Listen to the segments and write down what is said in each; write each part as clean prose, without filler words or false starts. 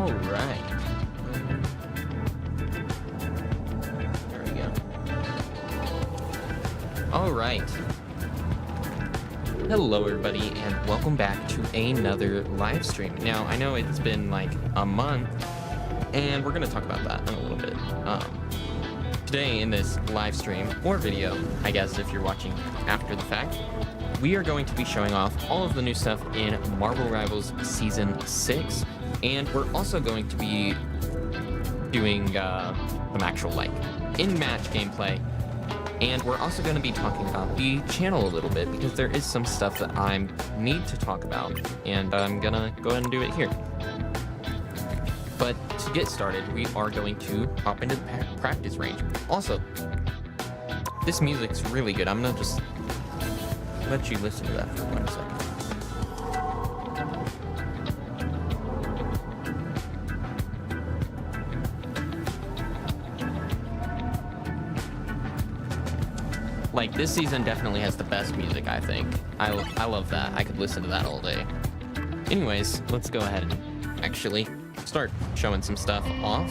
All right. There we go. All right. Hello, everybody, and welcome back to another live stream. Now, I know it's been like a month, and we're going to talk about that in a little bit. Today, in this live stream, or video, I guess if you're watching after the fact, we are going to be showing off all of the new stuff in Marvel Rivals Season 6, and we're also going to be doing some actual, like, in-match gameplay. And we're also going to be talking about the channel a little bit, because there is some stuff that I need to talk about, and I'm going to go ahead and do it here. But to get started, we are going to hop into the practice range. Also, this music's really good. I'm going to just let you listen to that for 1 second. Like, this season definitely has the best music, I think. I love that. I could listen to that all day. Anyways, let's go ahead and actually start showing some stuff off.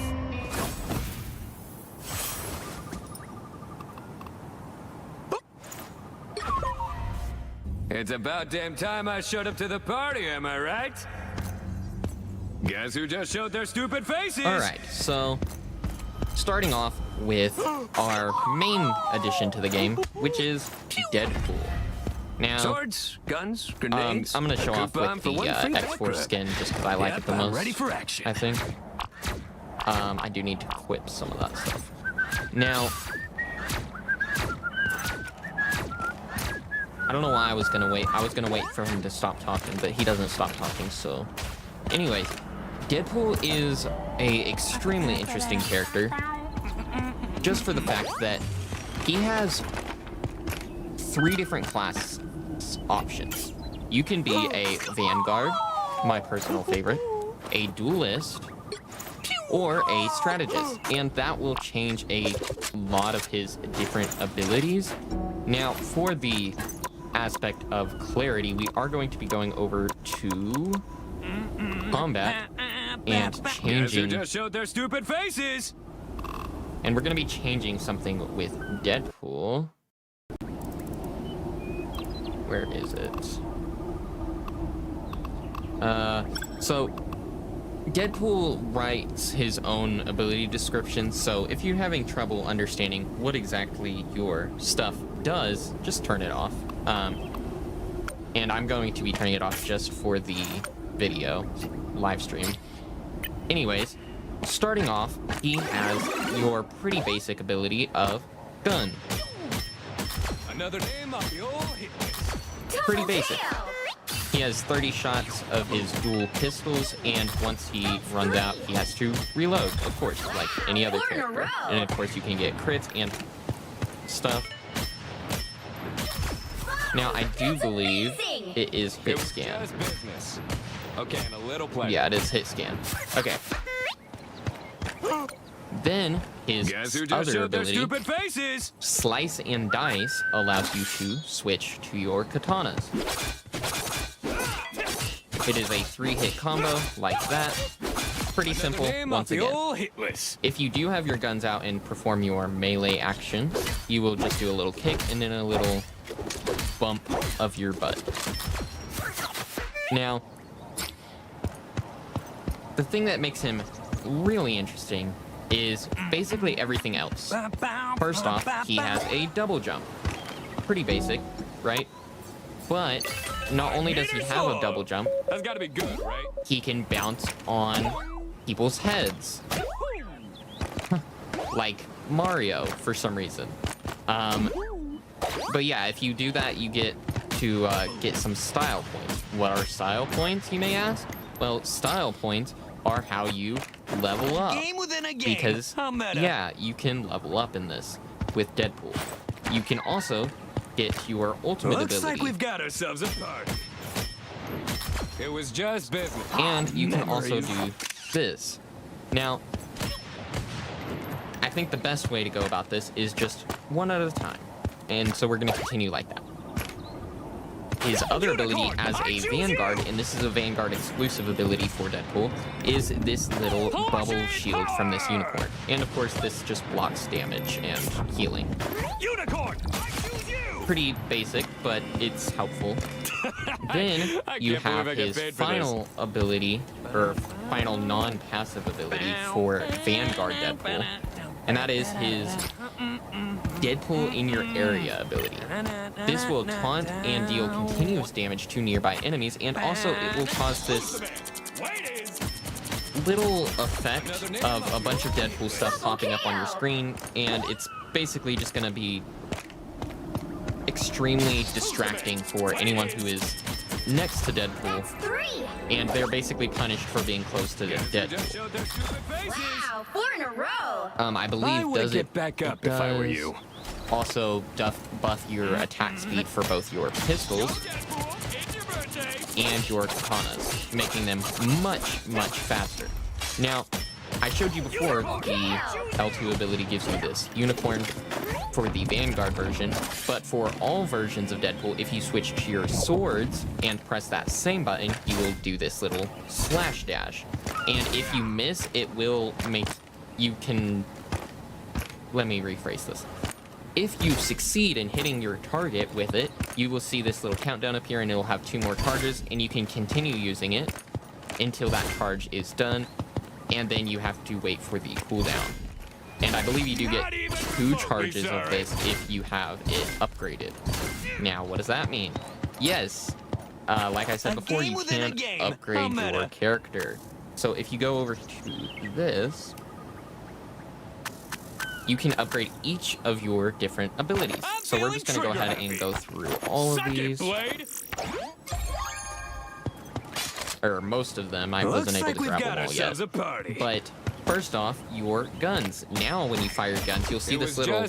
It's about damn time I showed up to the party, am I right? Guess who just showed their stupid faces? Alright, so starting off with our main addition to the game, which is Deadpool. Now, swords, guns, grenades. I'm gonna show off with the X4 skin just because I like it the most. Ready for action. I think. I do need to equip some of that stuff. Now, I don't know why I was gonna wait. I was gonna wait for him to stop talking, but he doesn't stop talking. So, anyways, Deadpool is a extremely interesting character, just for the fact that he has 3 different class options. You can be a Vanguard, my personal favorite, a Duelist, or a Strategist, and that will change a lot of his different abilities. Now, for the aspect of clarity, we are going to be going over to combat and changing. Guess who just showed their stupid faces? And we're going to be changing something with Deadpool. Where is it? So Deadpool writes his own ability description, so if you're having trouble understanding what exactly your stuff does, just turn it off. And I'm going to be turning it off just for the video live stream. Anyways, starting off, he has your pretty basic ability of gun. Another name of the old hit list. Pretty basic. He has 30 shots of his dual pistols, and once he runs out, he has to reload, of course, like any other character. And of course, you can get crits and stuff. Now, I do believe it is hit scan. Okay, and a little play. Yeah, it is hit scan. Okay. Then his other ability, Slice and Dice, allows you to switch to your katanas. It is a 3-hit combo like that. Pretty simple once again. If you do have your guns out and perform your melee action, you will just do a little kick and then a little bump of your butt. Now, the thing that makes him really interesting is basically everything else. First off, he has a double jump. Pretty basic, right? But not only does he have a double jump, that's gotta be good, right? he can bounce on people's heads. Like Mario, for some reason. But yeah, if you do that, you get to get some style points. What are style points, you may ask? Well, style points are how you level up. Game within a game. Because, yeah, you can level up in this with Deadpool. You can also get your ultimate ability. Looks like we've got ourselves a party. It was just business. And you can also do this. Now, I think the best way to go about this is just one at a time. And so we're going to continue like that. his other ability as a Vanguard, and this is a Vanguard exclusive ability for Deadpool, is this little bubble shield from this unicorn. And of course, this just blocks damage and healing. Unicorn! I choose you! Pretty basic, but it's helpful. Then you have his final ability, or final non-passive ability for Vanguard Deadpool, and that is his Deadpool in your area ability. This will taunt and deal continuous damage to nearby enemies, and also it will cause this little effect of a bunch of Deadpool stuff popping up on your screen, and it's basically just going to be extremely distracting for anyone who is next to Deadpool, and they're basically punished for being close to Deadpool. Wow, 4 in a row. I believe does it back up if I were you. Also buff your attack speed for both your pistols and your katanas, making them much faster. Now, I showed you before the L2 ability gives you this unicorn for the Vanguard version, but for all versions of Deadpool, if you switch to your swords and press that same button, you will do this little slash dash. And if you miss, it will make you can... Let me rephrase this. If you succeed in hitting your target with it, you will see this little countdown appear and it will have 2 more charges, and you can continue using it until that charge is done, and then you have to wait for the cooldown. And I believe you do get 2 charges of this if you have it upgraded. Now, what does that mean? Yes, like I said before, you can upgrade your character. So if you go over to this, you can upgrade each of your different abilities. So we're just going to go ahead and go through all of these. Or most of them. I wasn't able to grab them all yet. But first off, your guns. Now when you fire guns, you'll see this little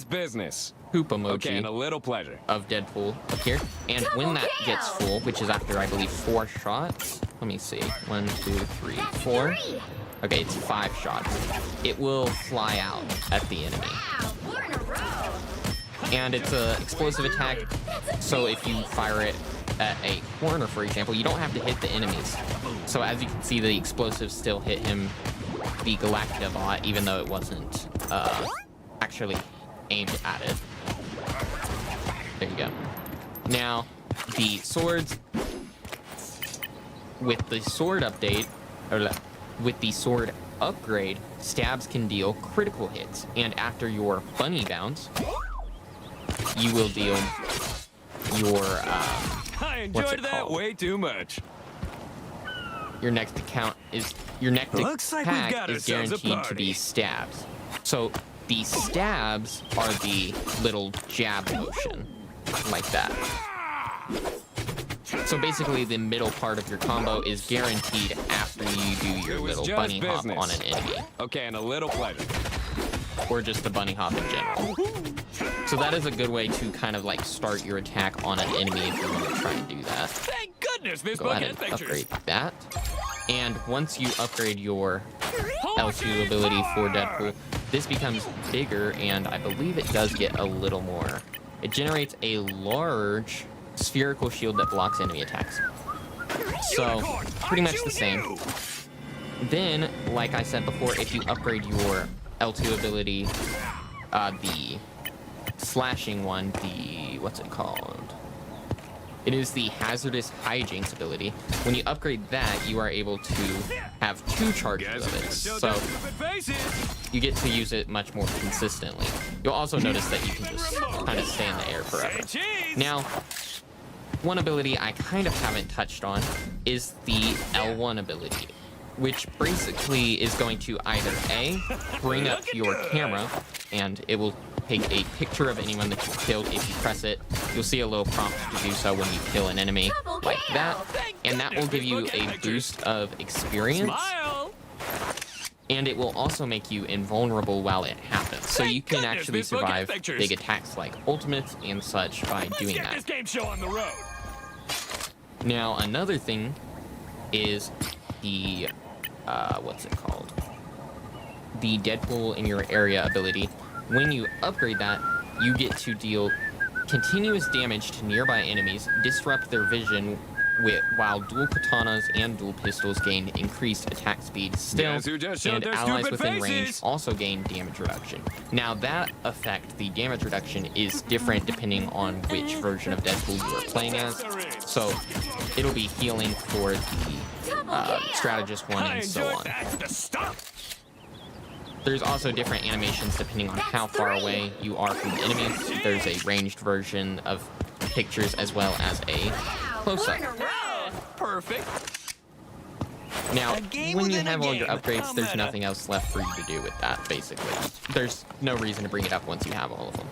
poop emoji and a little pleasure of Deadpool up here. And when that gets full, which is after, I believe, 4 shots. Let me see. 1, 2, 3, 4. Okay, it's 5 shots. It will fly out at the enemy. And it's an explosive attack, so if you fire it at a corner, for example, you don't have to hit the enemies. So as you can see, the explosives still hit him, the Galactabot, even though it wasn't actually aimed at it. There you go. Now, the swords, with the sword update, or with the sword upgrade, stabs can deal critical hits, and after your bunny bounce, you will deal your I enjoyed that way too much. Your next attack is guaranteed to be stabs. So the stabs are the little jab motion, like that. So basically, the middle part of your combo is guaranteed after you do your little bunny hop on an enemy. Okay, and a little pleasure. Or just a bunny hop in general. So that is a good way to kind of like start your attack on an enemy if you want to try and do that. Thank goodness this Go ahead and upgrade that. And once you upgrade your L2 ability for Deadpool, this becomes bigger, and I believe it does get a little more. It generates a large spherical shield that blocks enemy attacks. So, pretty much the same. Then, like I said before, if you upgrade your L2 ability, the slashing one, what's it called? It is the hazardous hijinks ability. When you upgrade that, you are able to have 2 charges of it. So you get to use it much more consistently. You'll also notice that you can just kind of stay in the air forever. Now, one ability I kind of haven't touched on is the L1 ability, which basically is going to either A, bring up your camera, and it will take a picture of anyone that you killed. If you press it, you'll see a little prompt to do so when you kill an enemy, like that, and that will give you a boost of experience, and it will also make you invulnerable while it happens, so you can actually survive big attacks like ultimates and such by doing that. Now, another thing is the what's it called? The Deadpool in your area ability. When you upgrade that, you get to deal continuous damage to nearby enemies, disrupt their vision, while dual katanas and dual pistols gain increased attack speed still, Guess who just showed and their allies stupid within range faces? also gain damage reduction. Now that effect, the damage reduction, is different depending on which version of Deadpool you are playing as. So it'll be healing for the Strategist 1 and so on. There's also different animations depending on how far away you are from the enemies. There's a ranged version of pictures as well as a close-up. Perfect. Now, when you have all your upgrades, there's nothing else left for you to do with that, basically. There's no reason to bring it up once you have all of them.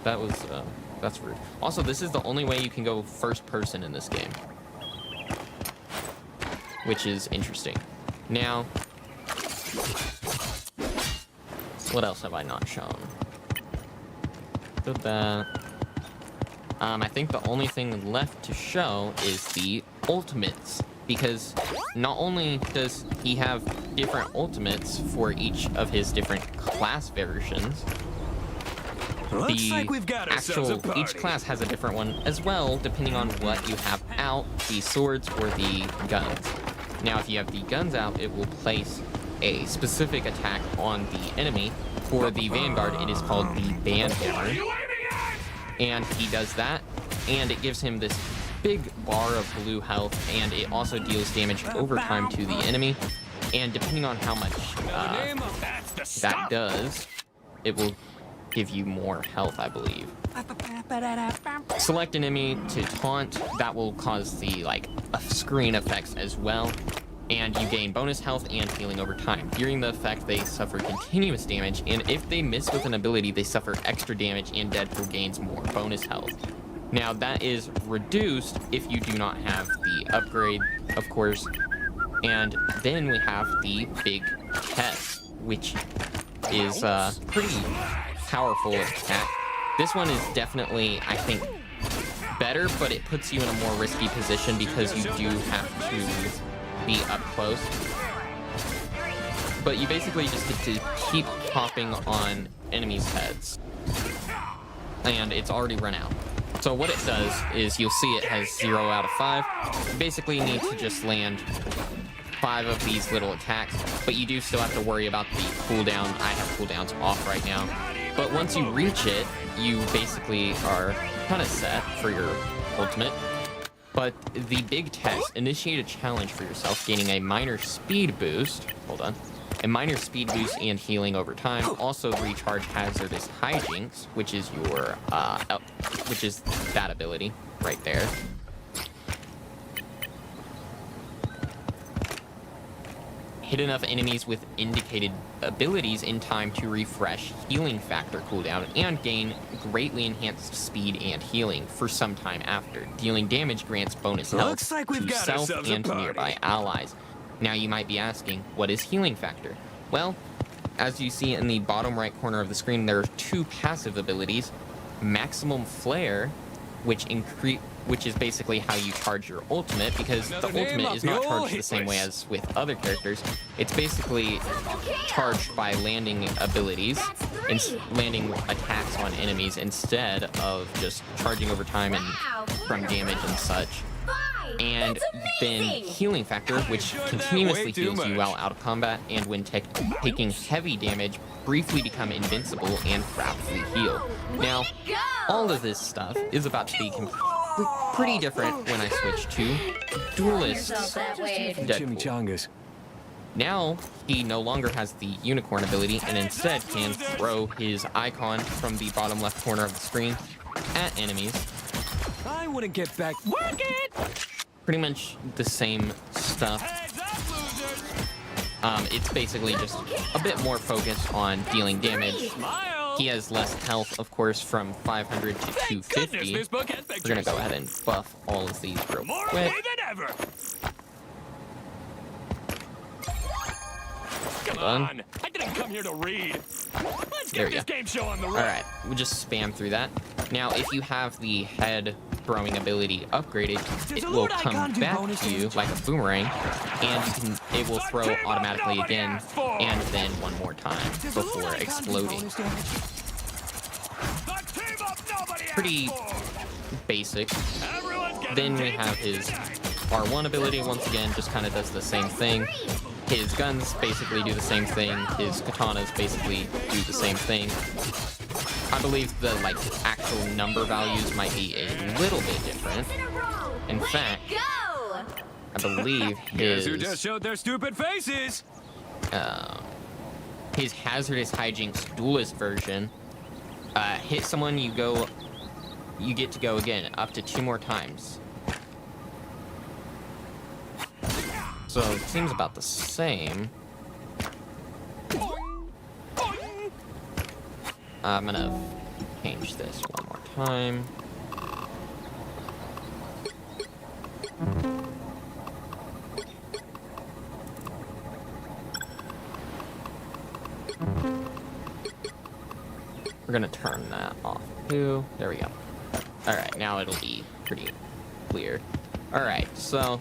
That was, that's rude. Also, this is the only way you can go first person in this game, which is interesting. Now, what else have I not shown? Did that. I think the only thing left to show is the ultimates, because not only does he have different ultimates for each of his different class versions, Looks like we've got ourselves a party. each class has a different one as well, depending on what you have out, the swords or the guns. Now, if you have the guns out, it will place a specific attack on the enemy. For the Vanguard, it is called the Band Hammer. And he does that, and it gives him this big bar of blue health, and it also deals damage over time to the enemy. And depending on how much that does, it will give you more health, I believe. Select an enemy to taunt. That will cause the screen effects as well. And you gain bonus health and healing over time. During the effect, they suffer continuous damage, and if they miss with an ability, they suffer extra damage, and Deadpool gains more bonus health. Now, that is reduced if you do not have the upgrade, of course. And then we have the big test, which is a pretty powerful attack. This one is definitely, I think, better, but it puts you in a more risky position because you do have to be up close. But you basically just get to keep popping on enemies' heads. And it's already run out. So what it does is you'll see it has 0 out of 5. You basically need to just land 5 of these little attacks, but you do still have to worry about the cooldown. I have cooldowns off right now. But once you reach it, you basically are kind of set for your ultimate. But the big test, initiate a challenge for yourself, gaining a minor speed boost. Hold on. A minor speed boost and healing over time. Also recharge hazardous hijinks, which is your, which is that ability right there. Hit enough enemies with indicated abilities in time to refresh healing factor cooldown and gain greatly enhanced speed and healing for some time after. Dealing damage grants bonus health to self and to nearby allies. Now you might be asking, what is healing factor? Well, as you see in the bottom right corner of the screen, there are 2 passive abilities. Maximum Flare, which is basically how you charge your ultimate, because the ultimate is not charged the same way as with other characters. It's basically charged by landing abilities and landing attacks on enemies instead of just charging over time and from damage and such. And then healing factor, which continuously heals you while out of combat, and when taking heavy damage, briefly become invincible and rapidly heal. Now, all of this stuff is about to be pretty different when I switch to Duelist Deadpool. Now, he no longer has the unicorn ability and instead can throw his icon from the bottom left corner of the screen at enemies. I wouldn't get back. Work it! Pretty much the same stuff. It's basically just a bit more focused on dealing damage. He has less health, of course, from 500 to 250. We're gonna go ahead and buff all of these real quick. Come on, I didn't come here to read. Let's get this game show on the road. Alright, we'll just spam through that. Now, if you have the head throwing ability upgraded, it will come back to you like a boomerang, and it will throw automatically again, and then one more time before exploding. The team up nobody pretty basic. Then we have his R1 ability, once again, just kind of does the same thing. His guns basically do the same thing. His katanas basically do the same thing. I believe the like actual number values might be a little bit different. In fact, I believe Guess who just showed their stupid faces? His hazardous hijinks duelist version, hit someone, you get to go again up to 2 more times. So it seems about the same. I'm gonna change this one more time. We're gonna turn that off too. There we go. All right, now it'll be pretty clear. All right, so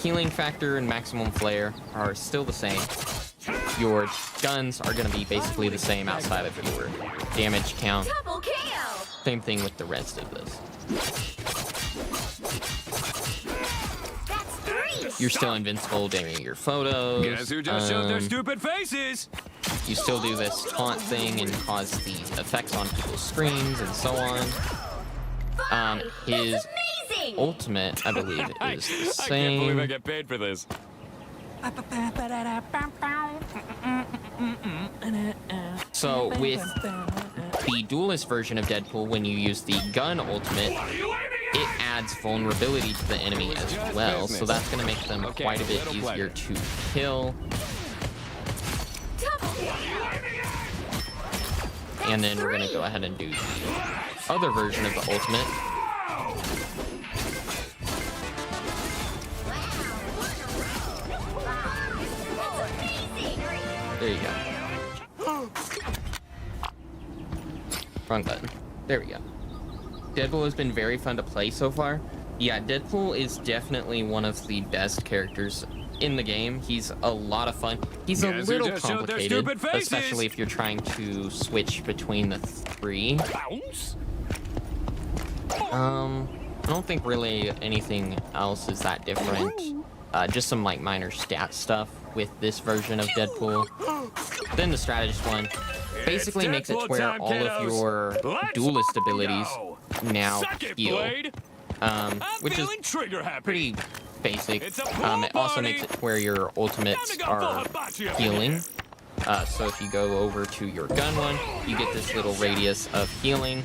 healing factor and maximum flare are still the same. Your guns are gonna be basically the same outside of your damage count. Same thing with the rest of this. You're still invincible during your photos. Guess who just showed their stupid faces? You still do this taunt thing and cause the effects on people's screens and so on. His ultimate, I believe, is the same. I can't believe I get paid for this. So with the duelist version of Deadpool, when you use the gun ultimate, it adds vulnerability to the enemy as well. So that's going to make them quite a bit easier to kill. And then we're going to go ahead and do the other version of the ultimate. There you go. Wrong button. There we go. Deadpool has been very fun to play so far. Yeah, Deadpool is definitely one of the best characters in the game. He's a lot of fun. He's a little complicated, especially if you're trying to switch between the 3. I don't think really anything else is that different. Just some like minor stat stuff with this version of Deadpool. Then the strategist one basically makes it to where all of your duelist abilities now heal, which is pretty basic. It also makes it to where your ultimates are healing. So if you go over to your gun one, you get this little radius of healing,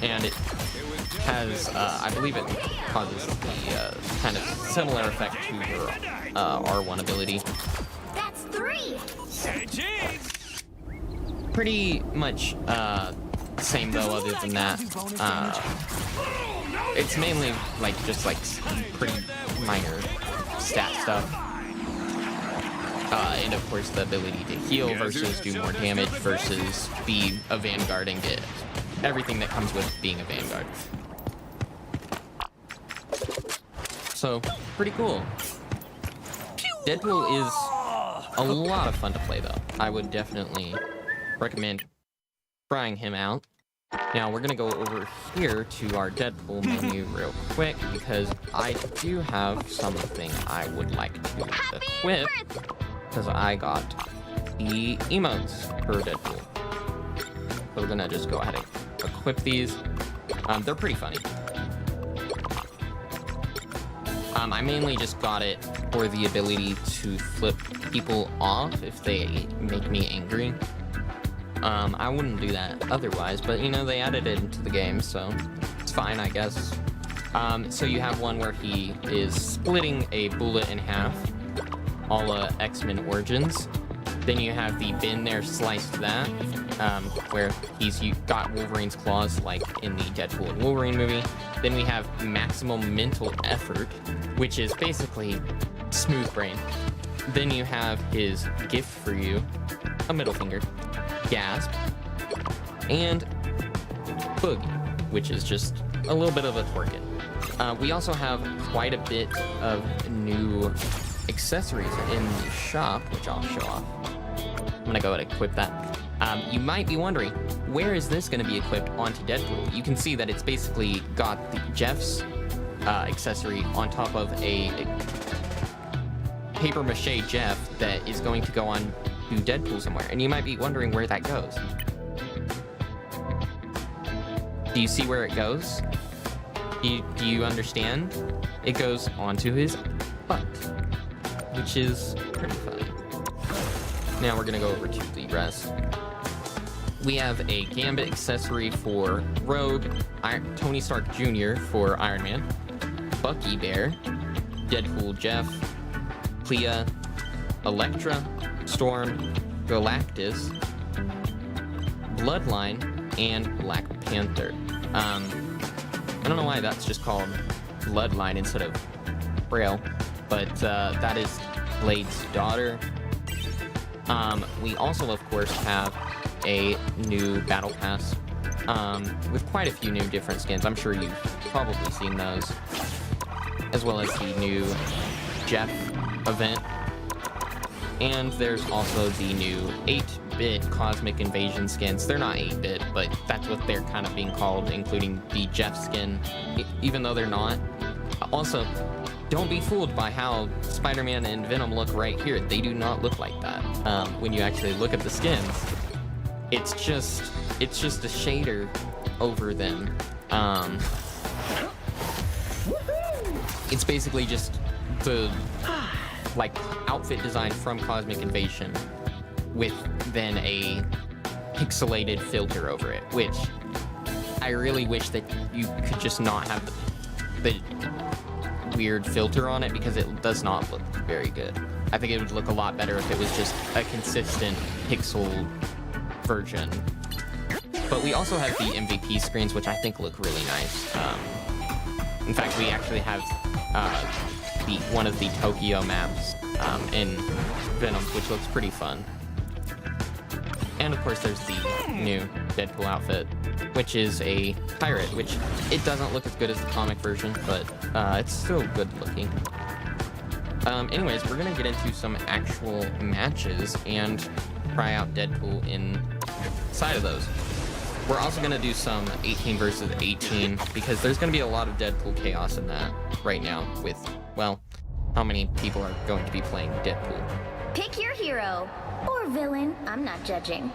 and it has, I believe it causes the kind of similar effect to your R1 ability. That's 3. Pretty much same though, other than that. It's mainly like just like pretty minor stat stuff. And of course the ability to heal versus do more damage versus be a Vanguard and get everything that comes with being a Vanguard. So, pretty cool. Deadpool is a lot of fun to play though. I would definitely recommend trying him out. Now we're gonna go over here to our Deadpool menu real quick because I do have something I would like to equip because I got the emotes for Deadpool. So we're gonna just go ahead and equip these. They're pretty funny. I mainly just got it for the ability to flip people off if they make me angry. I wouldn't do that otherwise, but you know, they added it into the game, so it's fine, I guess. So you have one where he is splitting a bullet in half, a la X-Men Origins. Then you have the been there, sliced that, where he's got Wolverine's claws like in the Deadpool and Wolverine movie. Then we have maximum mental effort, which is basically smooth brain. Then you have his gift for you, a middle finger, gasp, and boogie, which is just a little bit of a twerking. We also have quite a bit of new accessories in the shop, which I'll show off. I'm gonna go ahead and equip that. You might be wondering, where is this going to be equipped onto Deadpool? You can see that it's basically got the Jeff's accessory on top of a paper mache Jeff that is going to go on to Deadpool somewhere. And you might be wondering where that goes. Do you see where it goes? Do you understand? It goes onto his butt, which is pretty funny. Now we're gonna go over to the rest. We have a Gambit accessory for Rogue, Tony Stark Jr. for Iron Man, Bucky Bear, Deadpool Jeff, Clea, Elektra, Storm, Galactus, Bloodline, and Black Panther. I don't know why that's just called Bloodline instead of Frail, but that is Blade's daughter. We also, of course, have a new Battle Pass with quite a few new different skins. I'm sure you've probably seen those, as well as the new Jeff event. And there's also the new 8-bit Cosmic Invasion skins. They're not 8-bit, but that's what they're kind of being called, including the Jeff skin, even though they're not. Also, don't be fooled by how Spider-Man and Venom look right here. They do not look like that. When you actually look at the skins, it's just a shader over them. It's basically just the outfit design from Cosmic Invasion with then a pixelated filter over it, which I really wish that you could just not have the weird filter on it, because it does not look very good. I think it would look a lot better if it was just a consistent pixel version. But we also have the MVP screens, which I think look really nice. In fact, we actually have one of the Tokyo maps in Venom, which looks pretty fun. And of course, there's the new Deadpool outfit, which is a pirate, which it doesn't look as good as the comic version, but it's still good looking. Anyways, we're gonna get into some actual matches and try out Deadpool inside of those. We're also gonna do some 18 versus 18, because there's gonna be a lot of Deadpool chaos in that right now with, well, how many people are going to be playing Deadpool. Pick your hero. Or villain. I'm not judging.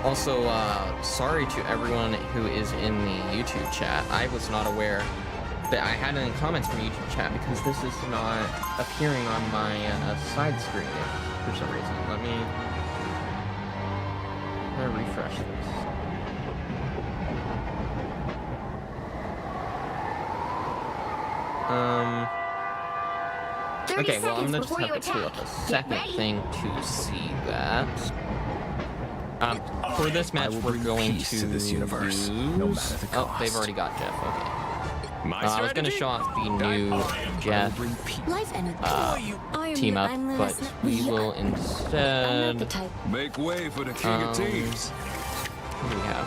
Also, sorry to everyone who is in the YouTube chat. I was not aware that I had any comments from YouTube chat, because this is not appearing on my side screen for some reason. Let me refresh this. Okay, well, I'm gonna just have to pull up a second thing to see that. For this match, we're going to this universe, no matter the cost. Oh, they've already got Jeff. Okay. I was gonna show off the new Jeff team up, but we will instead Make way for the king of teams. What do we have?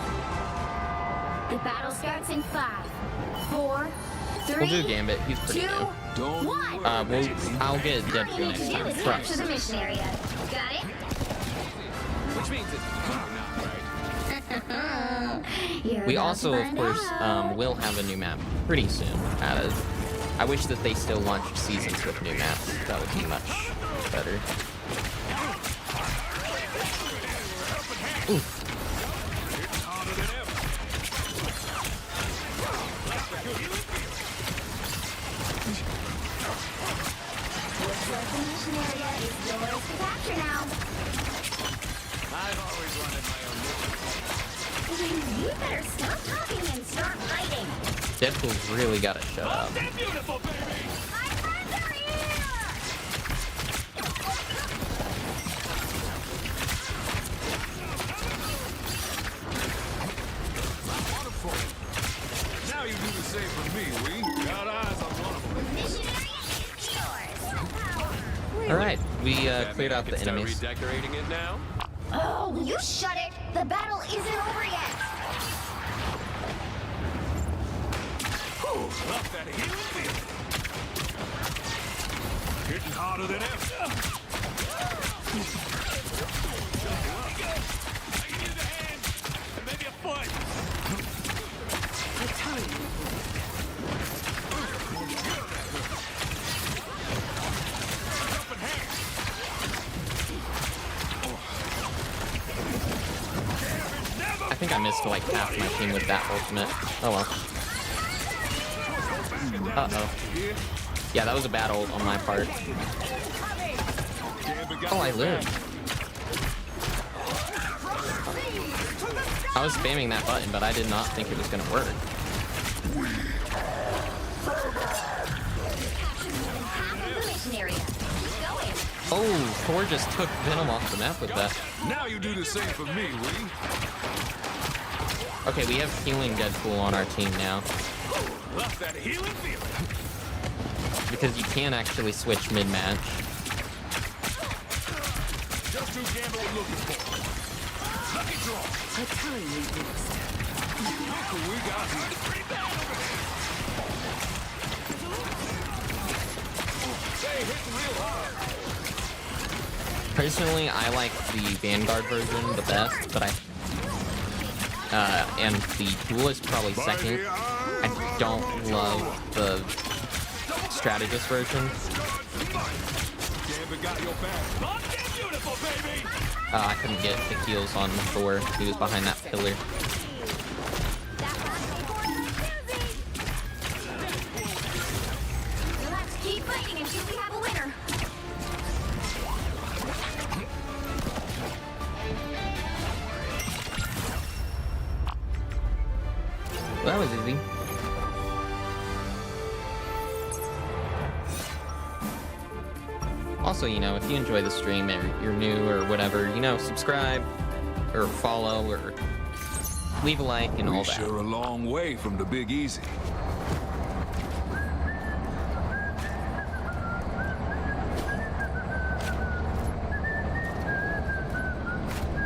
The battle starts in 5, 4, 3. We'll do Gambit. He's pretty 2, new. Don't 1. I'll get All you Deadpool need next to do time. is Trust. capture the mission area. Got it? Which means it's We also, of course, will have a new map pretty soon added. I wish that they still launched seasons with new maps. That would be much better. Oof. Looks like the mission area is yours to capture now. I've always wanted my own mission. You better stop talking and start fighting. Deadpool's really gotta shut up. Beautiful, baby! My friends are here! Now you do the same for me, we got eyes on one of them. Mission area is yours. All right, We cleared out the Start enemies. redecorating it now. Oh, will you shut it? The battle isn't over yet. Love that healing feeling. Hitting harder than ever. I can use a hand and maybe a foot. I'm telling you. Open hand. I think I missed like half my team with that ultimate. Oh well. Uh-oh. Yeah, that was a bad ult on my part. Oh, I lived. I was spamming that button, but I did not think it was gonna work. Oh, Thor just took Venom off the map with that. Now you do the same for me, Wee. Okay, we have healing Deadpool on our team now. Love that healing feeling. Because you can actually switch mid-match. Just who Gamble was looking for. Lucky draw. I'm telling you this. Look who we got here. It's pretty bad over there. They hitting real hard. Personally, I like the Vanguard version the best, but and the Duelist probably second. I don't love the Strategist version. Gamble got your back. Locked and beautiful, baby. I couldn't get the heals on Thor. He was behind that pillar. Let's keep fighting until we have a winner. Well, that was easy. Also, you know, if you enjoy the stream or you're new or whatever, you know, subscribe or follow or leave a like and all We're that. sure a long way from the Big Easy.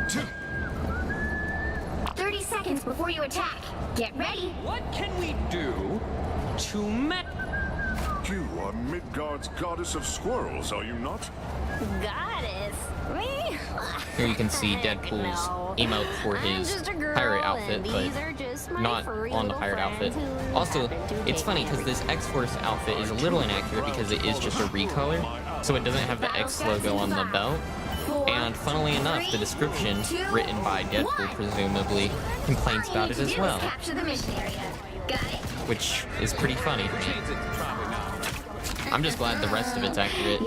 Two. 30 seconds before you attack. Get ready. What can we do to met? You are Midgard's goddess of squirrels, are you not? Goddess. Me? Here you can see Deadpool's emote for his pirate outfit, but not on the pirate outfit. Also, it's funny because this X-Force outfit is a little inaccurate because it is just a recolor, so it doesn't have the X logo on the belt. And funnily enough, the description, written by Deadpool presumably, complains about it as well, Capture the mission area. Got it? which is pretty funny to me. I'm just glad the rest of it's accurate.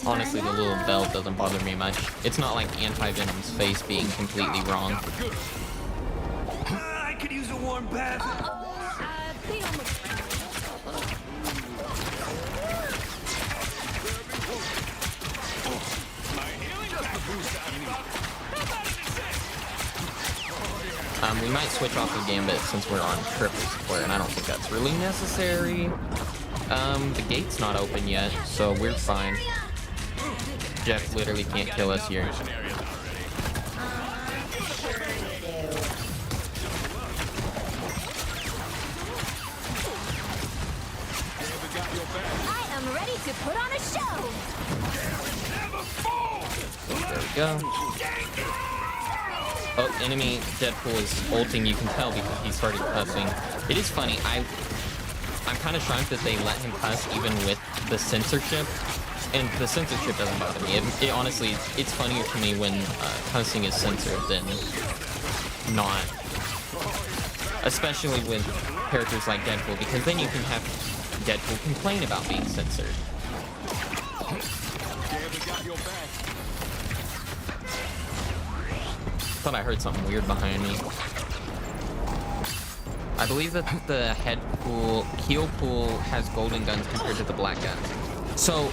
Honestly, the little belt doesn't bother me much. It's not like Anti-Venom's face being completely wrong. I could use a warm bath. We might switch off of Gambit since we're on triple support, and I don't think that's really necessary. The gate's not open yet, so we're fine. Jeff literally can't kill us here. I am ready to put on a show. There we go. Oh, enemy Deadpool is ulting, you can tell because he started cussing. It is funny, I'm kind of shocked that they let him cuss even with the censorship. And the censorship doesn't bother me. It honestly, it's funnier to me when cussing is censored than not. Especially with characters like Deadpool, because then you can have Deadpool complain about being censored. Thought I heard something weird behind me. I believe that the heal pool has golden guns compared to the black guns. So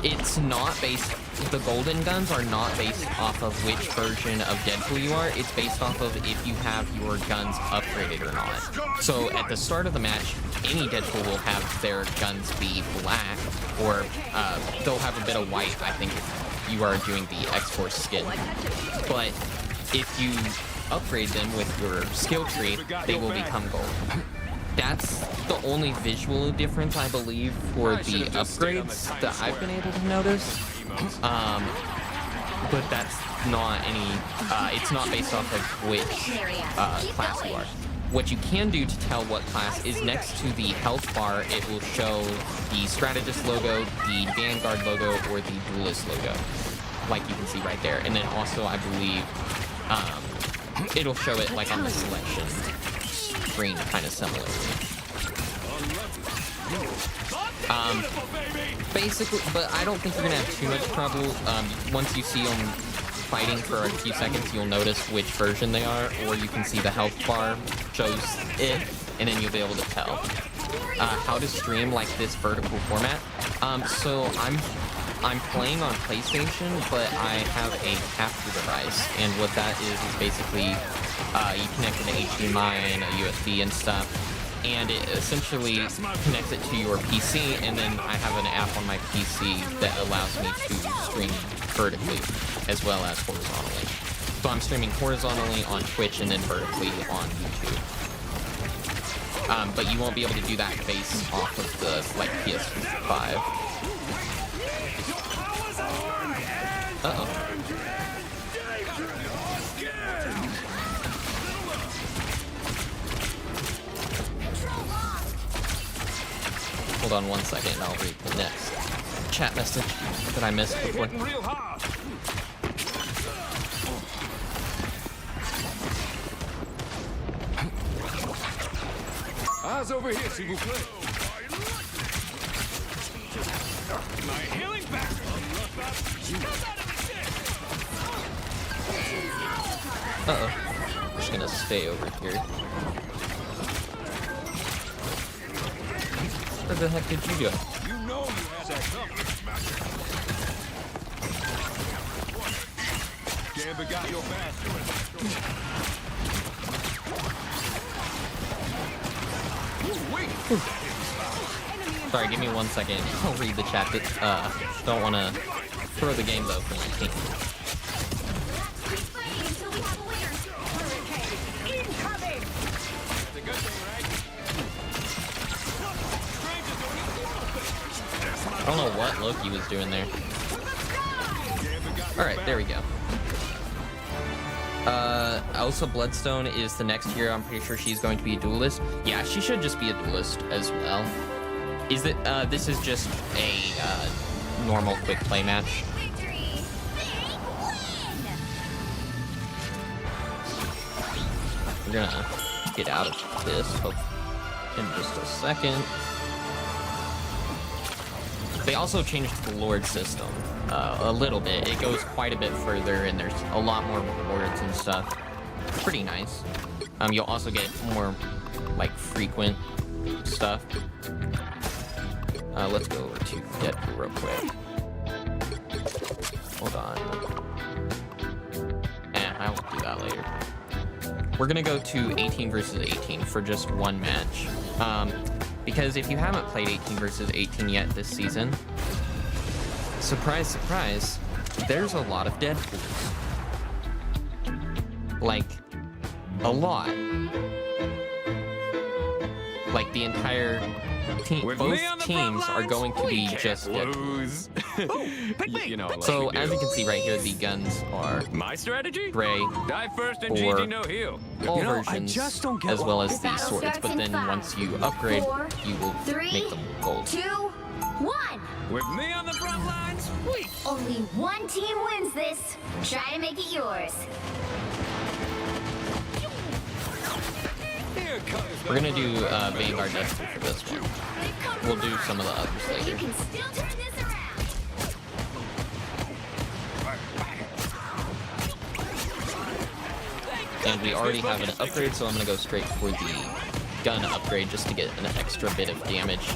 it's not based, the golden guns are not based off of which version of Deadpool you are. It's based off of if you have your guns upgraded or not. So at the start of the match, any Deadpool will have their guns be black, or they'll have a bit of white, I think you are doing the X-Force skin. But if you upgrade them with your skill tree, they will become gold. That's the only visual difference, I believe, for the upgrades that I've been able to notice. But that's not any, it's not based off of which class you are. What you can do to tell what class is next to the health bar, it will show the Strategist logo, the Vanguard logo, or the Duelist logo, like you can see right there. And then also, I believe, it'll show it like on the selection screen, kind of similarly. Basically, but I don't think you're gonna have too much trouble. Once you see them fighting for a few seconds, you'll notice which version they are, or you can see the health bar shows it, and then you'll be able to tell. How to stream like this vertical format. So I'm playing on PlayStation, but I have a capture device, and what that is basically you connect an HDMI and a USB and stuff, and it essentially connects it to your PC, and then I have an app on my PC that allows me to stream vertically as well as horizontally. So I'm streaming horizontally on Twitch and then vertically on YouTube. But you won't be able to do that based off of the like PS5. Uh-oh. Hold on one second, I'll read the next chat message that I missed before. Eyes over here, s'il vous plaît. My healing back. Uh-oh. I'm just gonna stay over here. Where the heck did you go? You know you had that coming. Gambit got your back. Sorry, give me 1 second. I'll read the chat. Don't want to throw the game though for my team. I don't know what Loki was doing there. Alright, there we go. Elsa Bloodstone is the next hero. I'm pretty sure she's going to be a duelist. Yeah, she should just be a duelist as well. Is it, this is just a, normal quick play match. We're gonna get out of this in just a second. They also changed the Lord system a little bit. It goes quite a bit further, and there's a lot more rewards and stuff. Pretty nice. You'll also get more like frequent stuff. Let's go over to Deadpool real quick. Hold on. I will do that later. We're gonna go to 18 versus 18 for just one match. Because if you haven't played 18 versus 18 yet this season, surprise, surprise, there's a lot of Deadpools. Like, a lot. Like, the entire team, both teams are going to be just Deadpools. You know, so, as you can see right here, the guns are my strategy? gray, Die first and or GG no heal. all versions, as well as the swords. But then once you upgrade, you will make them gold. 2, 1. With me on the front lines, sweet. Only one team wins this. Try to make it yours. We're gonna do Vanguard Deadpool for this one. We'll do some of the others You later. can still turn this around. And we already have an upgrade, so I'm gonna go straight for the gun upgrade just to get an extra bit of damage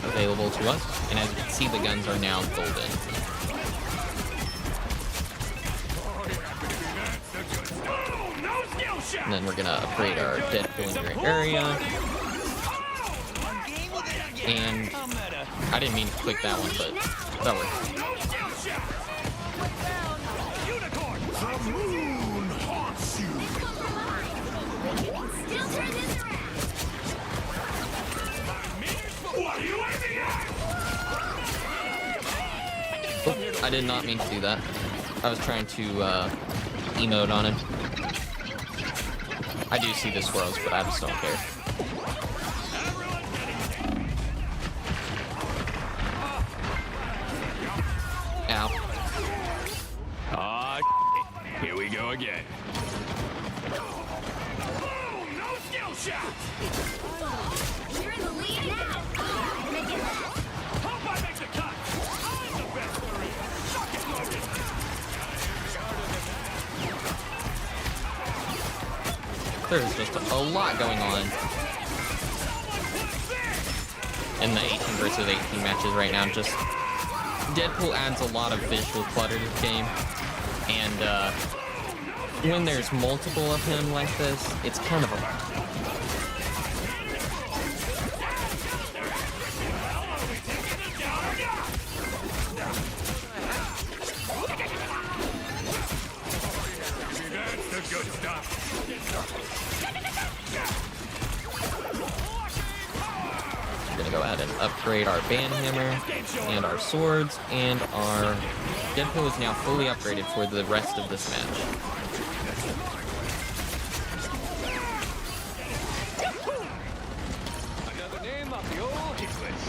available to us. And as you can see, the guns are now golden. And then we're gonna upgrade our Deadpool in your area. And I didn't mean to click that one, but that worked. The moon haunts you. Still turn this around. What are you aiming at? Oh, I did not mean to do that. I was trying to emote on him. I do see the squirrels, but I just don't care. Ow. Ah, here we go again. No skill shot. You're in the lead now. Hope I make the cut. I'm the best there is. Suck it, Logan. There's just a lot going on in the 18 versus 18 matches right now. Just Deadpool adds a lot of visual clutter to the game, and when there's multiple of him like this, it's kind of a lot. That's the good stuff. We're gonna go ahead and upgrade our band hammer and our swords, and our Deadpool is now fully upgraded for the rest of this match. Another name off the old hit list.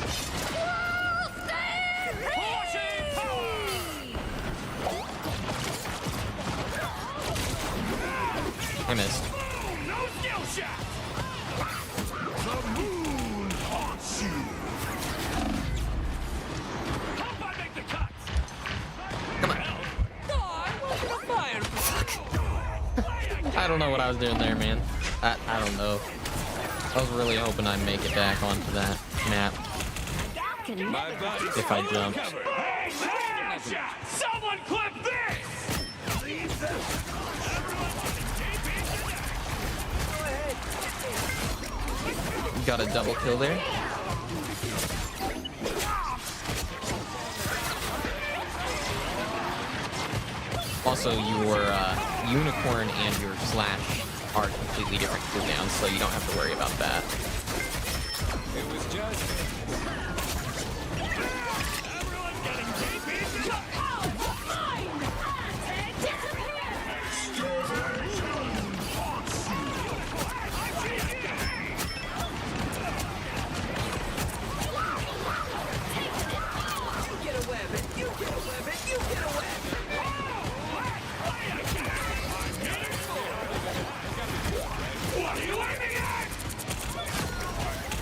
I missed. No skill shot. The moon haunts you. Hope I make the cut. Come on. I don't know what I was doing there, man. I don't know. I was really hoping I'd make it back onto that map My body's if I jumped. Hey, skill shot. Someone clip this. Got a double kill there. Also, your unicorn and your slash are completely different cooldowns, so you don't have to worry about that. It was just.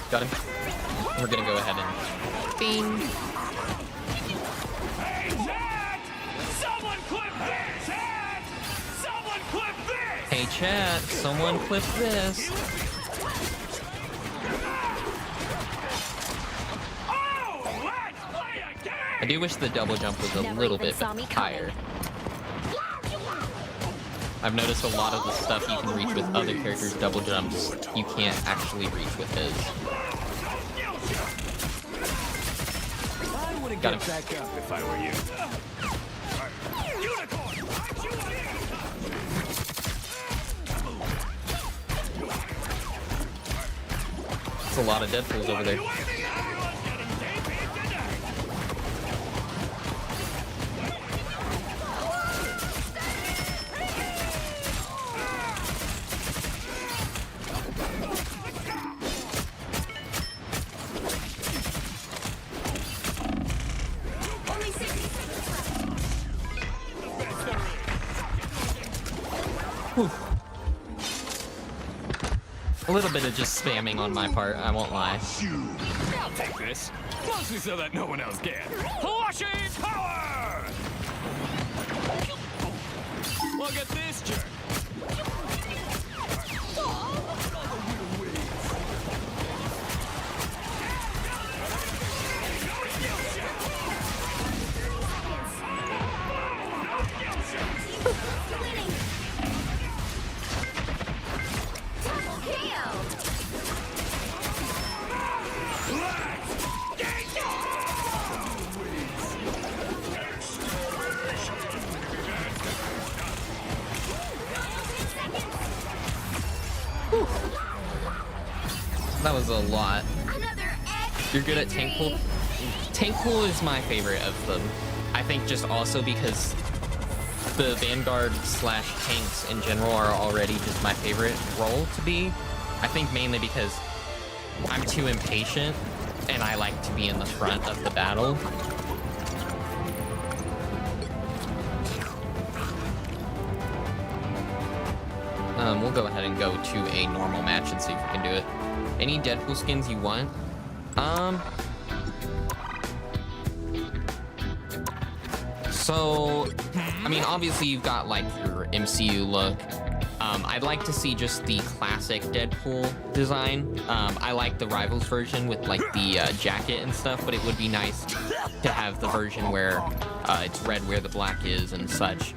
Got him. We're gonna go ahead and bing. Hey, Chad! Someone clip this! Chad! Someone clip this! Hey chat, someone clip this. Oh, let's play a game! I do wish the double jump was a little bit higher. I've noticed a lot of the stuff you can reach with other characters' double jumps, you can't actually reach with his. I wouldn't Got get him. back up if I were you. It's a lot of Deadpools over there. Only 60 seconds left. A little bit of just spamming on my part, I won't lie. I'll take this. Mostly so that no one else can. Washing power! Look at this jerk. Double kill. That was a lot. Another X. You're good at tank pool? Tank pool is my favorite of them. I think just also because the Vanguard slash tanks in general are already just my favorite role to be. I think mainly because I'm too impatient and I like to be in the front of the battle. We'll go ahead and go to a normal match and see if we can do it. Any Deadpool skins you want? So, I mean, obviously you've got like your MCU look. I'd like to see just the classic Deadpool design. I like the Rivals version with like the jacket and stuff, but it would be nice to have the version where it's red where the black is and such.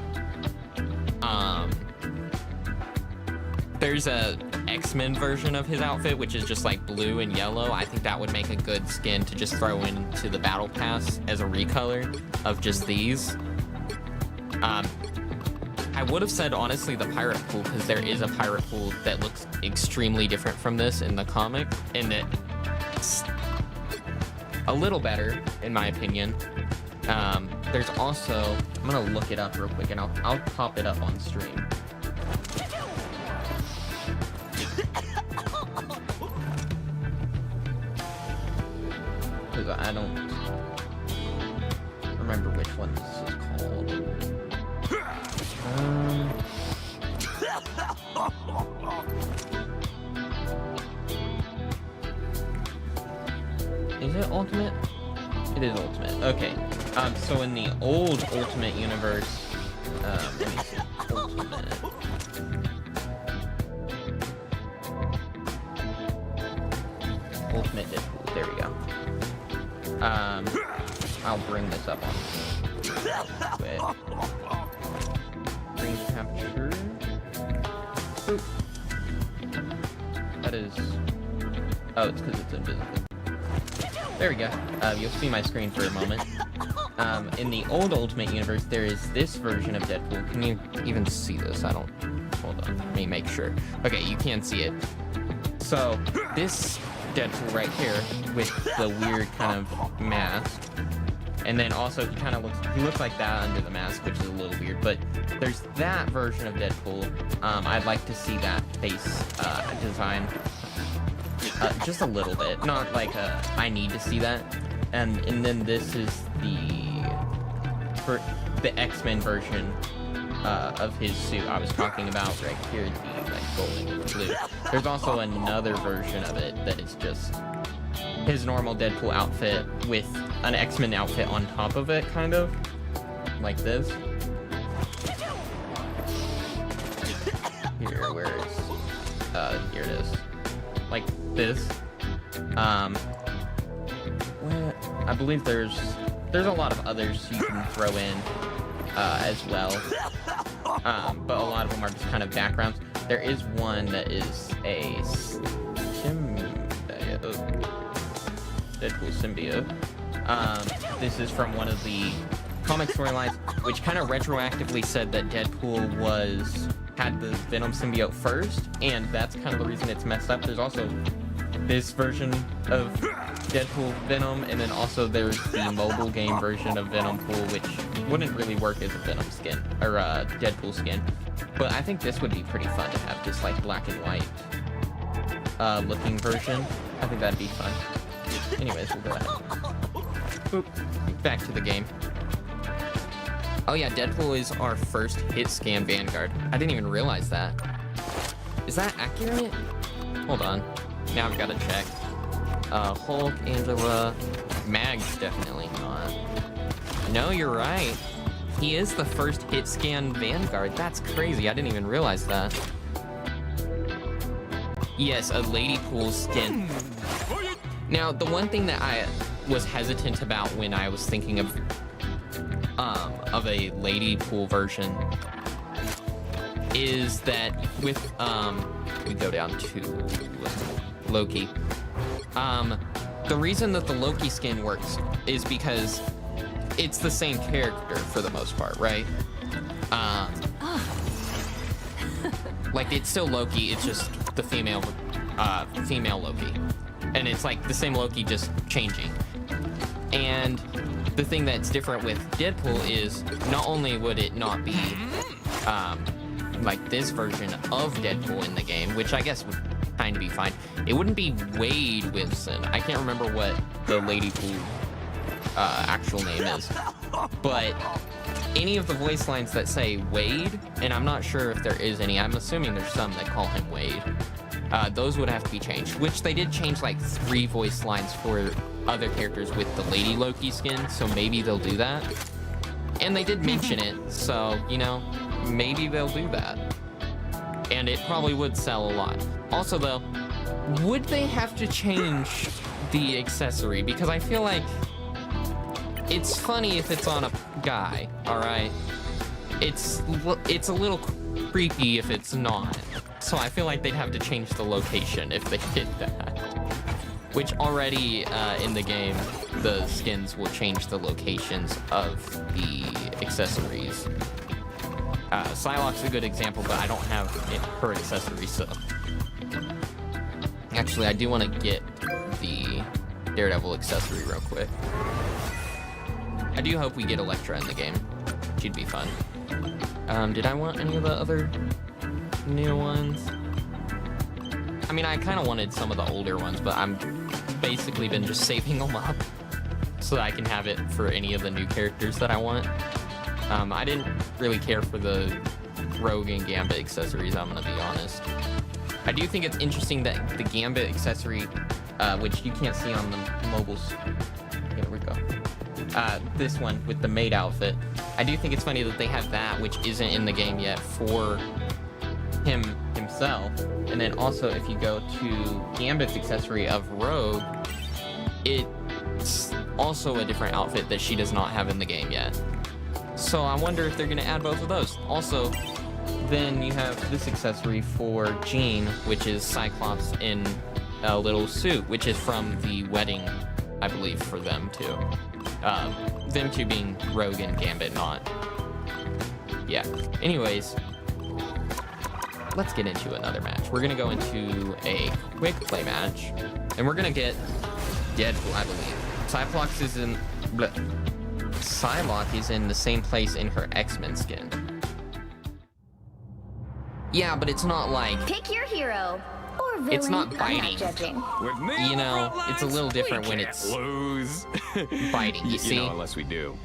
There's a X-Men version of his outfit, which is just like blue and yellow. I think that would make a good skin to just throw into the battle pass as a recolor of just these. I would have said, honestly, the pirate pool, because there is a pirate pool that looks extremely different from this in the comic, and it's a little better, in my opinion. There's also, I'm gonna look it up real quick, and I'll pop it up on stream. Because I don't remember which one this is called. Is it Ultimate? It is Ultimate. Okay. So in the old Ultimate universe, let me see. Ultimate Deadpool. There we go. I'll bring this up on Wait. Screen capture. Boop. That is. Oh, it's because it's invisible. There we go. You'll see my screen for a moment. In the old Ultimate Universe, there is this version of Deadpool. Can you even see this? I don't. Hold on. Let me make sure. Okay, you can see it. So, this Deadpool right here with the weird kind of mask. And then also he looks like that under the mask, which is a little weird, but there's that version of Deadpool. I'd like to see that face design just a little bit, not like I need to see that. And then this is the X-Men version of his suit I was talking about right here, the like gold and blue. There's also another version of it that is just his normal Deadpool outfit with an X-Men outfit on top of it, kind of like this. Here, where is here it is, like this. Well, I believe there's a lot of others you can throw in as well, but a lot of them are just kind of backgrounds. There is one that is a Deadpool symbiote. This is from one of the comic storylines, which kind of retroactively said that Deadpool had the Venom symbiote first, and that's kind of the reason it's messed up. There's also this version of Deadpool Venom, and then also there's the mobile game version of Venom Pool, which wouldn't really work as a Venom skin, or a Deadpool skin. But I think this would be pretty fun to have this like black and white looking version. I think that'd be fun. Anyways, we'll go ahead. Boop. Back to the game. Oh yeah, Deadpool is our first hit scan Vanguard. I didn't even realize that. Is that accurate? Hold on. Now I've got to check. Hulk, Angela, Mag's definitely not. No, you're right. He is the first hit scan Vanguard. That's crazy. I didn't even realize that. Yes, a Lady Pool skin. Now, the one thing that I was hesitant about when I was thinking of a Lady Pool version is that with we go down to Loki. The reason that the Loki skin works is because it's the same character for the most part, right? Like, it's still Loki, it's just the female Loki, and it's like the same Loki just changing. And the thing that's different with Deadpool is not only would it not be like this version of Deadpool in the game, which I guess would kind of be fine. It wouldn't be Wade Wilson. I can't remember what the Lady Pool actual name is, but any of the voice lines that say Wade, and I'm not sure if there is any, I'm assuming there's some that call him Wade, those would have to be changed, which they did change like 3 voice lines for other characters with the Lady Loki skin, so maybe they'll do that. And they did mention it, so, you know, maybe they'll do that. And it probably would sell a lot. Also though, would they have to change the accessory? Because I feel like it's funny if it's on a guy, alright? It's a little creepy if it's not. So I feel like they'd have to change the location if they did that. Which already in the game, the skins will change the locations of the accessories. Psylocke's a good example, but I don't have her accessories, so. Actually, I do want to get the Daredevil accessory real quick. I do hope we get Elektra in the game. She'd be fun. Did I want any of the other new ones? I mean, I kind of wanted some of the older ones, but I'm basically been just saving them up so that I can have it for any of the new characters that I want. I didn't really care for the Rogue and Gambit accessories, I'm gonna be honest. I do think it's interesting that the Gambit accessory, which you can't see on the mobiles. Here we go. This one with the maid outfit. I do think it's funny that they have that, which isn't in the game yet, for him himself. And then also, if you go to Gambit's accessory of Rogue, it's also a different outfit that she does not have in the game yet. So I wonder if they're gonna add both of those. Also, then you have this accessory for Jean, which is Cyclops in a little suit, which is from the wedding, I believe, for them too. Them two being Rogue and Gambit, not. Yeah. Anyways, let's get into another match. We're gonna go into a quick play match, and we're gonna get Deadpool, I believe. Cyclops is in. Bleh. Psylocke is in the same place in her X-Men skin. Yeah, but it's not like. Pick your hero or villain. It's not I'm biting. judging. With me You on the know, front it's a lines, little different we when can't it's lose. biting, you see? know, unless we do.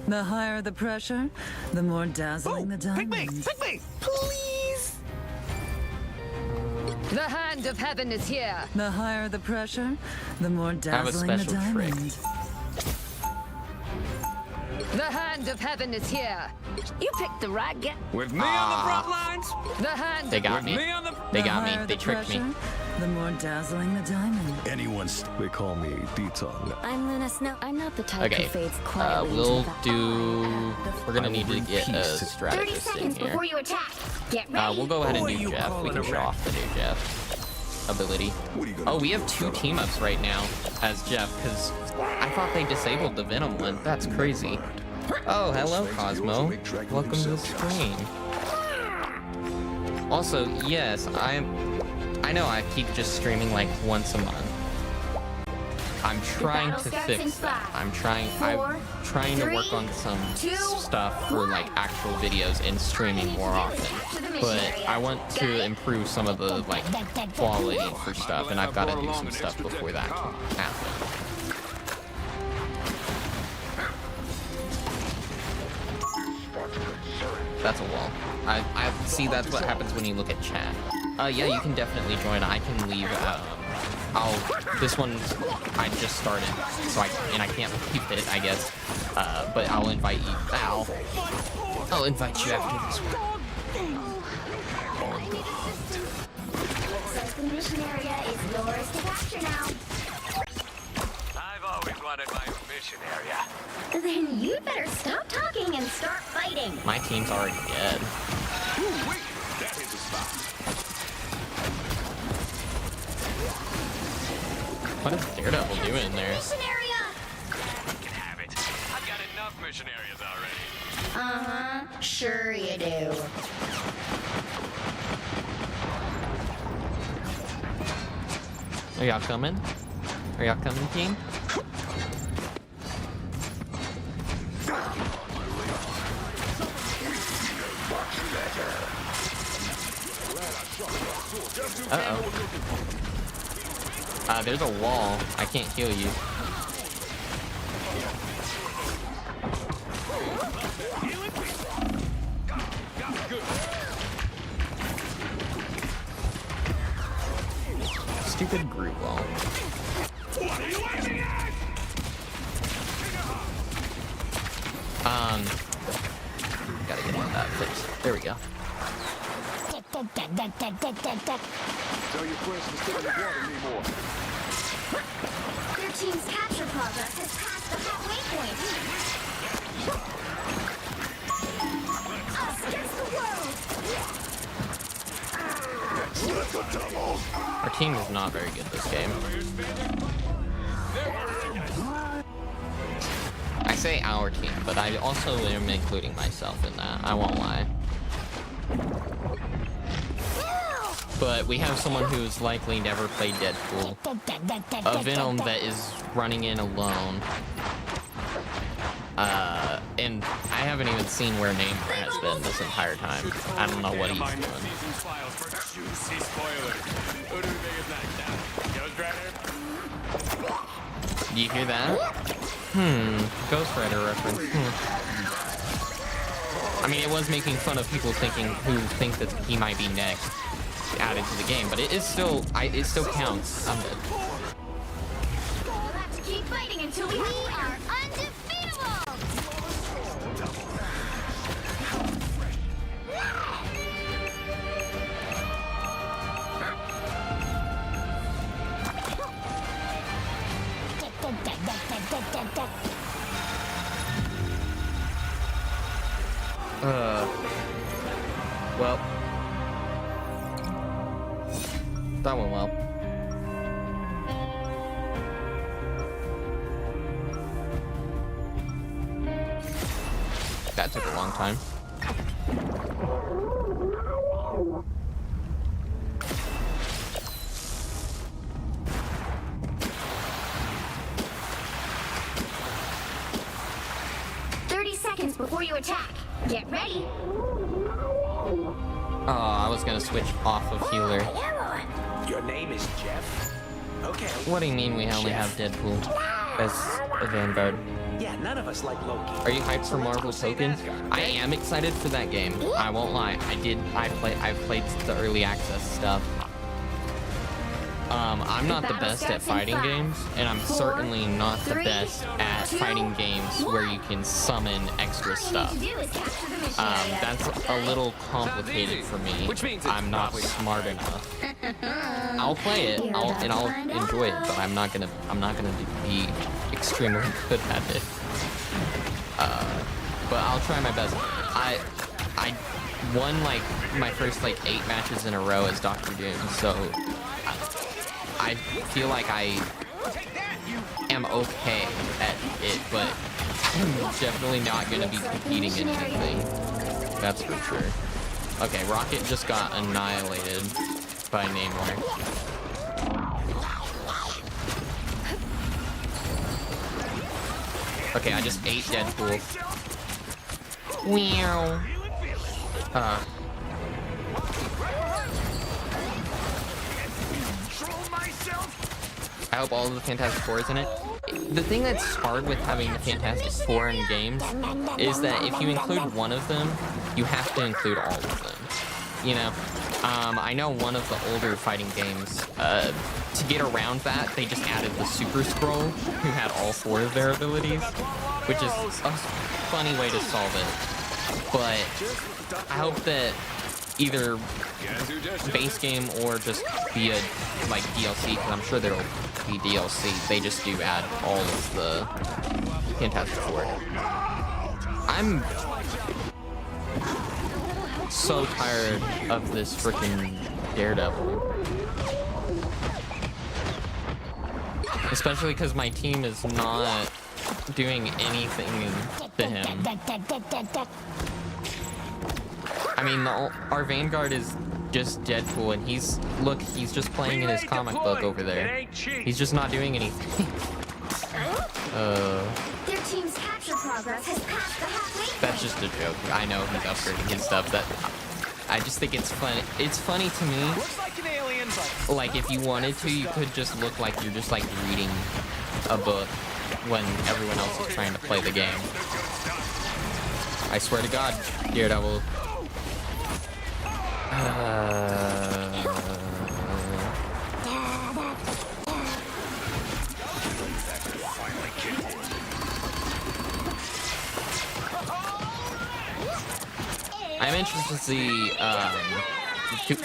The higher the pressure, the more dazzling the diamond. Pick me! Please! The hand of heaven is here. The higher the pressure, the more have a dazzling the special trick. diamond. The hand of heaven is here. You picked the right guy. With me on the front lines. The hand They of got With me. me on the. They The got me. higher They the tricked me. pressure, the more dazzling the diamond. Anyone's. They call me D-Tongue. I'm Luna Snow. I'm not the type Okay, who fades quietly. we'll into the do. We're gonna I need will to bring get a peace to- 30 strategist in seconds here. before you attack. Get ready. We'll go ahead and Who are do you Jeff. We calling can a show rat? off the new Jeff ability. What are you gonna Oh, we do? have 2 team ups right now as Jeff, because I thought they disabled the Venom one. That's crazy. Oh, hello, Cosmo. Welcome to the stream. Also, yes, I know I keep just streaming like once a month. I'm trying battle to starts fix in that. 5, I'm trying to work on some 2, stuff for like actual videos and streaming more often. But I want to improve some of the like quality for stuff, and I've got to do some stuff before that can happen. That's a wall. I see. That's what happens when you look at chat. Yeah, you can definitely join. I can leave. This one I just started, so I can't leave it, I guess. But I'll invite you. I'll invite you after this one. The mission area is yours to capture now. I've always wanted my own mission area. Then you'd better stop talking and start fighting. My team's already dead. That is a spot. What is Daredevil doing there? Mission area. You can have it. I've got enough mission areas already. Sure you do. Are y'all coming? Are y'all coming, team? Uh-oh. There's a wall. I can't heal you. Stupid group wall. Gotta get that fixed. There we go. Tell your friends to stay in the water anymore. Their team's capture progress has passed the halfway point. Us against the world. Our team is not very good this game. I say our team, but I also am including myself in that. I won't lie. But we have someone who's likely never played Deadpool. A Venom that is running in alone. And I haven't even seen where Namor has been this entire time. I don't know what he's doing. Do you hear that? Ghost Rider reference. I mean, it was making fun of people who think that he might be next added to the game, but it is still, it still counts. We'll have to keep fighting until we are undefeatable. Well, that went well. That took a long time. Seconds before you attack. Get ready. Oh, I was gonna switch off of healer. Your name is Jeff? Okay. What do you mean we only have Deadpool as a Vanguard? Yeah, none of us like Loki. Are you hyped for Marvel Token? I am excited for that game. I won't lie. I played the early access stuff. I'm not the best at fighting games, and I'm certainly not the best at fighting games where you can summon extra stuff. That's a little complicated for me. I'm not smart enough. I'll play it, and I'll enjoy it, but I'm not gonna be extremely good at it. But I'll try my best. I won like my first like 8 matches in a row as Dr. Doom, so I feel like I am okay at it, but I'm definitely not going to be competing in anything. That's for sure. Okay, Rocket just got annihilated by Namor. Okay, I just ate Deadpool. Meow. I hope all of the Fantastic Four is in it. The thing that's hard with having the Fantastic Four in games is that if you include one of them, you have to include all of them. You know? I know one of the older fighting games, to get around that, they just added the Super Scroll, who had all 4 of their abilities, which is a funny way to solve it. But I hope that either base game or just be a like DLC, because I'm sure there'll be DLC. They just do add all of the Fantastic Four. I'm so tired of this freaking Daredevil. Especially because my team is not doing anything to him. I mean, our Vanguard is just Deadpool, and he's just playing in his comic book over there. He's just not doing anything. Their team's capture progress has passed the halfway point. That's just a joke. I know he's upgrading his stuff. That I just think it's funny. It's funny to me. Looks like an alien, but Like if you wanted to, you could just look like you're just like reading a book when everyone else is trying to play the game. I swear to God, Daredevil. I'm interested to see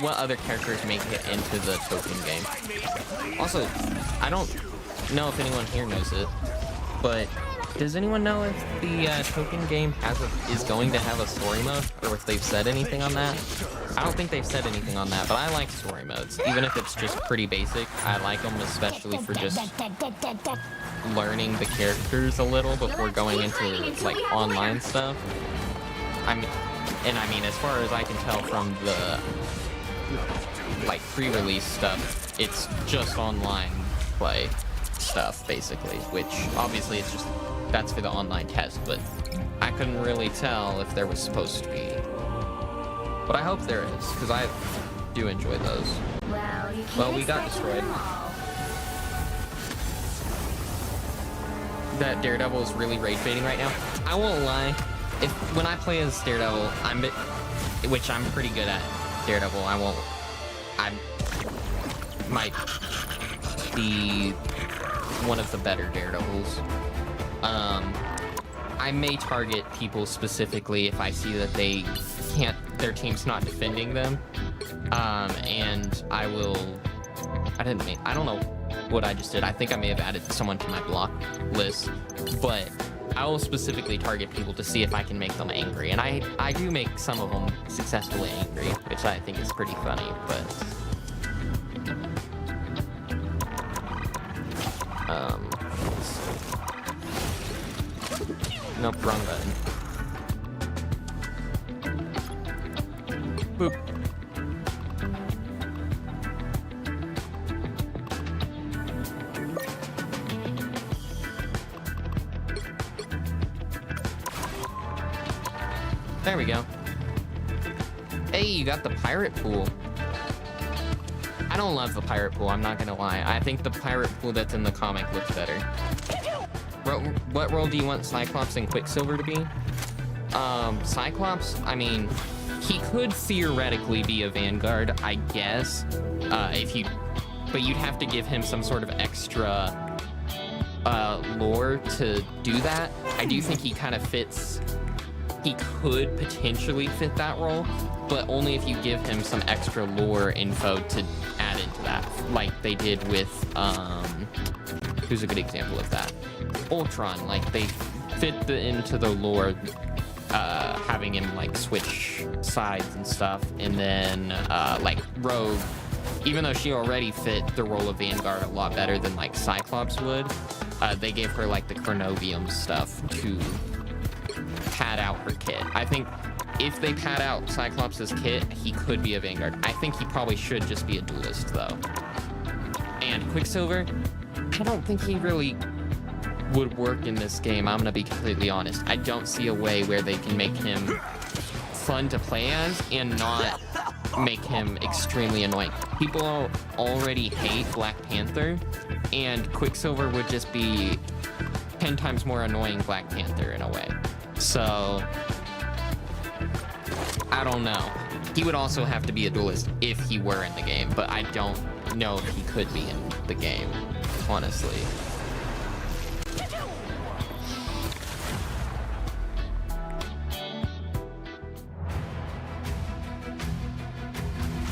what other characters make it into the token game. Also, I don't know if anyone here knows it, but does anyone know if the token game is going to have a story mode, or if they've said anything on that? I don't think they've said anything on that, but I like story modes, even if it's just pretty basic. I like them especially for just learning the characters a little before going into like online stuff. I mean, as far as I can tell from the like pre-release stuff, it's just online play stuff basically, which obviously it's just that's for the online test, but I couldn't really tell if there was supposed to be. But I hope there is, because I do enjoy those. Well, we got destroyed. That Daredevil is really rage baiting right now. I won't lie. When I play as Daredevil, which I'm pretty good at Daredevil, I might be one of the better Daredevils. I may target people specifically if I see that their team's not defending them. And I don't know what I just did. I think I may have added someone to my block list, but I will specifically target people to see if I can make them angry. And I do make some of them successfully angry, which I think is pretty funny, but nope, wrong button. Boop. There we go. Hey, you got the pirate pool. I don't love the pirate pool, I'm not gonna lie. I think the pirate pool that's in the comic looks better. What role do you want Cyclops and Quicksilver to be? Cyclops, I mean, he could theoretically be a Vanguard, I guess, but you'd have to give him some sort of extra lore to do that. I do think he kind of fits. He could potentially fit that role, but only if you give him some extra lore info to add into that, like they did with who's a good example of that? Ultron. Like they fit into the lore, having him like switch sides and stuff, and then like Rogue, even though she already fit the role of Vanguard a lot better than like Cyclops would, they gave her like the Chronovium stuff to pad out her kit. I think if they pad out Cyclops' kit, he could be a Vanguard. I think he probably should just be a duelist though. And Quicksilver, I don't think he really would work in this game, I'm gonna be completely honest. I don't see a way where they can make him fun to play as and not make him extremely annoying. People already hate Black Panther, and Quicksilver would just be 10 times more annoying Black Panther in a way. So, I don't know. He would also have to be a duelist if he were in the game, but I don't know if he could be in the game, honestly.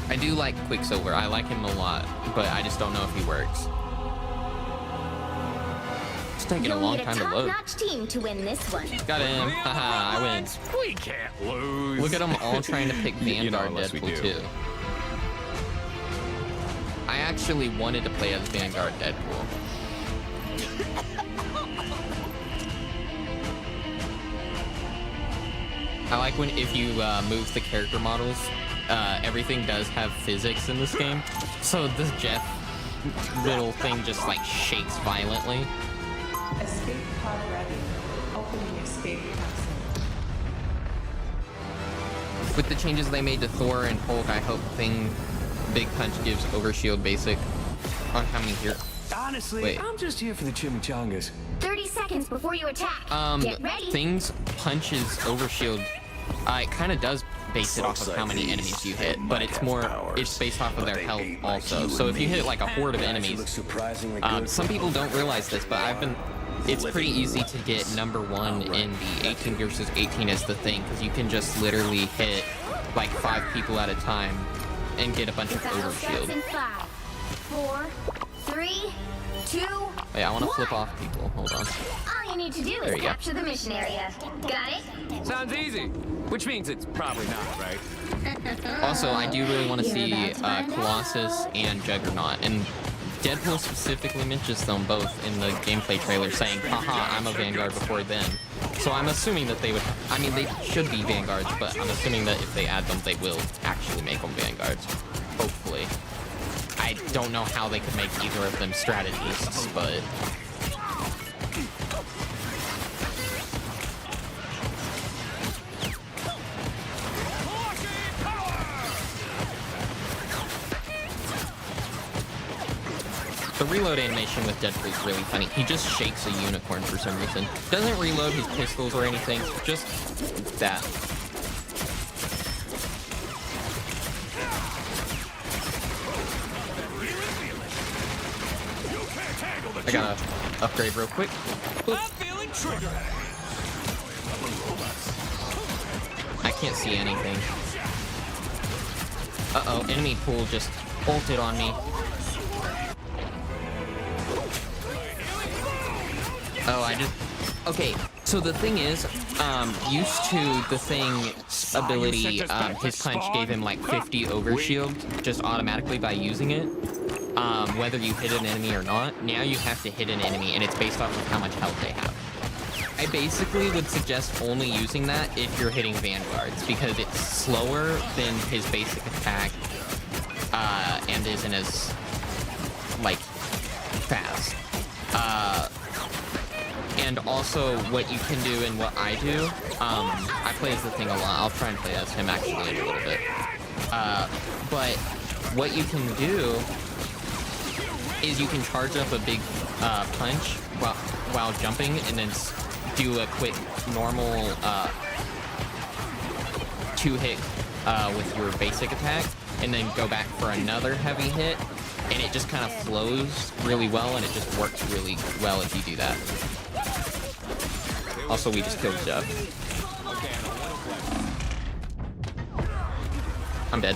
I do like Quicksilver. I like him a lot, but I just don't know if he works. It's taking a long time to load. Top-notch team to win this one. Got him. Haha, I win. We can't lose. Look at them all trying to pick Vanguard Deadpool too. I actually wanted to play as Vanguard Deadpool. I like if you move the character models everything does have physics in this game. So this Jeff little thing just like shakes violently. Escape pod ready. Opening escape capsule. With the changes they made to Thor and Hulk, I hope Big Punch gives Overshield basic on how many here. Honestly, Wait. I'm just here for the chimichangas. 30 seconds before you attack. Get ready. Things punches Overshield. It kind of does base it off of how many enemies you hit, but it's based off of their health also. So if you hit like a horde of enemies, some people don't realize this, but it's pretty easy to get #1 in the 18 versus 18 as the thing, because you can just literally hit like 5 people at a time and get a bunch of Battle starts in Overshield. 5, 4, 3, 2, Wait, I want to flip off people. Hold on. All you need to do There is you go. capture the mission area. Got it? Sounds easy. Which means it's probably not, right? Also, I do really want to You're see about to find Colossus out. and Juggernaut, and Deadpool specifically mentions them both in the gameplay trailer, saying, haha, I'm a Vanguard before then. So I'm assuming that they would, I mean, they should be Vanguards, but I'm assuming that if they add them, they will actually make them Vanguards. Hopefully. I don't know how they could make either of them strategists, but... The reload animation with Deadpool is really funny. He just shakes a unicorn for some reason. Doesn't reload his pistols or anything, just that. I gotta upgrade real quick. I'm feeling triggered. I can't see anything. Uh-oh, enemy pool just ulted on me. Oh, okay, so the thing is, used to the thing ability, his punch gave him like 50 overshield just automatically by using it, whether you hit an enemy or not. Now you have to hit an enemy, and it's based off of how much health they have. I basically would suggest only using that if you're hitting Vanguards, because it's slower than his basic attack, and isn't as, like, fast. And also, what you can do and what I do, I play as the thing a lot. I'll try and play as him actually in a little bit. But what you can do is you can charge up a big punch while jumping, and then do a quick normal 2-hit with your basic attack, and then go back for another heavy hit, and it just kind of flows really well, and it just works really well if you do that. Also, we just killed Jeff. I'm dead.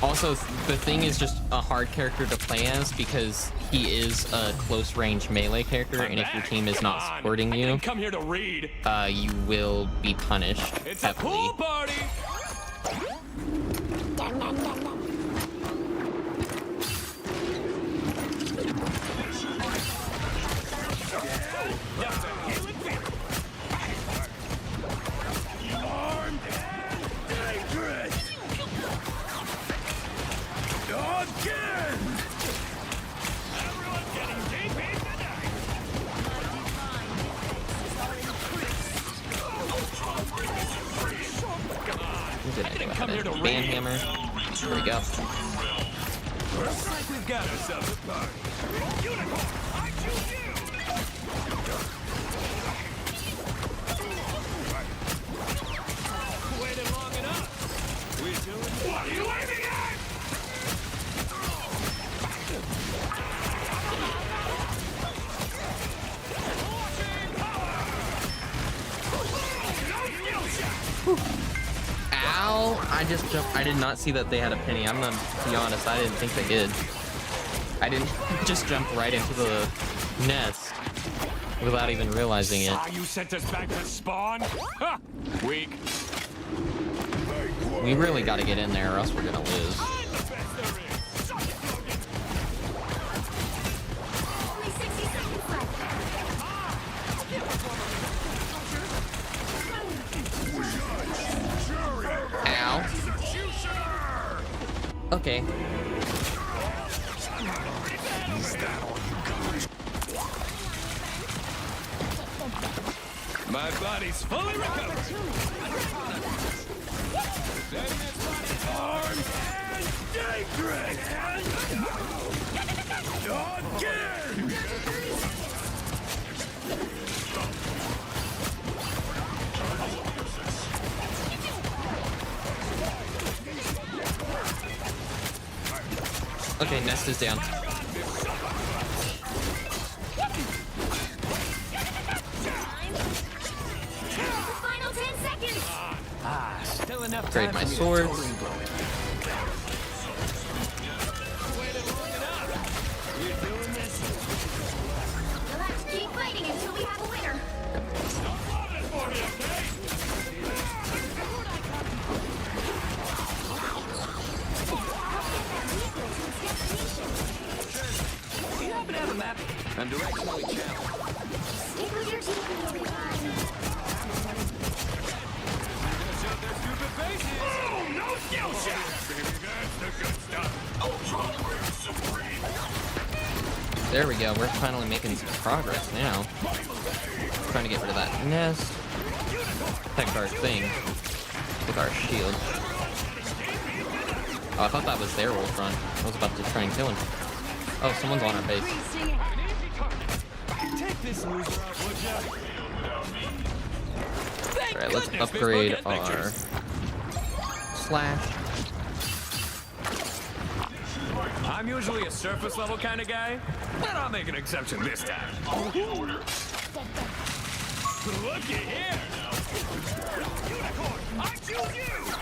Also, the thing is just a hard character to play as, because he is a close-range melee character, and if your team is not supporting you, Come here to read. you will be punished It's a heavily. pool party. Where did I go? Band hammer. There we go. Looks like we've got ourselves a party. Unicorn, I choose you. Waited long enough. We doing? What are you aiming at? Ow! I just jumped. I did not see that they had a penny. I'm gonna be honest, I didn't think they did. I didn't just jump right into the nest without even realizing it. Ah, you sent us back to spawn? Ha! Weak. We really gotta get in there or else we're gonna lose. I'm the best there is. Suck it, Logan. Only 60 seconds left. Okay. My body's fully recovered. Armed and dangerous. Again. Okay, Nest is down. Final 10 seconds. Still enough Upgrade time my for me to swords. totally blow it. Waited long enough. You doing this? You'll have to keep fighting until we have a winner. Do you happen to have a map? I'm directionally challenged. Stick with your team and you'll be fine. Show their stupid faces. Boom! No skill shot! Baby, that's the good stuff. Ultra Rare Supreme. There we go. We're finally making some progress now. Trying to get rid of that nest. Protect our thing with our shield. Oh, I thought that was their Ultron. I was about to try and kill him. Oh, someone's on our base. Take this loser out, would ya? Alright, let's upgrade our slash. I'm usually a surface level kind of guy, but I'll make an exception this time. Looky here! Unicorn, I choose you!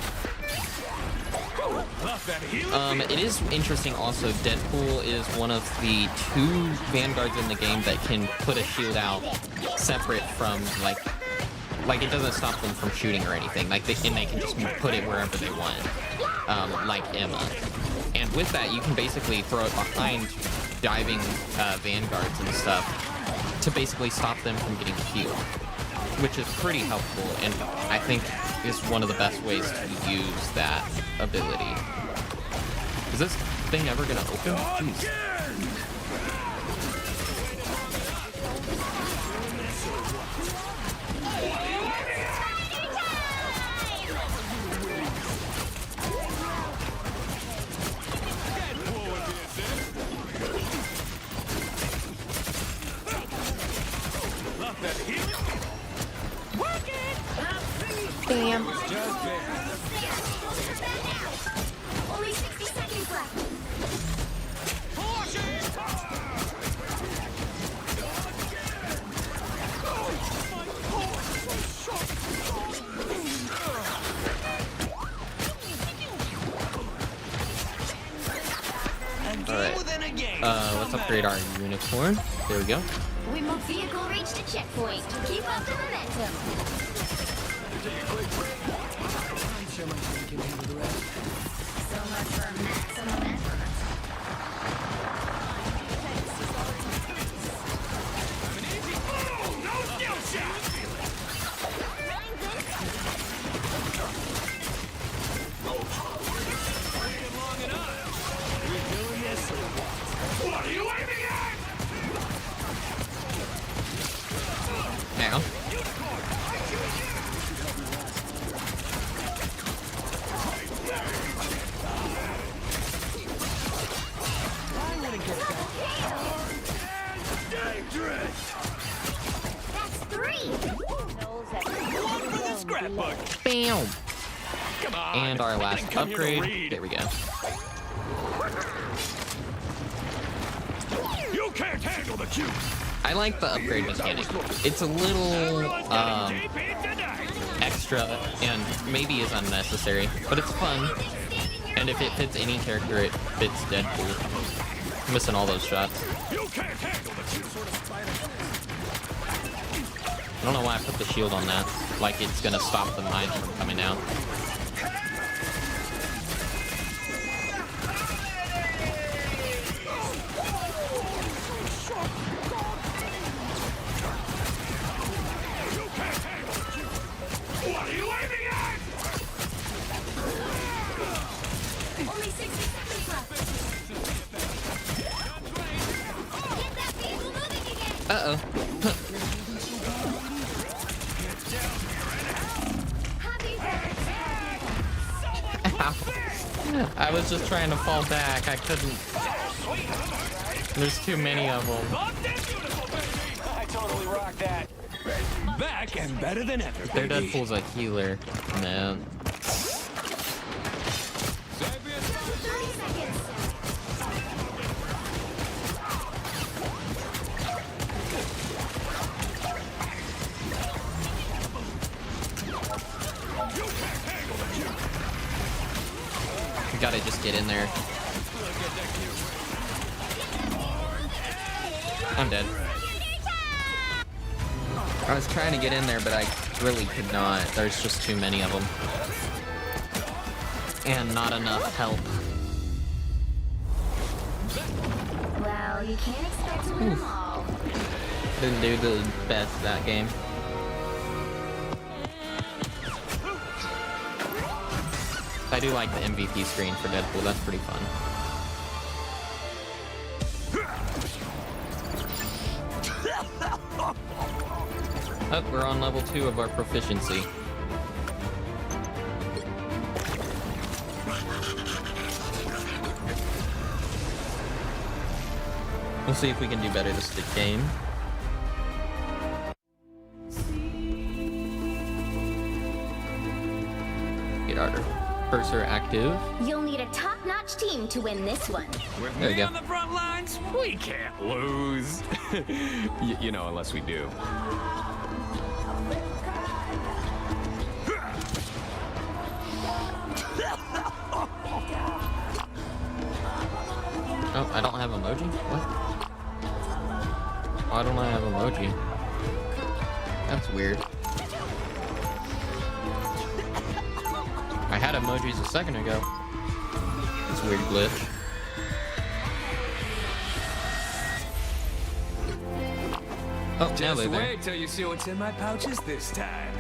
Love that healing. It is interesting also, Deadpool is one of the 2 Vanguards in the game that can put a shield out separate from, like it doesn't stop them from shooting or anything. Like, they can just put it wherever they want, like Emma. And with that, you can basically throw it behind diving Vanguards and stuff to basically stop them from getting killed, which is pretty helpful, and I think is one of the best ways to use that ability. Is this thing ever gonna open? Jeez. Bam. Only 60 seconds left. Let's upgrade our unicorn. There we go. Vehicle reached a checkpoint. Keep up the momentum. So much for maximum effort. No skill shot! What are you aiming at? Now. That's 3. Scrapbook. Bam. Come on. And our I last didn't come here to upgrade. read. There we go. You can't handle the cube. I like the upgrade mechanic. It's a little Deep in tonight. extra and maybe is unnecessary, but it's fun. And if it fits any character, it fits Deadpool. I'm missing all those shots. You can't handle the cube. I don't know why I put the shield on that. Like it's gonna stop the mines from coming out. What are you aiming at? Only 60 seconds. Uh-oh. Ow. I was just trying to fall back. I couldn't. There's too many of them. I totally rock that. Back and better than ever. Their Deadpool's a healer, man. 30 seconds. You gotta just get in there. I'm dead. I was trying to get in there, but I really could not. There's just too many of them. And not enough help. Well, you can't expect to win them all. Didn't do the best that game. I do like the MVP screen for Deadpool. That's pretty fun. Oh, we're on level 2 of our proficiency. We'll see if we can do better this game. Get our cursor active. You'll need a top-notch team to win this one. With There you me go. on the front lines, we can't lose. You know, unless we do. Oh, I don't have emoji? What? Why don't I have emoji? That's weird. I had emojis a second ago. It's a weird glitch. Oh, now Just they're there. wait till you see what's in my pouches this time.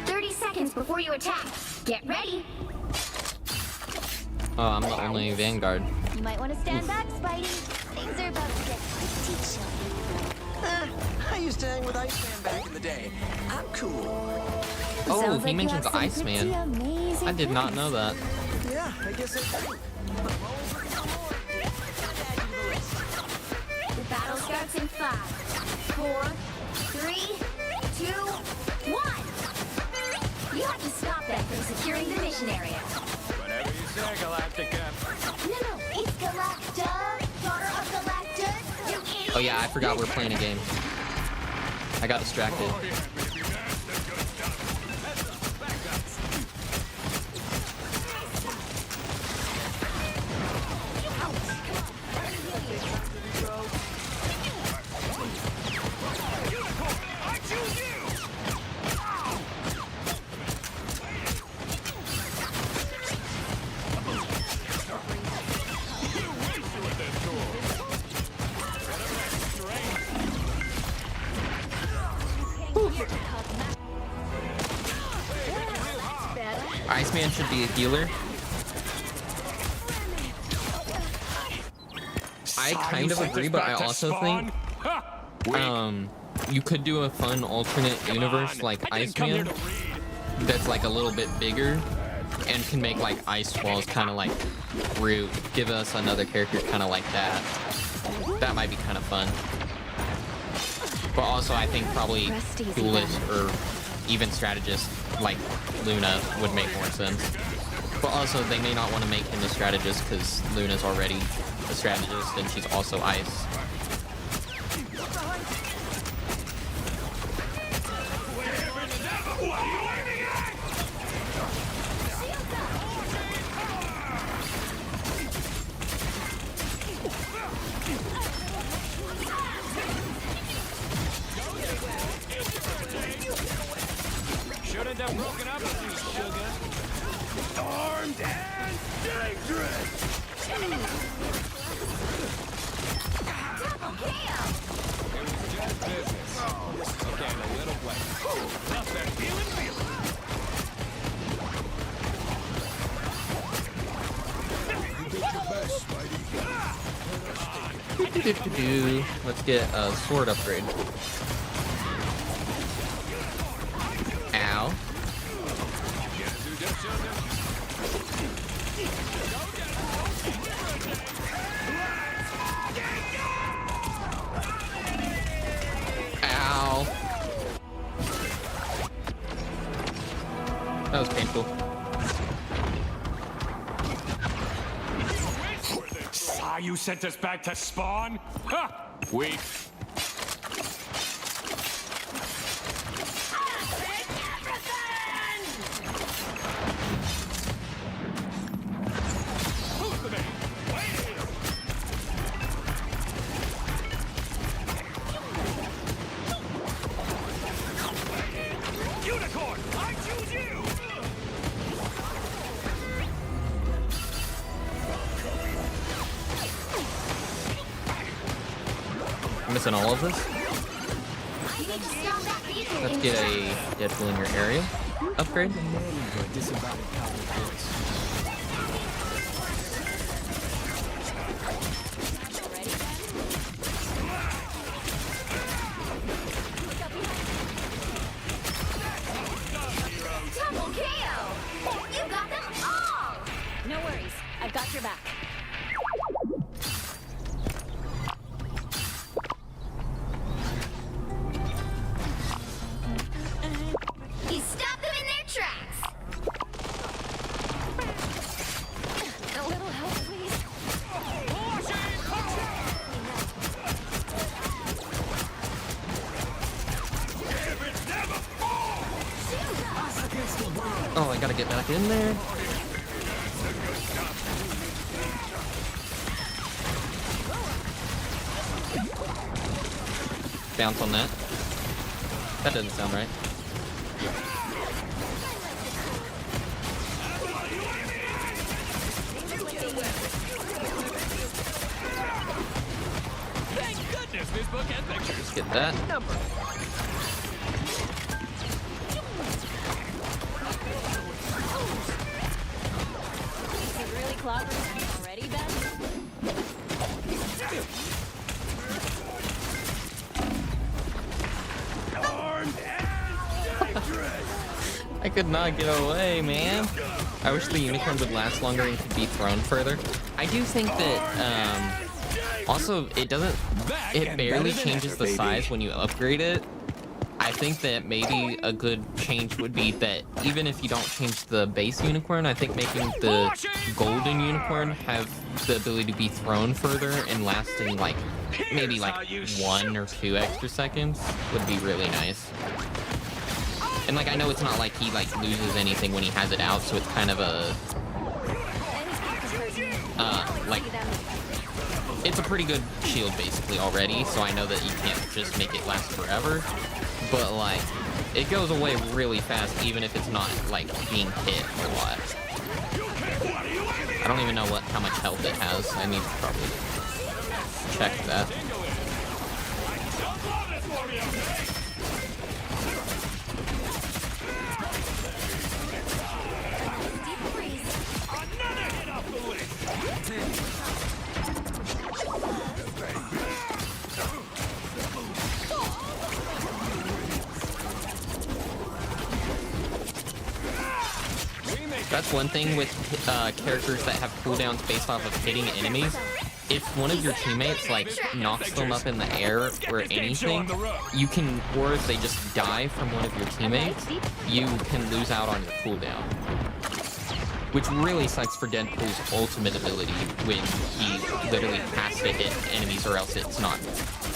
30 seconds before you attack. Get ready. Oh, I'm the only Vanguard. You might want to stand back, Spidey. Things are about to get pretty chilly. I used to hang with Iceman back in the day. I'm cool. Oh, Sounds he like you mentions have some Iceman. pretty amazing I did not know that. Yeah, I guess I do. The battle starts in 5, 4, 3, 2, 1. You have to stop them from securing the mission area. Whatever you say, Galactica. No, it's Galacta, daughter of Galactus, you idiot. Oh yeah, I forgot we're playing a game. I got distracted. Iceman should be a healer. I kind of agree, but I also think you could do a fun alternate universe like Iceman that's like a little bit bigger and can make like ice walls kind of like Root. Give us another character kind of like that. That might be kind of fun. But also I think probably duelist or even strategist like Luna would make more sense. But also they may not want to make him a strategist because Luna's already a strategist and she's also ice. Shouldn't have broken up with you, sugar. Armed and dangerous. It was just business. Okay, a little play. Love that feeling. You did your best, Spidey. Let's get a sword upgrade. Ow. Ow. That was painful. Ah, you sent us back to spawn? Ha! Weak. Unicorn, I choose you! I'm missing all of this. Let's get a Deadpool in your area. Upgrade. Double KO! You got them all! No worries, I've got your back. You stopped them in their tracks! A little help, please. Oh, I gotta get back in there. Bounce on that. That doesn't sound right. Thank goodness this book has pictures. Let's get that. Is it really clobbering already, Ben? I could not get away, man. I wish the unicorn would last longer and could be thrown further. I do think that, also, it barely changes the size when you upgrade it. I think that maybe a good change would be that even if you don't change the base unicorn, I think making the golden unicorn have the ability to be thrown further and lasting like maybe like 1 or 2 extra seconds would be really nice. And like I know it's not like he like loses anything when he has it out, so it's kind of a like it's a pretty good shield basically already, so I know that you can't just make it last forever. But like, it goes away really fast, even if it's not like being hit a lot. I don't even know how much health it has. I need to probably check that. Another hit off the list! That's one thing with characters that have cooldowns based off of hitting enemies. If one of your teammates like knocks them up in the air or anything, you can, or if they just die from one of your teammates, you can lose out on your cooldown. Which really sucks for Deadpool's ultimate ability when he literally has to hit enemies or else it's not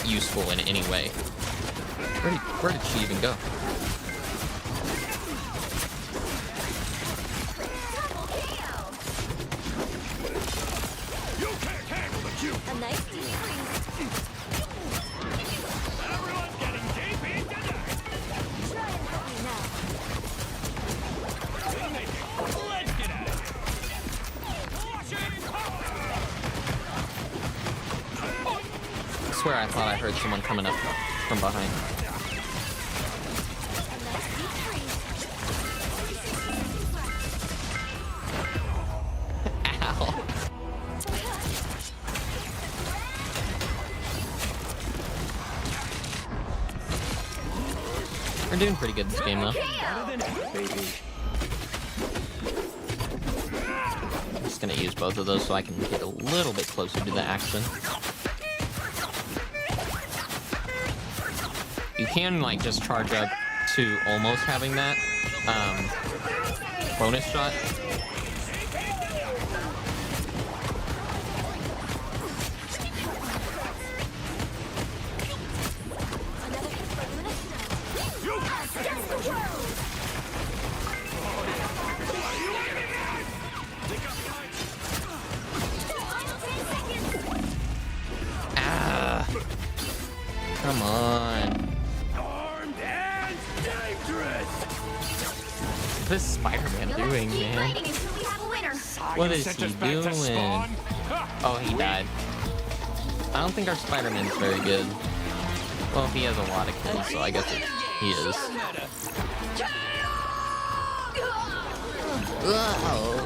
useful in any way. Where did she even go? A nice deep freeze. Everyone's getting deep into that! Try and help me now. Let's get out of here! Washing power! I swear I thought I heard someone coming up from behind. A nice deep freeze. Ow. We're doing pretty good this game, though. Baby. I'm just gonna use both of those so I can get a little bit closer to the action. You can, like, just charge up to almost having that bonus shot. Ah, come on. Armed and dangerous. What's this Spider-Man doing, man? What is he doing? Oh, he died. I don't think our Spider-Man's very good. Well, he has a lot of kills, so I guess he is. Whoa.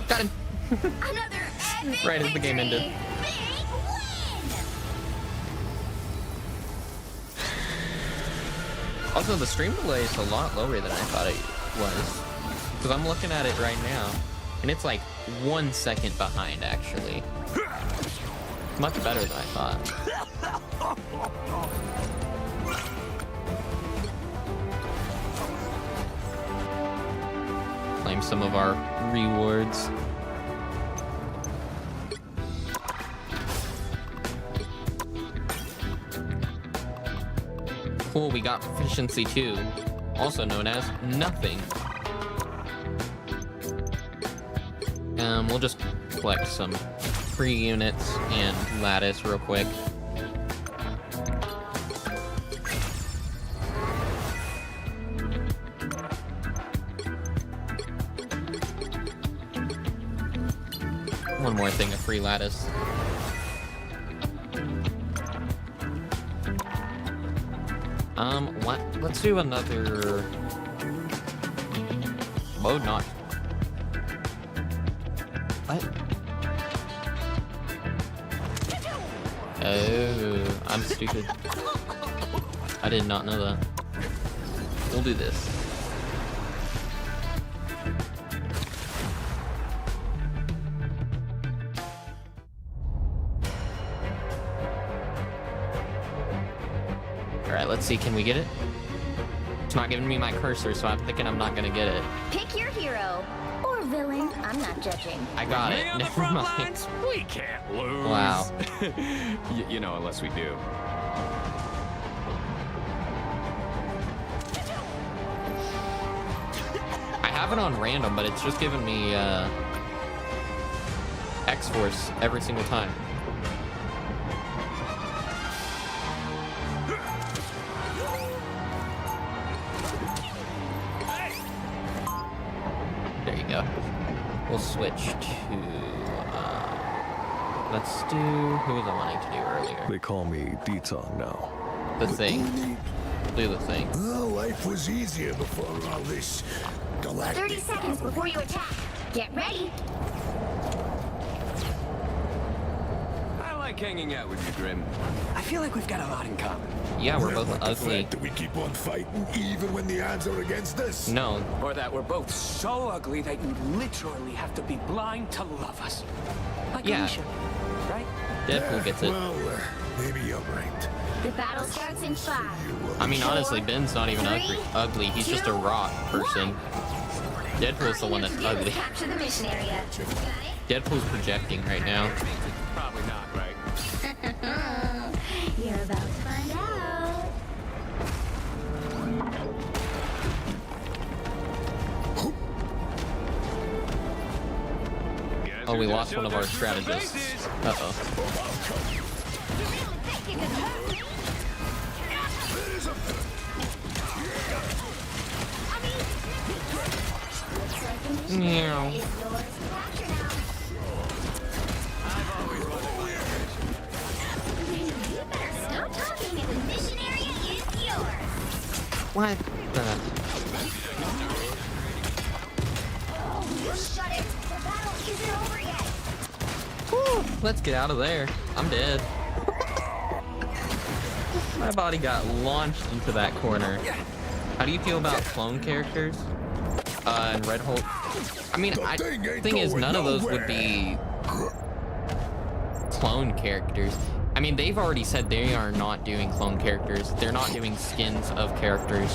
Got him. Right as the game ended. Also, the stream delay is a lot lower than I thought it was. Because I'm looking at it right now, and it's like 1 second behind, actually. Much better than I thought. Claim some of our rewards. Cool, we got proficiency 2, also known as nothing. We'll just collect some free units and lattice real quick. One more thing of free lattice. What? Let's do another mode not. What? Oh, I'm stupid. I did not know that. We'll do this. Alright, let's see, can we get it? It's not giving me my cursor, so I'm thinking I'm not gonna get it. Pick your hero. Or villain. I'm not judging. I got it. On the Never front mind. lines, we can't lose. Wow. You know, unless we do. I have it on random, but it's just giving me X-Force every single time. There you go. We'll switch to, let's do, who was I wanting to do earlier? They call me D-Tong now. The Thing. Do the Thing. Oh, life was easier before all this galactic. 30 seconds before you attack. Get ready. I like hanging out with you, Grim. I feel like we've got a lot in common. Yeah, we're Well, both like the ugly. fact that we keep on fighting even when the odds are against us. No, Or that we're both so ugly that you literally have to be blind to love us. Like Yeah. Alicia, right? Deadpool gets it. Well, maybe you're right. The battle starts in 5. I mean, honestly, Ben's not even ugly. He's just a rock person. Deadpool's the one that's ugly. Capture the mission area. Deadpool's projecting right now. Probably not, right? You're about to find out. Guess Oh, who we just lost showed one of their our true strategists. faces? Uh-oh. Meow. Stop talking and the mission area is yours. What the? Shut it! The battle isn't over yet! Whew, let's get out of there. I'm dead. My body got launched into that corner. How do you feel about clone characters? And Red Hulk? I mean, thing is, none of those would be clone characters. I mean, they've already said they are not doing clone characters. They're not doing skins of characters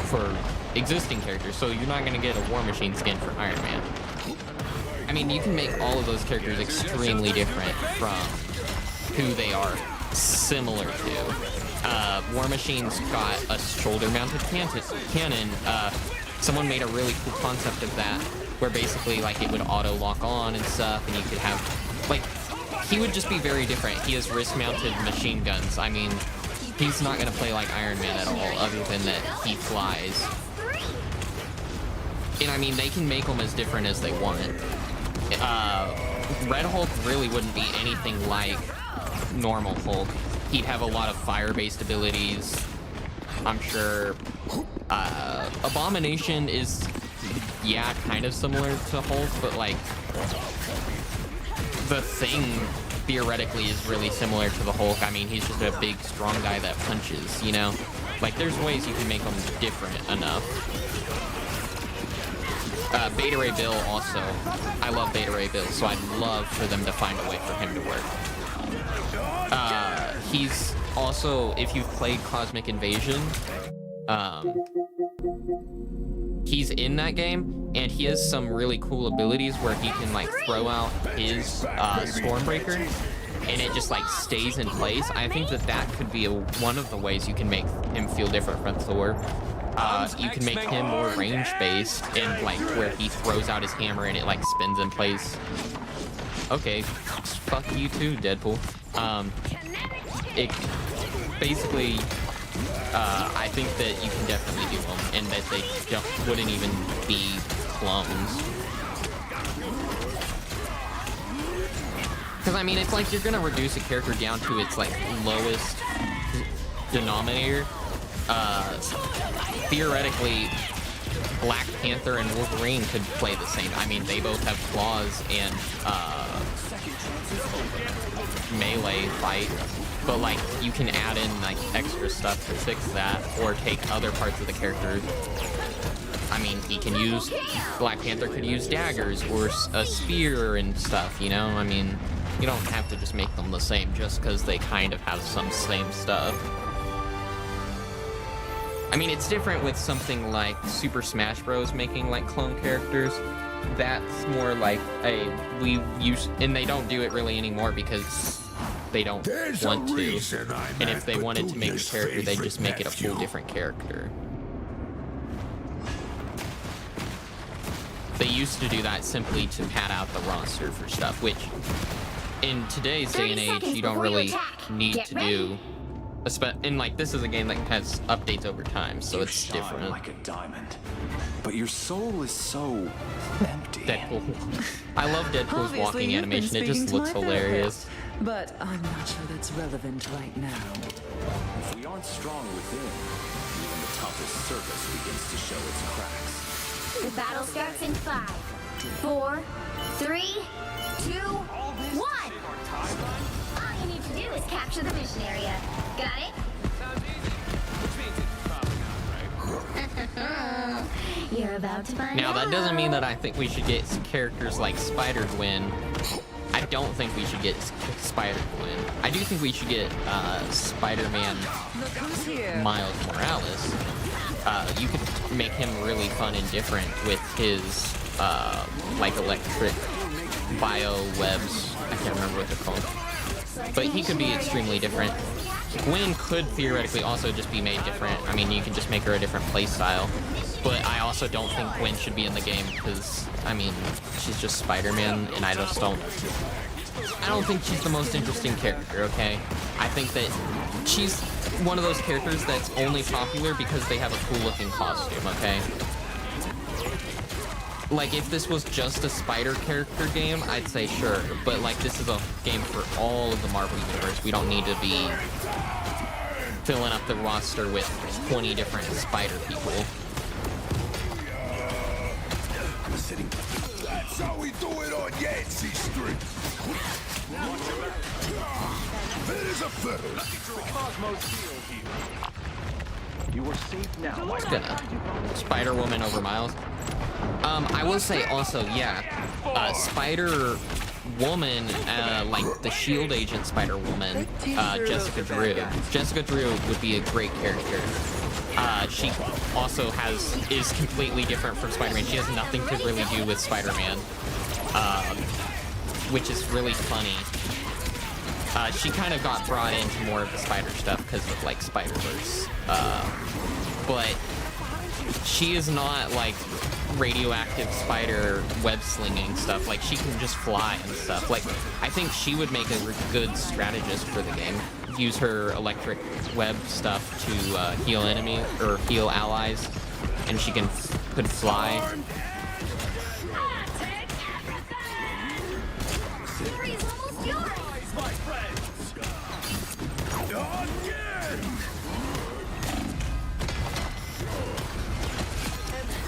for existing characters. So you're not going to get a War Machine skin for Iron Man. I mean, you can make all of those characters extremely different from who they are similar to. War Machine's got a shoulder-mounted cannon. Someone made a really cool concept of that, where basically, like, it would auto-lock on and stuff, and you could have, like, he would just be very different. He has wrist-mounted machine guns. I mean, he's not gonna play like Iron Man at all, other than that he flies. And I mean, they can make them as different as they want. Red Hulk really wouldn't be anything like normal Hulk. He'd have a lot of fire-based abilities, I'm sure. Abomination is, yeah, kind of similar to Hulk, but like, the Thing theoretically is really similar to the Hulk. I mean, he's just a big, strong guy that punches, you know? Like, there's ways you can make them different enough. Beta Ray Bill also. I love Beta Ray Bill, so I'd love for them to find a way for him to work. He's also, if you've played Cosmic Invasion, he's in that game, and he has some really cool abilities where he can, like, throw out his Stormbreaker, and it just, like, stays in place. I think that that could be one of the ways you can make him feel different from Thor. You can make him more range-based, and, like, where he throws out his hammer and it, like, spins in place. Okay, fuck you too, Deadpool. It basically, I think that you can definitely do them, and that they wouldn't even be clones. Because, I mean, it's like you're gonna reduce a character down to its, like, lowest denominator. Theoretically, Black Panther and Wolverine could play the same. I mean, they both have claws and melee fight, but like you can add in like extra stuff to fix that, or take other parts of the character. I mean, Black Panther could use daggers or a spear and stuff, you know? I mean, you don't have to just make them the same just because they kind of have some same stuff. I mean, it's different with something like Super Smash Bros. Making like clone characters. That's more like and they don't do it really anymore because they don't want to. And if they wanted to make a character, they just make it a full different character. They used to do that simply to pad out the roster for stuff, which in today's day and age, you don't really need to do. And like, this is a game that has updates over time, so it's different. Like a diamond, but your soul is so empty. Deadpool. I love Deadpool's walking animation. It just looks hilarious. But I'm not sure that's relevant right now. If we aren't strong within, even the toughest surface begins to show its cracks. The battle starts in 5, 4, 3, 2, 1. All you need to do is capture the mission area. Got it? You're about to find out. Now, that doesn't mean that I think we should get characters like Spider-Gwen. I don't think we should get Spider-Gwen. I do think we should get Spider-Man Miles Morales. You could make him really fun and different with his like electric bio webs. I can't remember what they're called. But he could be extremely different. Gwen could theoretically also just be made different. I mean, you can just make her a different playstyle. But I also don't think Gwen should be in the game because, I mean, she's just Spider-Man, and I don't think she's the most interesting character, okay? I think that she's one of those characters that's only popular because they have a cool-looking costume, okay? Like, if this was just a Spider character game, I'd say sure. But, like, this is a game for all of the Marvel Universe. We don't need to be filling up the roster with 20 different spider people. That's how we do it on Yancey Street. It is a You are safe now. It's gonna Spider-Woman over Miles. I will say also, yeah, Spider-Woman, like the Shield agent Spider-Woman, Jessica Drew. Jessica Drew would be a great character. She also is completely different from Spider-Man. She has nothing to really do with Spider-Man, which is really funny. She kind of got brought into more of the spider stuff because of like Spider-Verse, but she is not like radioactive spider web slinging stuff. Like she can just fly and stuff. Like I think she would make a good strategist for the game. Use her electric web stuff to heal enemy or heal allies, and she could fly.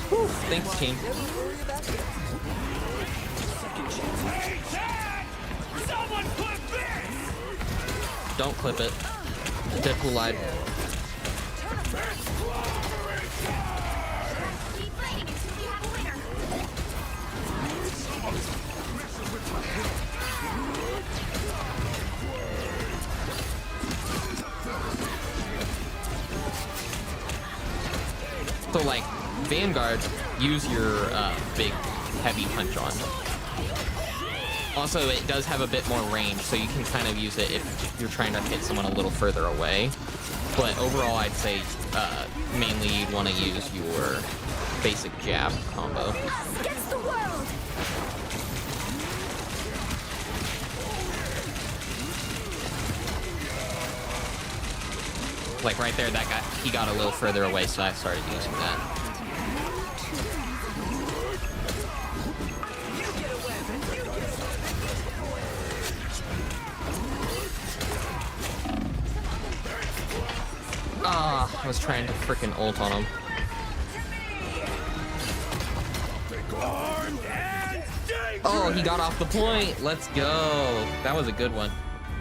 Whew, thanks, team. Someone clip this! Don't clip it. Deadpool lied. Keep fighting until we have a winner. So like Vanguard, use your big heavy punch on. Also, it does have a bit more range, so you can kind of use it if you're trying to hit someone a little further away. But overall, I'd say mainly you'd want to use your basic jab combo. Against the world! Like right there, that guy, he got a little further away, so I started using that. Ah, I was trying to frickin' ult on him. Oh, he got off the point. Let's go. That was a good one.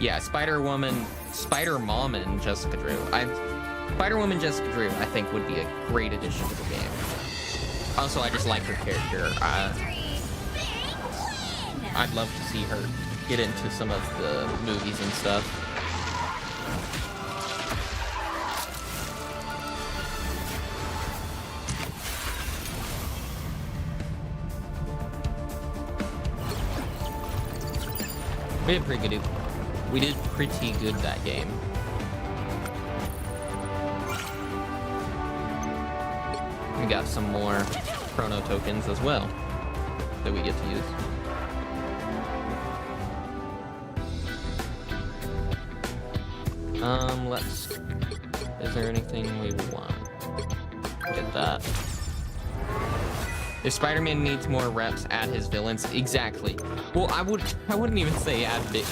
Yeah, Spider-Woman, Spider-Mom, and Jessica Drew. Spider-Woman, Jessica Drew, I think would be a great addition to the game. Also, I just like her character. I'd love to see her get into some of the movies and stuff. We did pretty good that game. We got some more chrono tokens as well that we get to use. Is there anything we want? Get that. If Spider-Man needs more reps, add his villains. Exactly. Well, I wouldn't even say add big.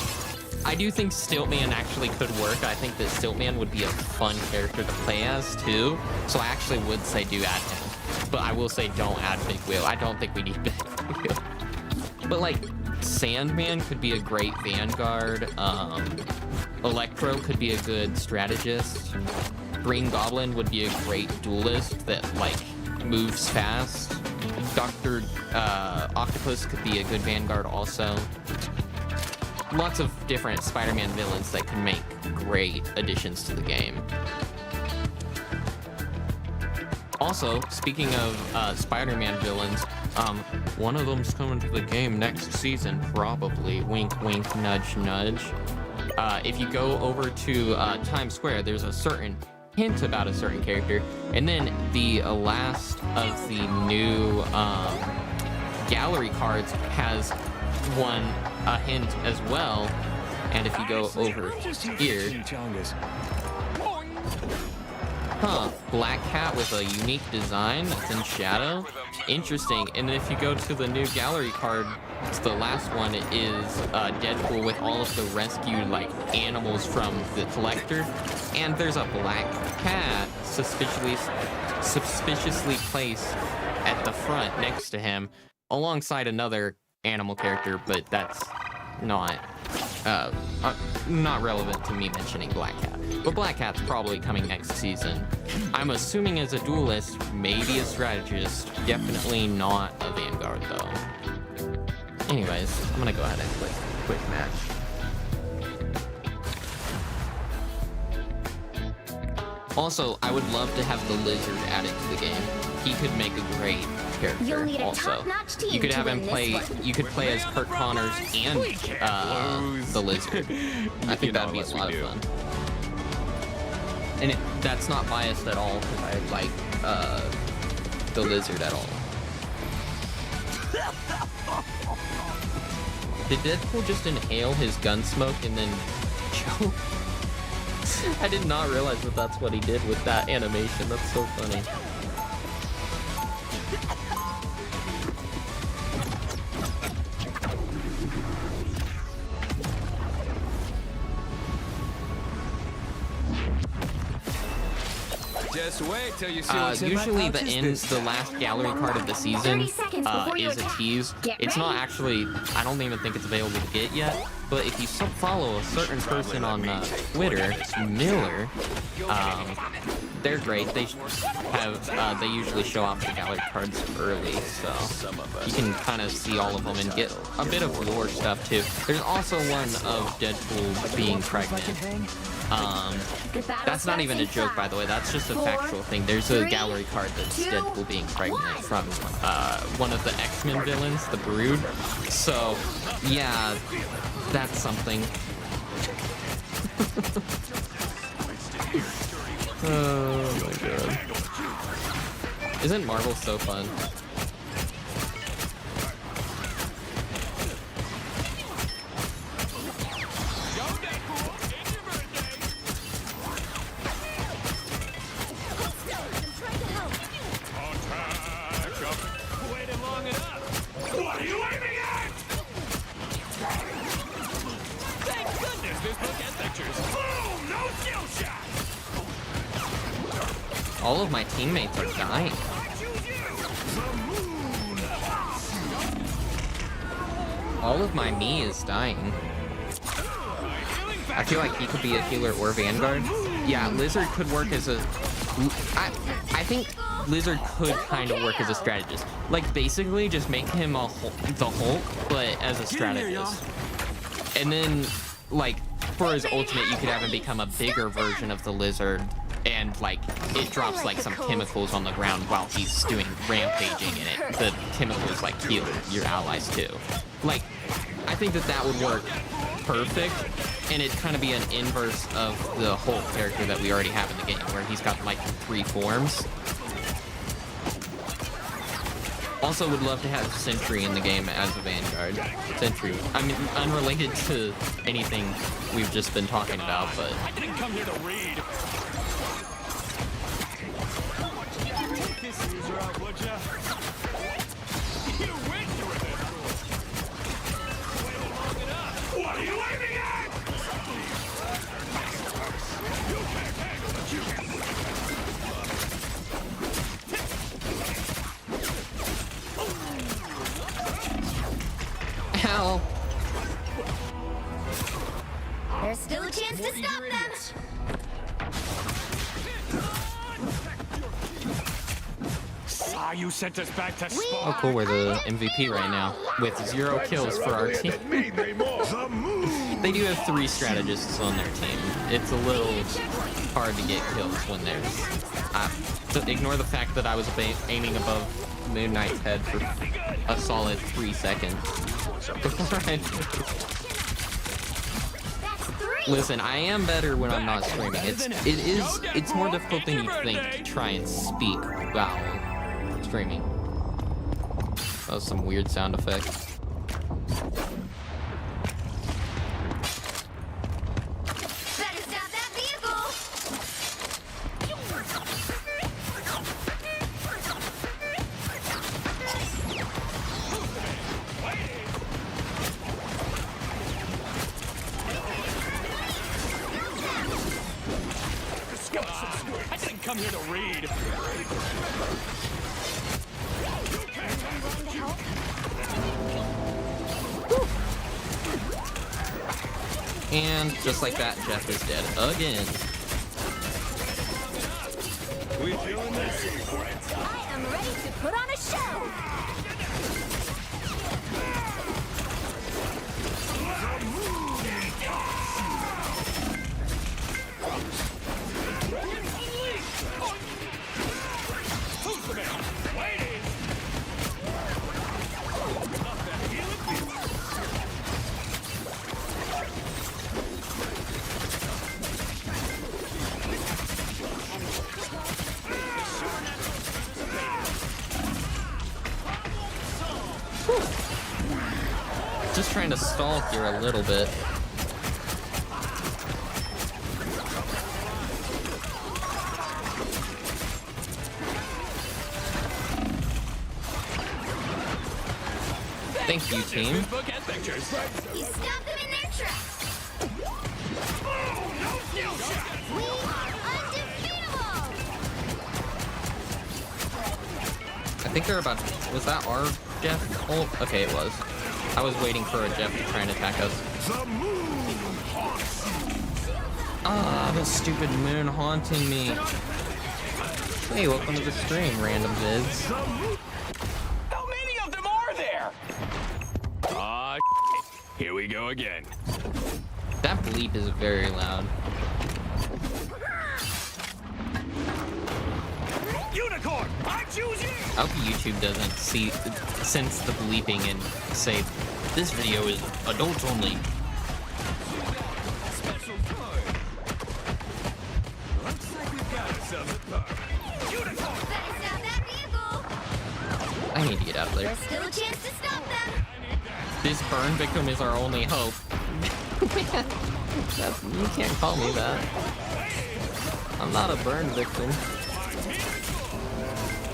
I do think Stiltman actually could work. I think that Stiltman would be a fun character to play as too. So I actually would say do add him. But I will say don't add Big Wheel. I don't think we need Big Wheel. But like Sandman could be a great Vanguard. Electro could be a good strategist. Green Goblin would be a great duelist that like moves fast. Dr. Octopus could be a good Vanguard also. Lots of different Spider-Man villains that can make great additions to the game. Also, speaking of Spider-Man villains, one of them's coming to the game next season, probably. Wink, wink, nudge, nudge. If you go over to Times Square, there's a certain hint about a certain character, and then the last of the new gallery cards has a hint as well. And if you go over here, Black Cat with a unique design that's in shadow. Interesting. And if you go to the new gallery card So the last one is Deadpool with all of the rescued like animals from the collector, and there's a black cat suspiciously placed at the front next to him, alongside another animal character, but that's not relevant to me mentioning Black Cat. But Black Cat's probably coming next season. I'm assuming as a duelist, maybe a strategist, definitely not a Vanguard though. Anyways, I'm gonna go ahead and click quick match. Also, I would love to have the lizard added to the game. He could make a great character. You'll need a also, top-notch team you could to have him win this play. one. You could play as Kurt Connors and the lizard. I think that'd be a lot of fun. And that's not biased at all because I like the lizard at all. Did Deadpool just inhale his gun smoke and then choke? I did not realize that that's what he did with that animation. That's so funny. Just wait till you see what's in my Usually pouches the last gallery card of the season 30 seconds before you is a attack. tease. Get It's not ready. actually, I don't even think it's available to get yet, but if you follow a certain person on Twitter, Miller, they're great. They they usually show off the gallery cards early, so you can kind of see all of them and get a bit of lore stuff too. There's also one of Deadpool being pregnant. That's not even a joke, by the way. That's just a factual thing. There's a gallery card that's Deadpool being pregnant from one of the X-Men villains, the Brood. So, yeah, that's something. Oh my god. Isn't Marvel so fun? Waited long enough. What are you aiming at? Thank goodness this book has pictures. Boom! No skill shot. All of my teammates are dying. All of my me is dying. I feel like he could be a healer or Vanguard. Yeah, Lizard could work as a... I think Lizard could kind of work as a strategist. Like, basically, just make him the Hulk, but as a strategist. And then, like, for his ultimate, you could have him become a bigger version of the Lizard, and, like, it drops, like, some chemicals on the ground while he's doing rampaging in it. The chemicals, like, heal your allies, too. Like, I think that would work perfect, and it'd kind of be an inverse of the Hulk character that we already have in the game, where he's got, like, 3 forms. Also would love to have Sentry in the game as a Vanguard. Sentry. I mean, unrelated to anything we've just been talking about, but... I didn't come here to read. Take this user out, would ya? You went through it. Waited long enough. What are you aiming at? You can't handle the juice. Ow! There's still a chance to stop them. Ah, you sent us back to spawn. Oh, cool, we're the MVP right now, with 0 kills for our team. They do have 3 strategists on their team. It's a little hard to get kills when there's... so ignore the fact that I was aiming above Moon Knight's head for a solid 3 seconds. Listen, I am better when I'm not streaming. It's more difficult than you think to try and speak while streaming. That was some weird sound effects. Better stop that vehicle. here to read. And just like that, Jeff is dead again. We doing this? I am ready to put on a show. Who's the man? Ladies! Not that healing. Just trying to stall here a little bit. Thank you, team. Book and pictures. You stop them in their tracks. We are undefeatable. I think they're about. Was that our Jeff? Oh, okay, it was. I was waiting for a Jeff to try and attack us. Ah, the stupid moon haunting me. Hey, welcome to the stream, random vids. How many of them are there? Ah, here we go again. That bleep is very loud. Unicorn, I choose you. I hope YouTube doesn't sense the bleeping and say, this video is adults only. Special card. Looks like we've got ourselves a card. Unicorn. Better stop that vehicle. I need to get out of there. There's still a chance to stop them. This burn victim is our only hope. You can't call me that. I'm not a burn victim.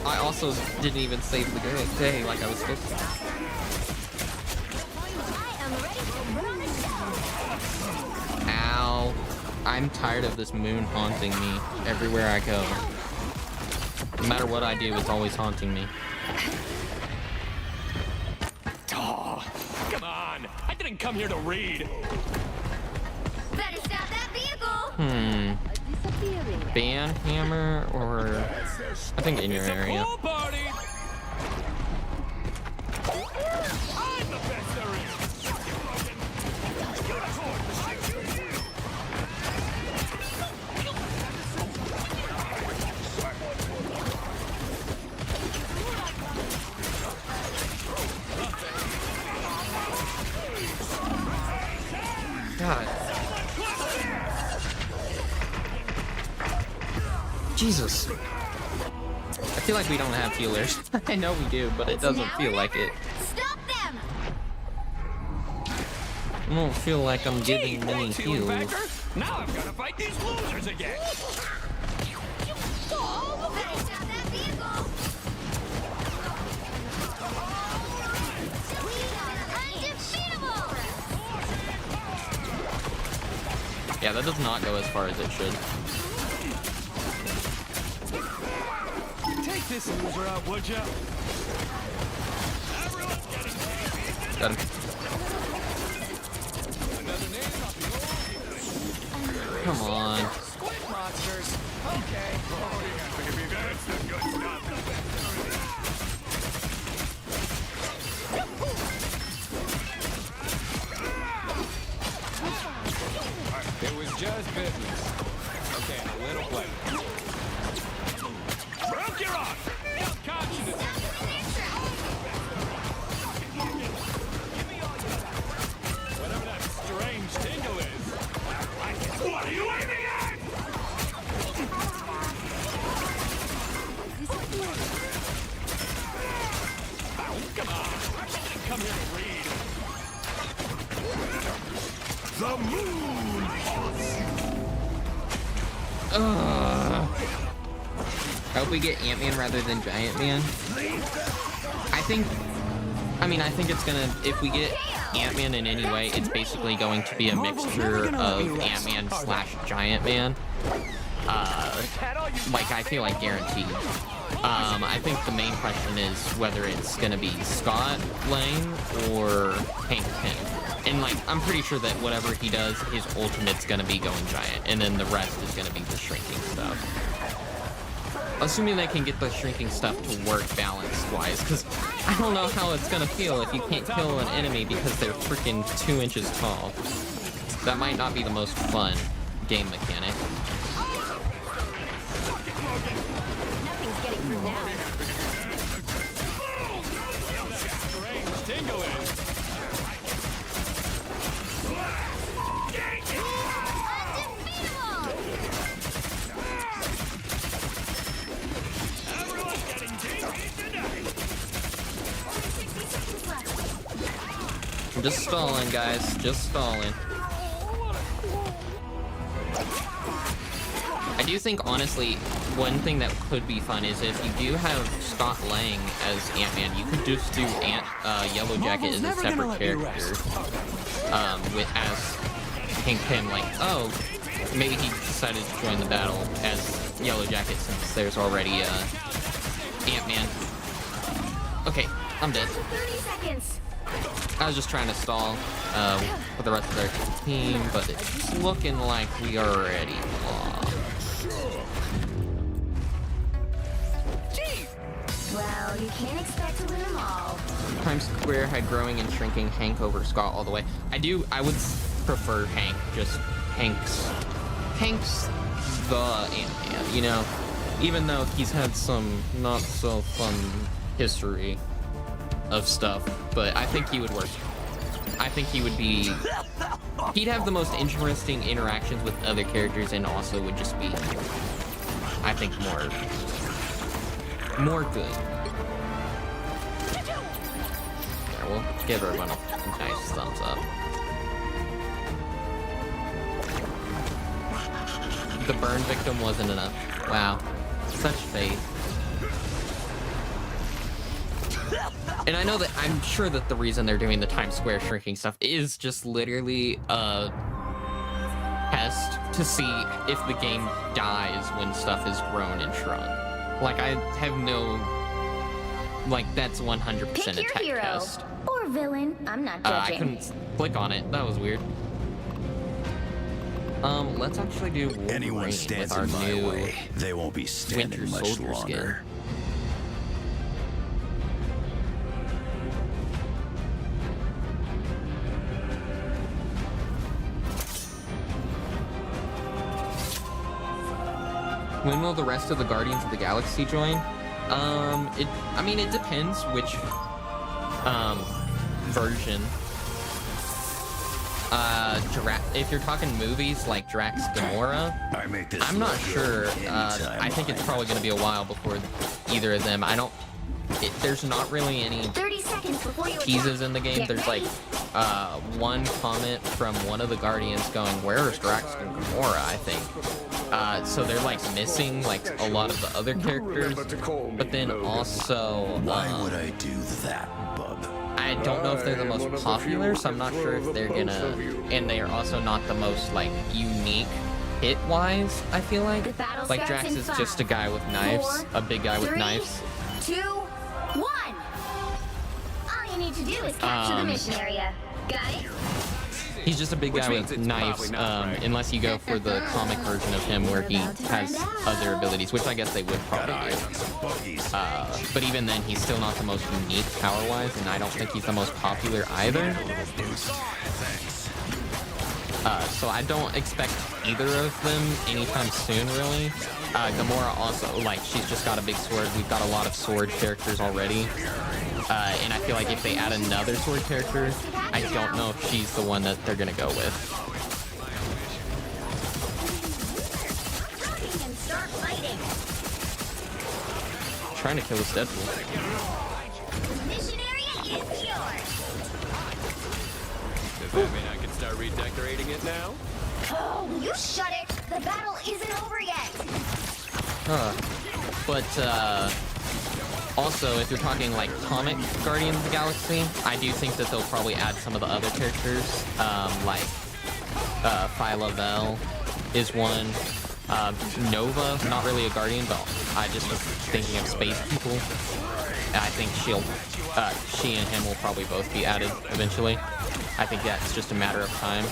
I also didn't even save the day like I was supposed to. I am ready to put on a show. Ow. I'm tired of this moon haunting me everywhere I go. No matter what I do, it's always haunting me. Oh, come on. I didn't come here to read. Better stop that vehicle. Ban hammer or I think in your It's a area. pool party. I'm the best there is. Unicorn, I choose you. God. Jesus. I feel like we don't have healers. I know we do, but it doesn't feel like it. Stop them. I don't feel like I'm giving many Thanks, healing heals. backer. Now I've got to fight these losers again. Better stop that vehicle. We are undefeatable. Yeah, that does not go as far as it should. Take this loser out, would ya? Got him. Come on. Squid monsters. Okay. Oh, yeah, baby, that's the good stuff. It was just business. Okay, a little play. Broke your arm. Don't caution it. Whatever that strange tingle is. What are you aiming at? Oh, come on. I didn't come here to read. The moon haunts. I hope we get Ant-Man rather than Giant Man. I think it's gonna, if we get Ant-Man in any way, it's basically going to be a mixture of Ant-Man / Giant Man. like I feel like guaranteed. I think the main question is whether it's gonna be Scott Lang or Hank Pym. And like, I'm pretty sure that whatever he does, his ultimate's gonna be going giant, and then the rest is gonna be the shrinking stuff. Assuming they can get the shrinking stuff to work balance-wise, because I don't know how it's gonna feel if you can't kill an enemy because they're freaking 2 inches tall. That might not be the most fun game mechanic. Nothing's getting through now. I'm just stalling, guys. Just stalling. I do think, honestly, one thing that could be fun is if you do have Scott Lang as Ant-Man, you could just do Yellow Jacket as a separate character. As Hank Pym, like, oh, maybe he decided to join the battle as Yellow Jacket since there's already Ant-Man. Okay, I'm dead. 30 seconds. I was just trying to stall with the rest of their team, but it's looking like we already lost. Well, you can't expect to win them all. Times Square had growing and shrinking Hank over Scott all the way. I would prefer Hank, just Hank's the Ant-Man, you know? Even though he's had some not so fun history of stuff, but I think he would work. I think he'd have the most interesting interactions with other characters, and also would just be, I think, more good. There, we'll give everyone a nice thumbs up. The burn victim wasn't enough. Wow, such faith. And I know that, I'm sure that the reason they're doing the Times Square shrinking stuff is just literally a test to see if the game dies when stuff is grown and shrunk. Like, I have no, like, that's 100% Pick a your tech hero test. or villain. I'm not I judging. couldn't click on it. That was weird. Let's actually do Wolverine Anyone stands with our in my new way, they won't be standing Winter much Soldier longer. skin. When will the rest of the Guardians of the Galaxy join? I mean, it depends which version. If you're talking movies like Drax Gamora, I'm not sure. I think it's probably going to be a while before either of them. There's not really any 30 seconds before you teases attack. in the game. Get There's ready. like one comment from one of the Guardians going, "Where is Drax Gamora?" I think. So they're like missing like a lot of the other characters, but then also Why would I do that, bub? I don't know if they're the most popular, so I'm not sure if they're gonna, and they are also not the most like unique hit-wise. I feel like The battle like starts Drax in is 5, just a guy with knives, 4, a big guy with 3, knives. 2, 1. All you need to do is capture the mission area. Got it? He's just a big guy with knives, unless you go for the comic version of him where he has other abilities, which I guess they would probably do. But even then, he's still not the most unique power-wise, and I don't think he's the most popular either. So I don't expect either of them anytime soon, really. Gamora also, like, she's just got a big sword. We've got a lot of sword characters already. And I feel like if they add another sword character, I don't know if she's the one that they're gonna go with. And start fighting. Trying to kill this Deadpool. The mission area is yours. Does that mean I can start redecorating it now? Oh, you shut it. The battle isn't over yet. But also, if you're talking like comic Guardians of the Galaxy, I do think that they'll probably add some of the other characters, like Phyla Vel is one. Nova, not really a Guardian, but I just was thinking of space people. And I think she and him will probably both be added eventually. I think that's just a matter of time.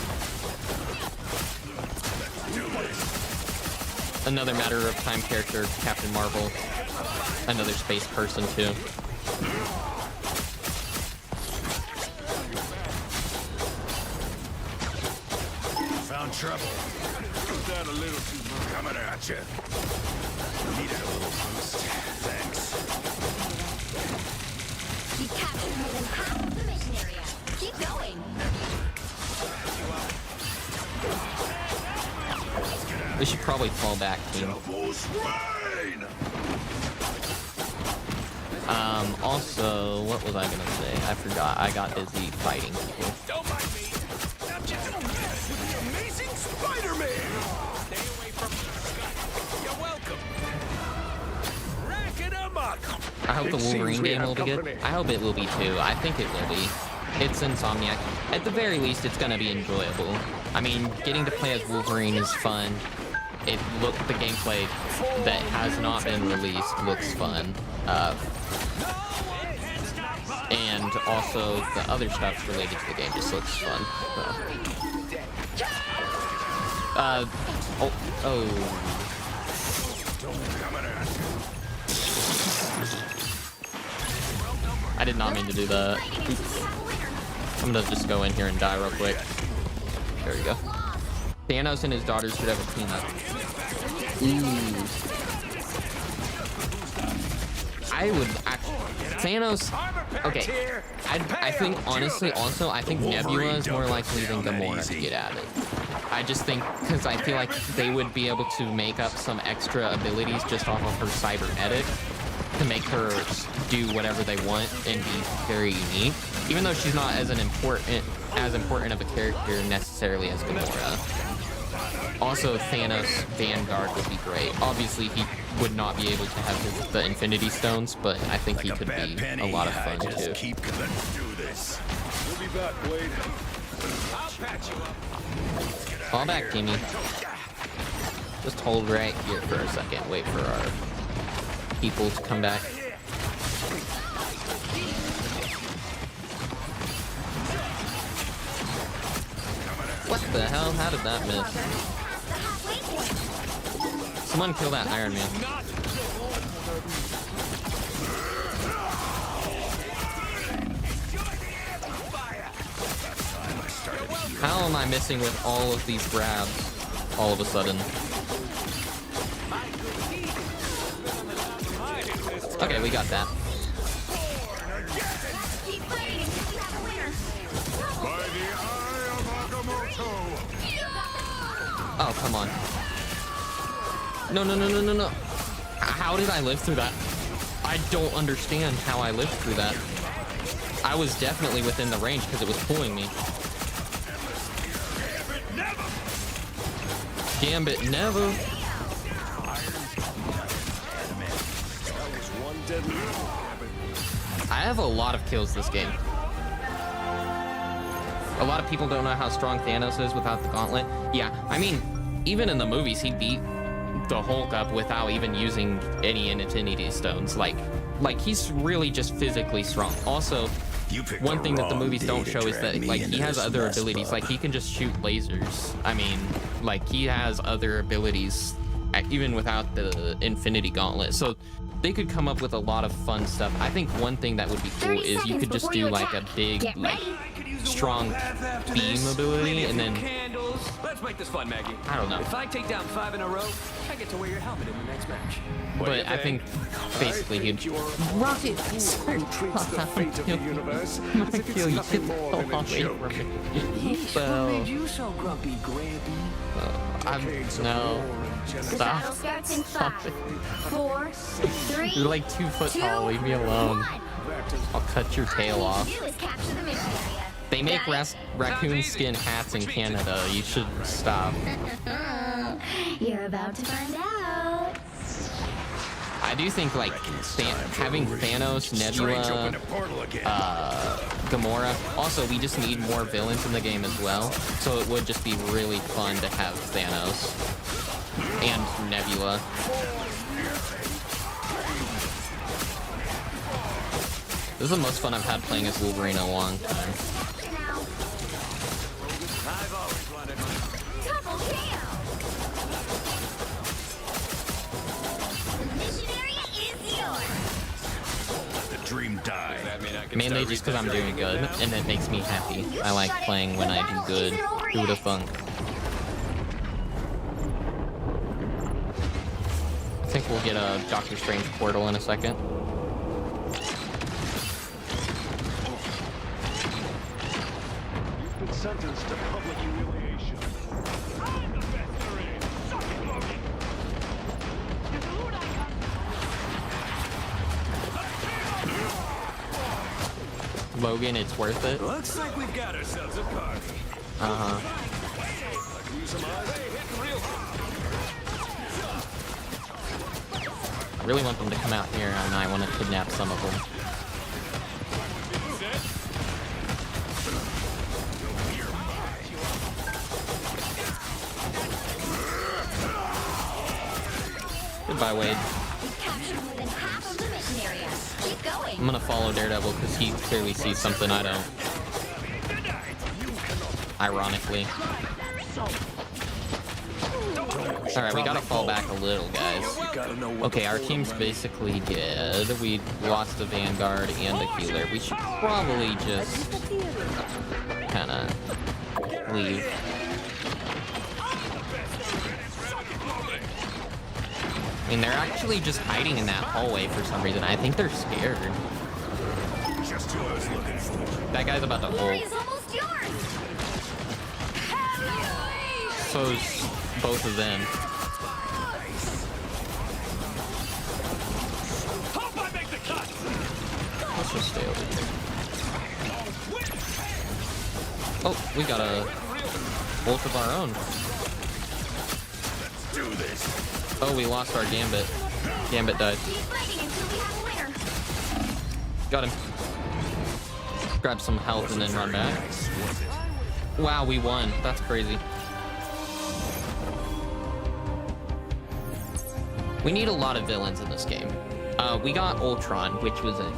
Another matter of time character, Captain Marvel. Another space person too. Found trouble. That a little too much. Coming at you. Needed a little boost. Thanks. You captured more than half of the mission area. Keep going. We should probably fall back, team. Also, what was I gonna say? I forgot. I got busy fighting people. Don't mind me. I'm just the amazing Spider-Man. Stay away from me. You're welcome. Rack it 'em up. I hope the Wolverine game will be good. I hope it will be too. I think it will be. It's Insomniac. At the very least, it's gonna be enjoyable. I mean, getting to play as Wolverine is fun. The gameplay that has not been released looks fun. And also the other stuff related to the game just looks fun. I did not mean to do that. Oops. I'm gonna just go in here and die real quick. There we go. Thanos and his daughters should have a team up. I would actually... Thanos... Okay. I think, honestly, also, I think Nebula is more likely than Gamora to get added. I just think, because I feel like they would be able to make up some extra abilities just off of her cybernetic to make her do whatever they want and be very unique. Even though she's not as important of a character necessarily as Gamora. Also, Thanos Vanguard would be great. Obviously, he would not be able to have the Infinity Stones, but I think he could be a lot of fun too. We'll be back, Blade. I'll patch you up. Fall back, Jimmy. Just hold right here for a second. Wait for our people to come back. What the hell? How did that miss? Someone kill that Iron Man. How am I missing with all of these grabs all of a sudden? Okay, we got that. Oh, come on. No. How did I live through that? I don't understand how I lived through that. I was definitely within the range because it was pulling me. Gambit never. I have a lot of kills this game. A lot of people don't know how strong Thanos is without the gauntlet. Yeah, I mean, even in the movies, he beat the Hulk up without even using any Infinity Stones. Like he's really just physically strong. Also, one thing that the movies don't show is that like he has other abilities. Like he can just shoot lasers. I mean, like he has other abilities even without the Infinity Gauntlet. So they could come up with a lot of fun stuff. I think one thing that would be cool is you could just do like a big, like strong beam ability, and then Let's make this fun, Maggie. I don't know. If I take down 5 in a row, I get to wear your helmet in the next match. But I think basically he'd rocket. Who treats the fate of the universe as if it's nothing more than a joke. Well, What made you so grumpy, Grampy? no. The battle starts in 5, 4, 3. You're like 2 foot tall. Leave me alone. I'll cut your tail off. They make raccoon skin hats in Canada. You should stop. You're about to find out. I do think like having Thanos, Nebula, Gamora. Also, we just need more villains in the game as well. So it would just be really fun to have Thanos. And Nebula. This is the most fun I've had playing as Wolverine in a long time. I've always wanted one. Double KO. The mission area is yours. Let the dream die. Does that mean I can Mainly start just because I'm doing good, regenerating and it makes me happy. I like playing when I do good. Who would have thunk? I think we'll get a Doctor Strange portal in a second. Sentenced to public humiliation. I'm the best there is. Suck it, Logan. Logan, it's worth it. now? Looks like we've got ourselves a party. Uh-huh. I can use some eyes. Hey, hitting real hard. I really want them to come out here, and I want to kidnap some of them. Goodbye, Wade. Captured more than half of the mission area. Keep going. I'm gonna follow Daredevil because he clearly sees something I don't. Ironically. Alright, we gotta fall back a little, guys. Okay, our team's basically dead. We lost a Vanguard and a healer. We should probably just kinda leave. I mean, they're actually just hiding in that hallway for some reason. I think they're scared. Just who I was looking for. That guy's about to Glory ult. is almost yours. So's both of them. Hope I make the cut. Let's just stay over here. Oh, we got a ult of our own. Let's do this. Oh, we lost our Gambit. Gambit died. Keep fighting until we have a winner. Got him. Grab some health and then run back. Wow, we won. That's crazy. We need a lot of villains in this game. We got Ultron, which was a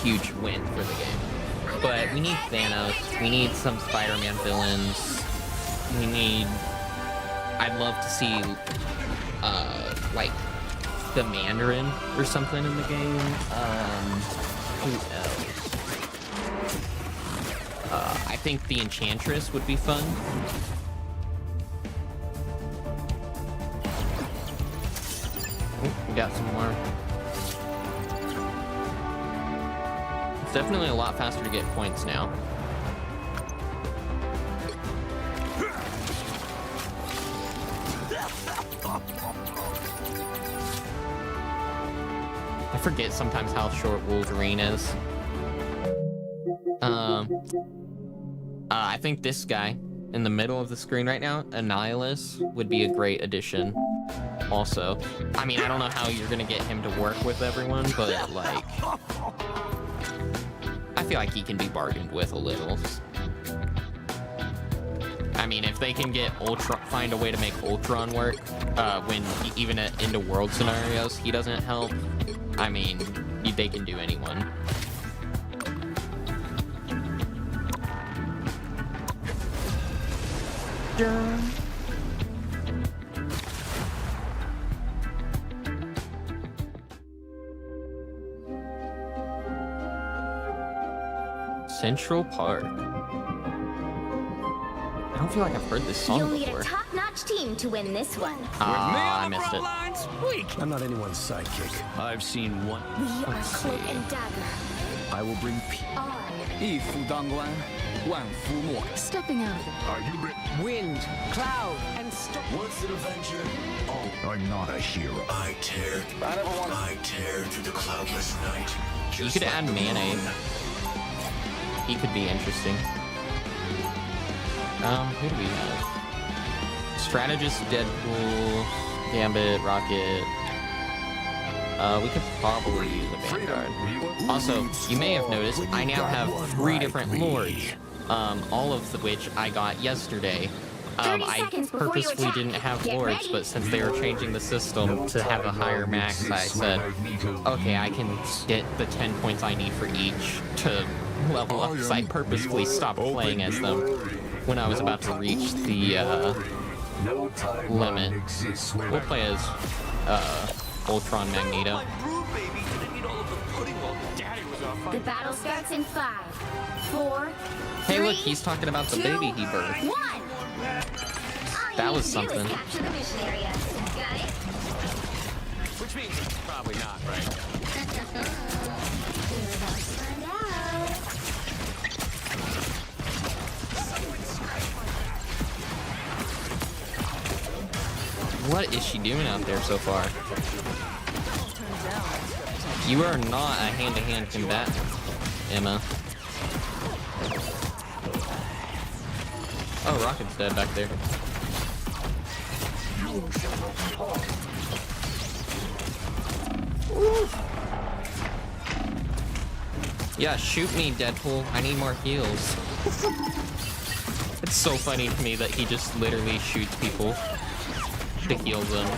huge win for the game. But we need Thanos. We need some Spider-Man villains. We need... I'd love to see, like, the Mandarin or something in the game. Who else? I think the Enchantress would be fun. Oh, we got some more. It's definitely a lot faster to get points now. I forget sometimes how short Wolverine is. I think this guy in the middle of the screen right now, Annihilus, would be a great addition. Also, I mean, I don't know how you're gonna get him to work with everyone, but like, I feel like he can be bargained with a little. I mean, if they can get Ultron, find a way to make Ultron work, when even into world scenarios he doesn't help. I mean, they can do anyone. Central Park. I don't feel like I've heard this song You'll need before. a top-notch team to win this one. Ah, I missed it. I'm not anyone's sidekick. I've seen one. We are Let's Cloak see. and Dagger. I will bring peace. Stepping out. Are you ready? Wind, cloud, and storm. Once an Avenger. Oh, I'm not a hero. I tear through the cloudless night. You could add Mayonnaise. He could be interesting. Who do we have? Strategist, Deadpool, Gambit, Rocket. We could probably use a Vanguard. Also, you may have noticed I now have 3 different lords, all of which I got yesterday I seconds before you purposefully attack. didn't have Get lords, ready. but since they were changing the system to have a higher max, I said, okay, I can get the 10 points I need for each to level up, because I purposefully stopped playing as them when I was about to reach the limit. We'll play as Ultron Magneto. The battle starts in 5, 4, Hey, 3, look, he's talking about the 2, baby he birthed. 1. That was All you need to do something. is capture the mission area. Got it? Which means it's probably not, right? You're about to find out. What is she doing out there so far? You are not a hand-to-hand combatant, Emma. Oh, Rocket's dead back there. Yeah, shoot me, Deadpool. I need more heals. It's so funny to me that he just literally shoots people to heal them,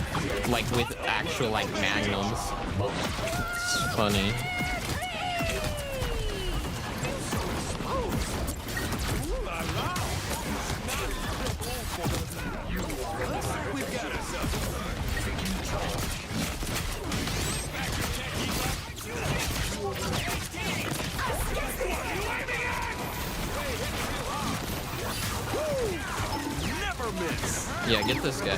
like with actual like magnums. It's funny. Yeah, get this guy.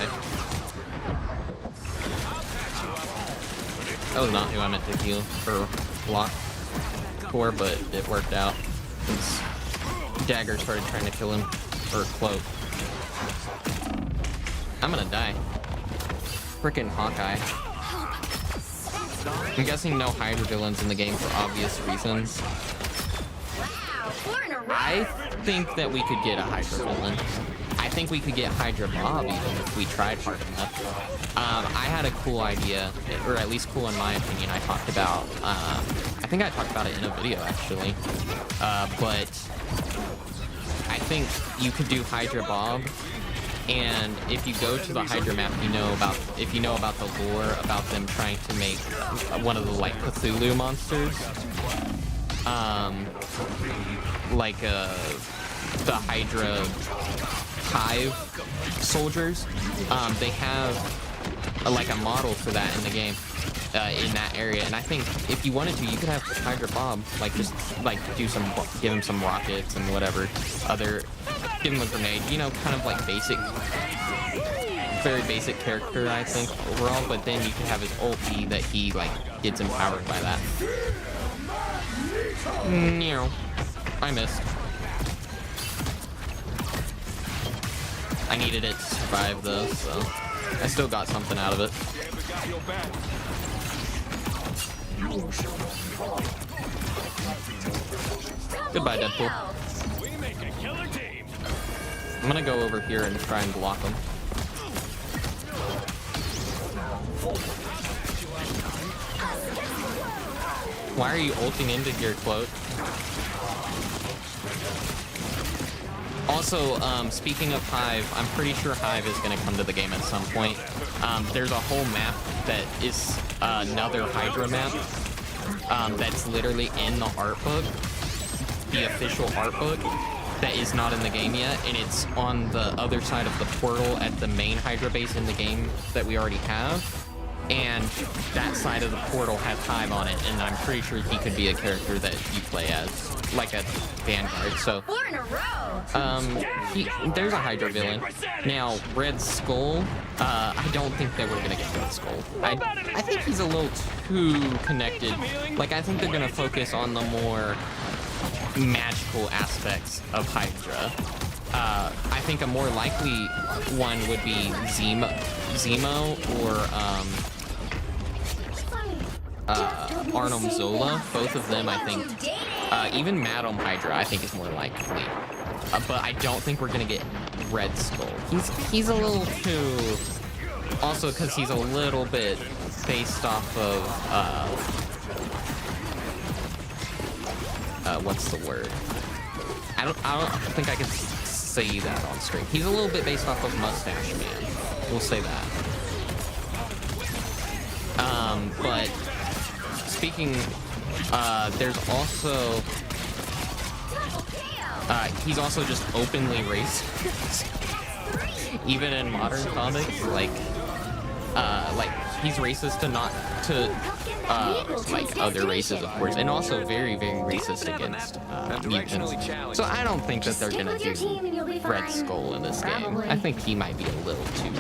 That was not who I meant to heal or block for, but it worked out. His dagger started trying to kill him, or cloak. I'm gonna die. Frickin' Hawkeye. I'm guessing no Hydra villains in the game for obvious reasons. Wow, 4 in a row. I think that we could get a Hydra villain. I think we could get Hydra Bob even if we tried hard enough. I had a cool idea, or at least cool in my opinion. I talked about, I think I talked about it in a video actually, but I think you could do Hydra Bob, and if you go to the Hydra map, if you know about the lore about them trying to make one of the like Cthulhu monsters, like the Hydra Hive soldiers, they have like a model for that in the game, in that area. And I think if you wanted to, you could have Hydra Bob, like just like give him some rockets and whatever other, give him a grenade, you know, kind of like basic, very basic character, I think, overall. But then you could have his ulti that he like gets empowered by that. No, I missed. I needed it to survive though, so I still got something out of it. Goodbye, Deadpool. We make a killer team. I'm gonna go over here and try and block him. Why are you ulting into your cloak? Also, speaking of Hive, I'm pretty sure Hive is going to come to the game at some point. There's a whole map that is another Hydra map that's literally in the art book, the official art book, that is not in the game yet, and it's on the other side of the portal at the main Hydra base in the game that we already have. And that side of the portal has Hive on it, and I'm pretty sure he could be a character that you play as, like a Vanguard. So, 4 in a row. there's a Hydra villain. Now, Red Skull, I don't think that we're gonna get Red Skull. I think he's a little too connected. Like, I think they're gonna focus on the more magical aspects of Hydra. I think a more likely one would be Zemo or Arnom Zola. Both of them, I think. Even Madam Hydra, I think, is more likely. But I don't think we're gonna get Red Skull. He's a little too. Also, because he's a little bit based off of what's the word? I don't think I could say that on stream. He's a little bit based off of Mustache Man. We'll say that. But speaking, there's also he's also just openly racist. Even in modern comics, like he's racist to like other races, of course, and also very, very racist against mutants. So I don't think that they're gonna do Red Skull in this game. I think he might be a little too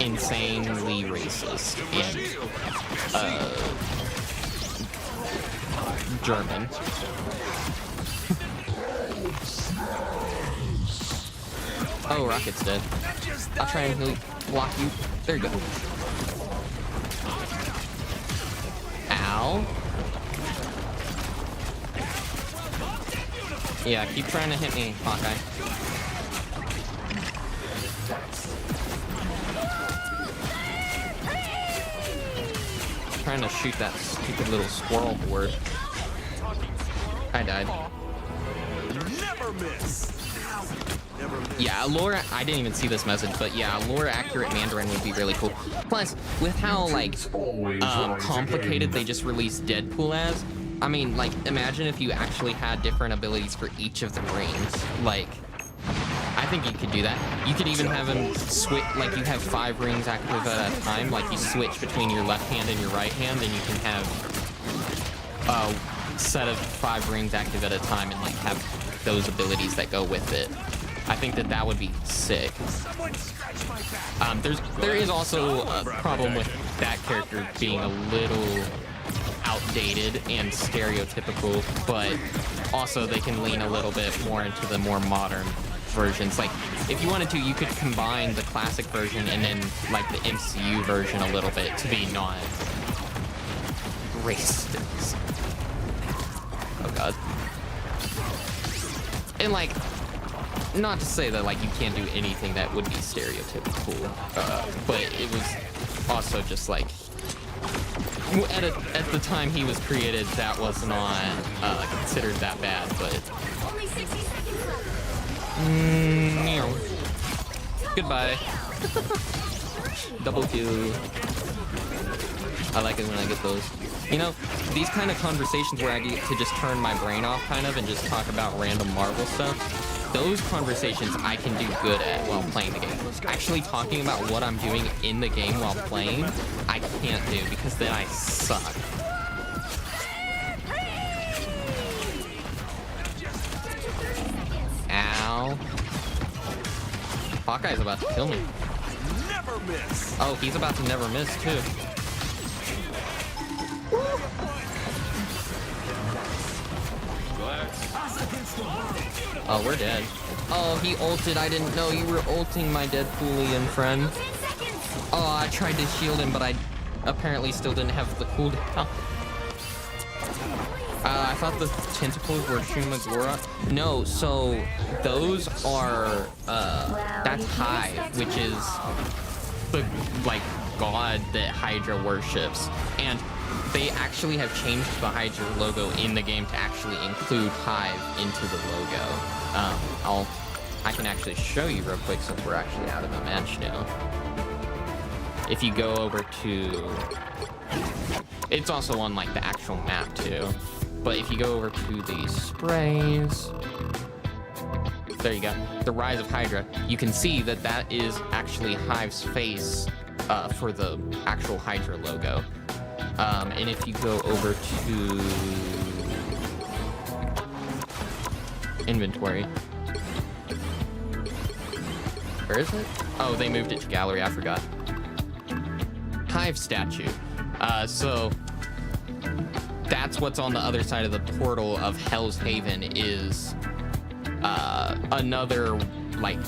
insanely racist and German. Oh, Rocket's dead. I'll try and block you. There you go. Ow. Yeah, keep trying to hit me, Hawkeye. Trying to shoot that stupid little squirrel horde. I died. Never miss. Yeah, lore, I didn't even see this message, but yeah, lore accurate Mandarin would be really cool. Plus, with how, like, complicated they just released Deadpool as, I mean, like, imagine if you actually had different abilities for each of the rings. Like, I think you could do that. You could even have him switch, like, you have 5 rings active at a time, like, you switch between your left hand and your right hand, and you can have a set of 5 rings active at a time and, like, have those abilities that go with it. I think that would be sick. There is also a problem with that character being a little outdated and stereotypical, but also they can lean a little bit more into the more modern versions. Like, if you wanted to, you could combine the classic version and then, like, the MCU version a little bit to be not racist. Oh, God. And, like, not to say that, like, you can't do anything that would be stereotypical, but it was also just, like, at the time he was created, that was not considered that bad, but... Only 60 seconds left. Goodbye. Double kill. I like it when I get those. You know, these kind of conversations where I get to just turn my brain off, kind of, and just talk about random Marvel stuff, those conversations I can do good at while playing the game. Actually talking about what I'm doing in the game while playing, I can't do, because then I suck. Ow. Hawkeye's about to kill me. Never miss. Oh, he's about to never miss, too. Oh, we're dead. Oh, he ulted. I didn't know you were ulting, my Deadpoolian friend. Oh, I tried to shield him, but I apparently still didn't have the cooldown. I thought the tentacles were Shumagora. No, so those are, that's Hive, which is the, like, god that Hydra worships. And they actually have changed the Hydra logo in the game to actually include Hive into the logo. I can actually show you real quick since we're actually out of the match now. If you go over to, it's also on, like, the actual map too. But if you go over to the sprays, there you go, the Rise of Hydra, you can see that that is actually Hive's face for the actual Hydra logo. And if you go over to inventory, where is it? Oh, they moved it to gallery, I forgot. Hive statue. So that's what's on the other side of the portal of Hell's Haven, is another, like,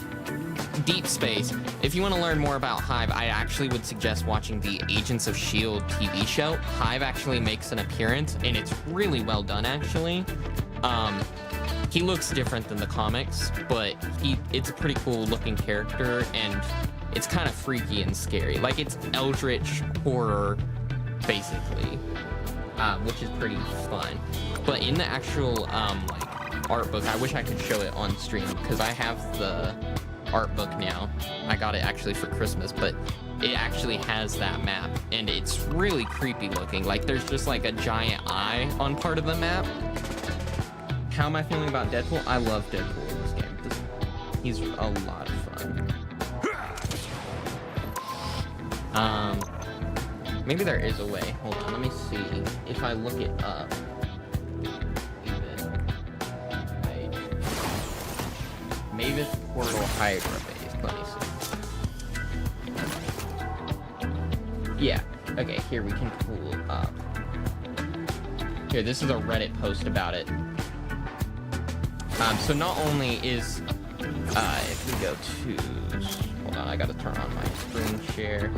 deep space. If you want to learn more about Hive, I actually would suggest watching the Agents of S.H.I.E.L.D. TV show. Hive actually makes an appearance, and it's really well done, actually. He looks different than the comics, but it's a pretty cool looking character, and it's kind of freaky and scary. Like, it's eldritch horror, basically. which is pretty fun. But in the actual like art book, I wish I could show it on stream because I have the art book now. I got it actually for Christmas, but it actually has that map, and it's really creepy looking. Like there's just like a giant eye on part of the map. How am I feeling about Deadpool? I love Deadpool in this game. He's a lot of fun. Maybe there is a way. Hold on, let me see if I look it up. Mavis Portal Hydra Base. Let me see. Yeah. Okay, here we can pull up. Here, this is a Reddit post about it. So not only is, if we go to, hold on, I gotta turn on my screen share.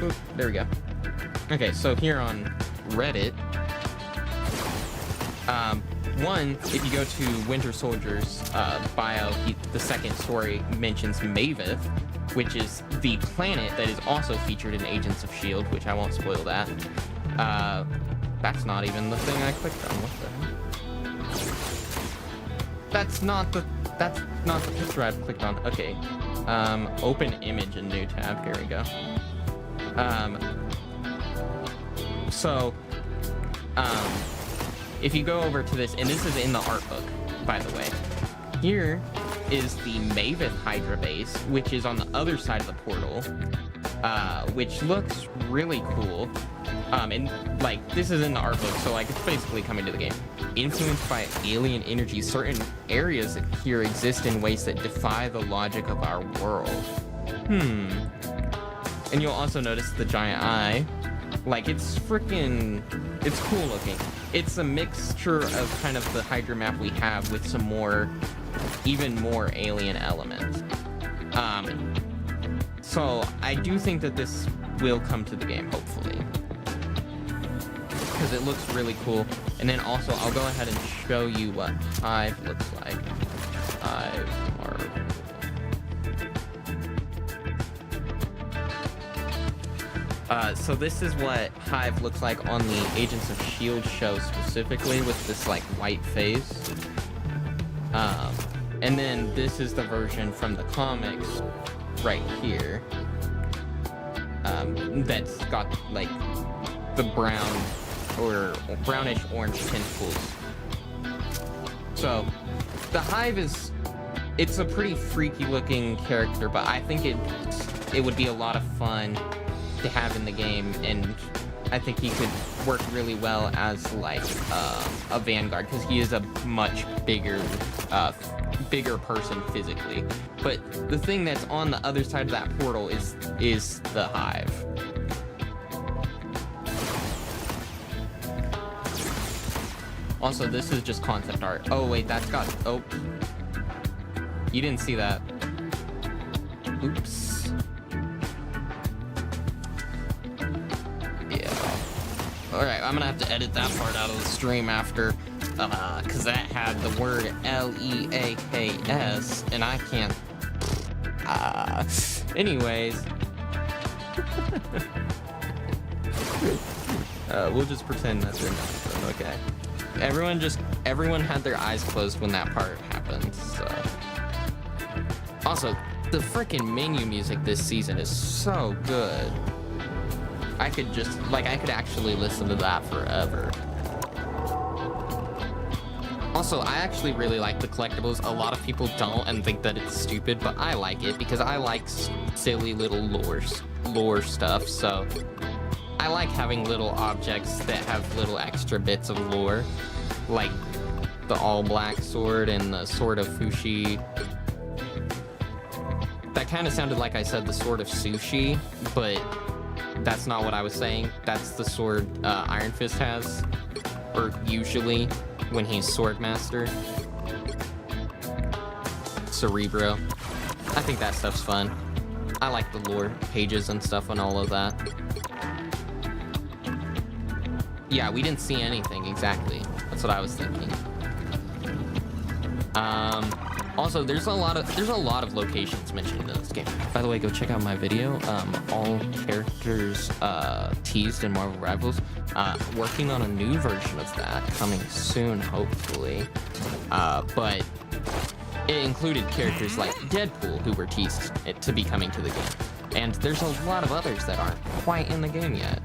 Oop, there we go. Okay, so here on Reddit, one, if you go to Winter Soldier's bio, the second story mentions Mavith, which is the planet that is also featured in Agents of S.H.I.E.L.D., which I won't spoil that. That's not even the thing I clicked on. What the hell? That's not the picture I've clicked on. Okay. Open image in new tab. Here we go. If you go over to this, and this is in the art book, by the way, here is the Mavith Hydra base, which is on the other side of the portal, which looks really cool. And like, this is in the art book, so like, it's basically coming to the game. Influenced by alien energy, certain areas here exist in ways that defy the logic of our world. And you'll also notice the giant eye. Like, it's cool looking. It's a mixture of kind of the Hydra map we have with some more, even more alien elements. So I do think that this will come to the game, hopefully. Because it looks really cool. And then also, I'll go ahead and show you what Hive looks like. Hive Marvel. So this is what Hive looks like on the Agents of S.H.I.E.L.D. show specifically, with this like white face. And then this is the version from the comics right here. That's got like the brown or brownish orange tentacles. So the Hive it's a pretty freaky looking character, but I think it would be a lot of fun to have in the game, and I think he could work really well as like a Vanguard, because he is a much bigger person physically. But the thing that's on the other side of that portal is the Hive. Also, this is just concept art. Oh wait, that's got, oh, you didn't see that. Oops. Alright, I'm gonna have to edit that part out of the stream after, because that had the word L-E-A-K-S, and I can't, anyways. We'll just pretend that's nothing, okay. Everyone had their eyes closed when that part happened, so. Also, the frickin' menu music this season is so good. I could actually listen to that forever. Also, I actually really like the collectibles. A lot of people don't and think that it's stupid, but I like it because I like silly little lore stuff, so I like having little objects that have little extra bits of lore, like the all-black sword and the sword of Fushi. That kind of sounded like I said the sword of sushi, but that's not what I was saying. That's the sword Iron Fist has, or usually when he's Swordmaster. Cerebro. I think that stuff's fun. I like the lore pages and stuff and all of that. Yeah, we didn't see anything exactly. That's what I was thinking. Also, there's a lot of locations mentioned in this game. By the way, go check out my video. All characters teased in Marvel Rivals. Working on a new version of that coming soon, hopefully. But it included characters like Deadpool, who were teased to be coming to the game. And there's a lot of others that aren't quite in the game yet.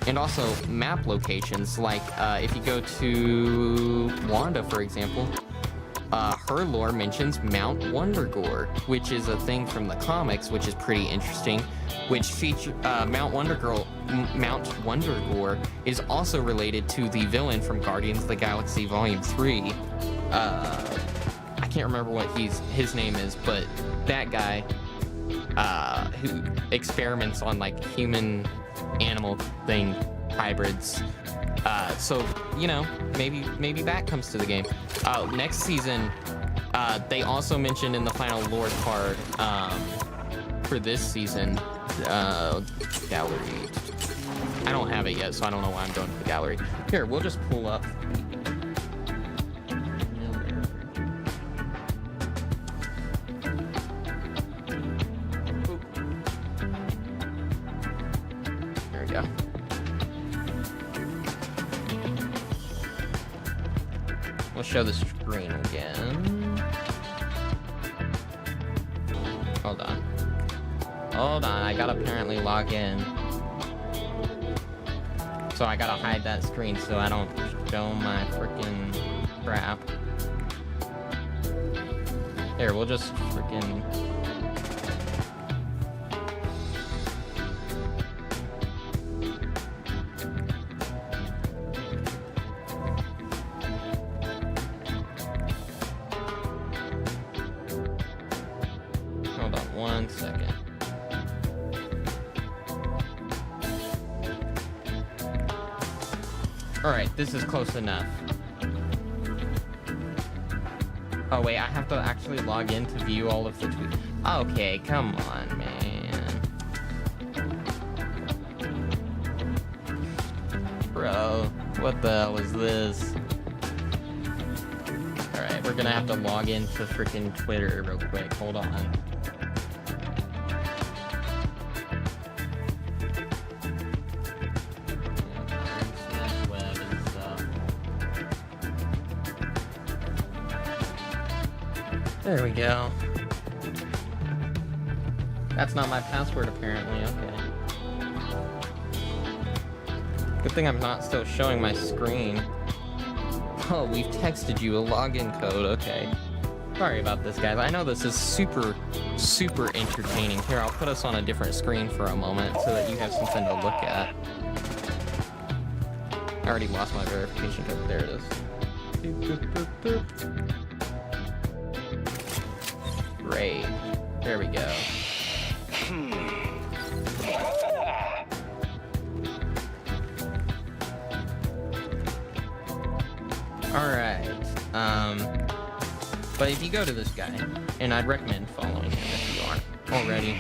And also map locations, like if you go to Wanda, for example, her lore mentions Mount Wondergore, which is a thing from the comics, which is pretty interesting, which feature Mount Wondergore is also related to the villain from Guardians of the Galaxy Volume 3. I can't remember what his name is, but that guy who experiments on like human animal thing hybrids. So, you know, maybe that comes to the game. Next season, they also mentioned in the final lore card for this season, gallery. I don't have it yet, so I don't know why I'm going to the gallery. Here, we'll just pull up. There we go. We'll show the screen again. Hold on. I gotta apparently log in. So I gotta hide that screen so I don't show my freaking crap. Here, we'll just freaking... Hold on 1 second. Alright, this is close enough. Oh wait, I have to actually log in to view all of the tweets. Okay, come on, man. Bro, what the hell is this? Alright, we're gonna have to log into freaking Twitter real quick. Hold on. IronSmashWeb and stuff. There we go. That's not my password, apparently. Okay. Good thing I'm not still showing my screen. Oh, we've texted you a login code. Okay. Sorry about this, guys. I know this is super entertaining. Here, I'll put us on a different screen for a moment so that you have something to look at. I already lost my verification code. There it is. Boop, boop, boop, boop. Great. There we go. Alright. But if you go to this guy, and I'd recommend following him if you aren't already,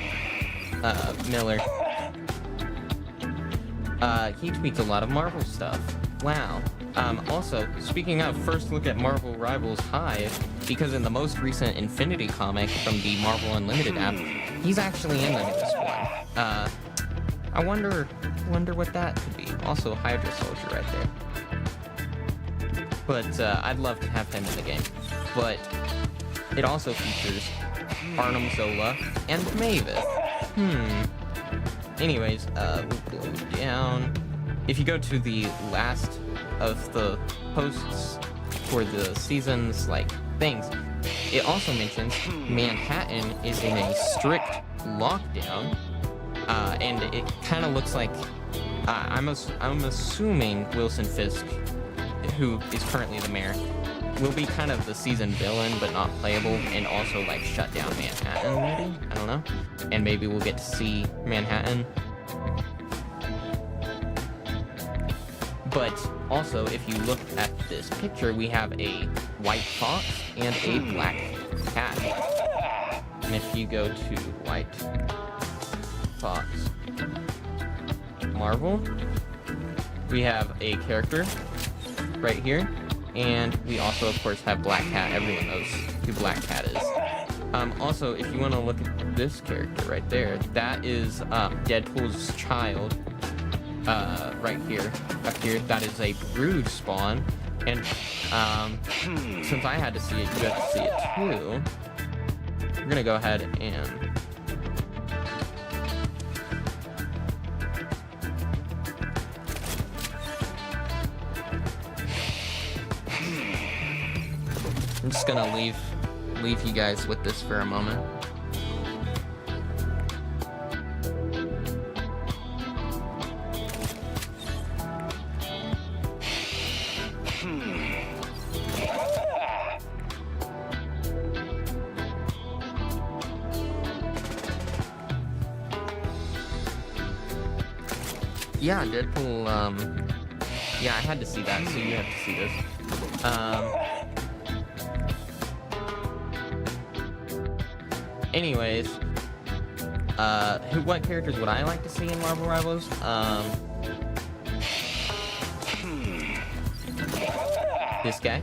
Miller. He tweets a lot of Marvel stuff. Wow. Also, speaking of, first look at Marvel Rivals Hive, because in the most recent Infinity comic from the Marvel Unlimited app, he's actually in the newest one. I wonder what that could be. Also, Hydra Soldier right there. But I'd love to have him in the game. But it also features Arnim Zola and Mavis. Anyways, we'll go down. If you go to the last of the posts for the season's like things, it also mentions Manhattan is in a strict lockdown, and it kind of looks like I'm assuming Wilson Fisk, who is currently the mayor, will be kind of the season villain but not playable, and also like shut down Manhattan maybe? I don't know. And maybe we'll get to see Manhattan. But also, if you look at this picture, we have a white fox and a black cat. And if you go to white fox Marvel, we have a character right here. And we also, of course, have black cat. Everyone knows who Black Cat is. Also, if you want to look at this character right there, that is Deadpool's child. Right here, up here, that is a brood spawn, and since I had to see it, you have to see it too. We're gonna go ahead and I'm just gonna leave you guys with this for a moment. Yeah, Deadpool, yeah, I had to see that, so you have to see this. Anyways, what characters would I like to see in Marvel Rivals? This guy,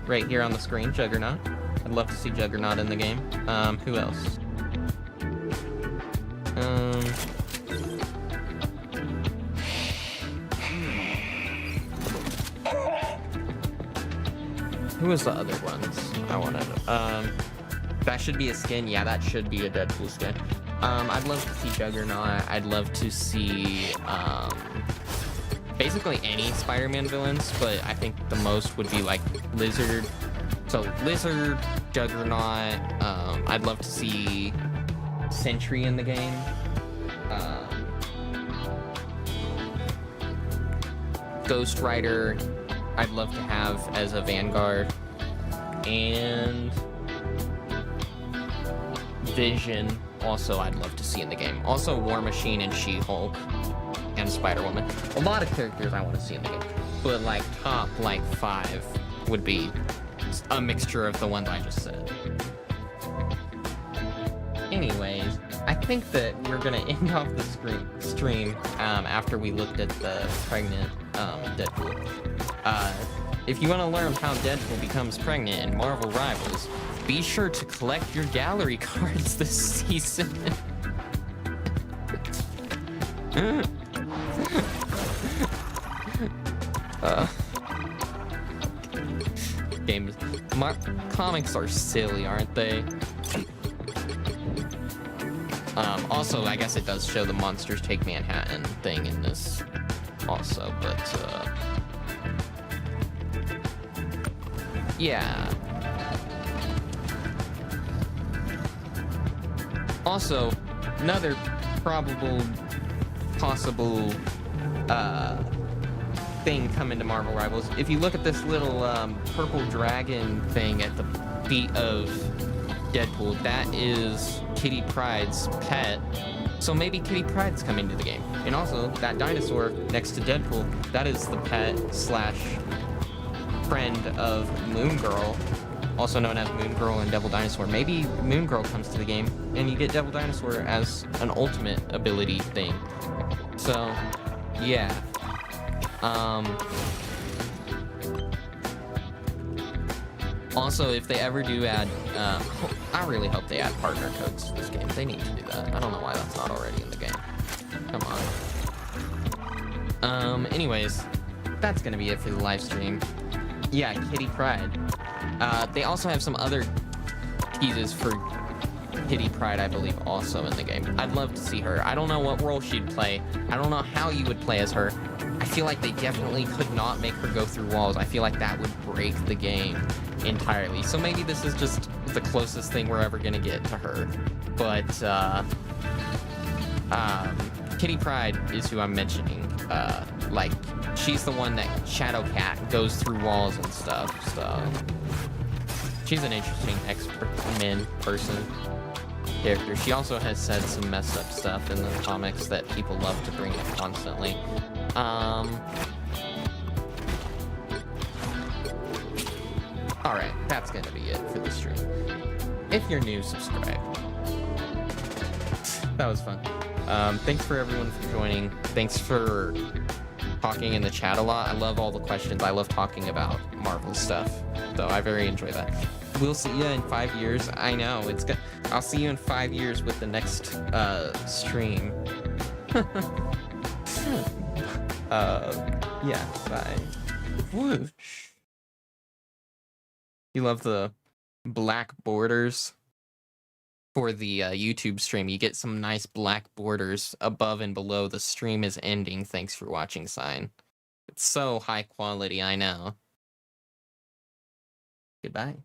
right here on the screen, Juggernaut. I'd love to see Juggernaut in the game. Who else? Who was the other ones I wanted? That should be a skin. Yeah, that should be a Deadpool skin. I'd love to see Juggernaut. I'd love to see basically any Spider-Man villains, but I think the most would be like Lizard. So Lizard, Juggernaut. I'd love to see Sentry in the game. Ghost Rider, I'd love to have as a Vanguard, and Vision also I'd love to see in the game. Also War Machine and She-Hulk and Spider-Woman. A lot of characters I want to see in the game, but like top like 5 would be a mixture of the ones I just said. Anyways, I think that we're gonna end off the stream after we looked at the pregnant Deadpool. If you want to learn how Deadpool becomes pregnant in Marvel Rivals, be sure to collect your gallery cards this season. Games, comics are silly, aren't they? Also, I guess it does show the Monsters Take Manhattan thing in this also, but yeah. Also, another possible thing coming to Marvel Rivals. If you look at this little purple dragon thing at the feet of Deadpool, that is Kitty Pryde's pet. So maybe Kitty Pryde's coming to the game. And also, that dinosaur next to Deadpool, that is the pet / friend of Moon Girl, also known as Moon Girl and Devil Dinosaur. Maybe Moon Girl comes to the game and you get Devil Dinosaur as an ultimate ability thing. So, yeah. Also, if they ever do add, I really hope they add partner codes to this game. They need to do that. I don't know why that's not already in the game. Come on. Anyways, that's gonna be it for the live stream. Yeah, Kitty Pryde. They also have some other teases for Kitty Pryde, I believe, also in the game. I'd love to see her. I don't know what role she'd play. I don't know how you would play as her. I feel like they definitely could not make her go through walls. I feel like that would break the game entirely. So maybe this is just the closest thing we're ever gonna get to her. But Kitty Pryde is who I'm mentioning. Like, she's the one that Shadowcat goes through walls and stuff, so she's an interesting X-Men person character. She also has said some messed up stuff in the comics that people love to bring up constantly. Alright, that's gonna be it for the stream. If you're new, subscribe. That was fun. Thanks for everyone for joining. Thanks for talking in the chat a lot. I love all the questions. I love talking about Marvel stuff, so I very enjoy that. We'll see you in 5 years. I know it's good. I'll see you in 5 years with the next stream. Yeah, bye. Whoosh. You love the black borders for the YouTube stream. You get some nice black borders above and below. The stream is ending. Thanks for watching sign. It's so high quality, I know. Goodbye.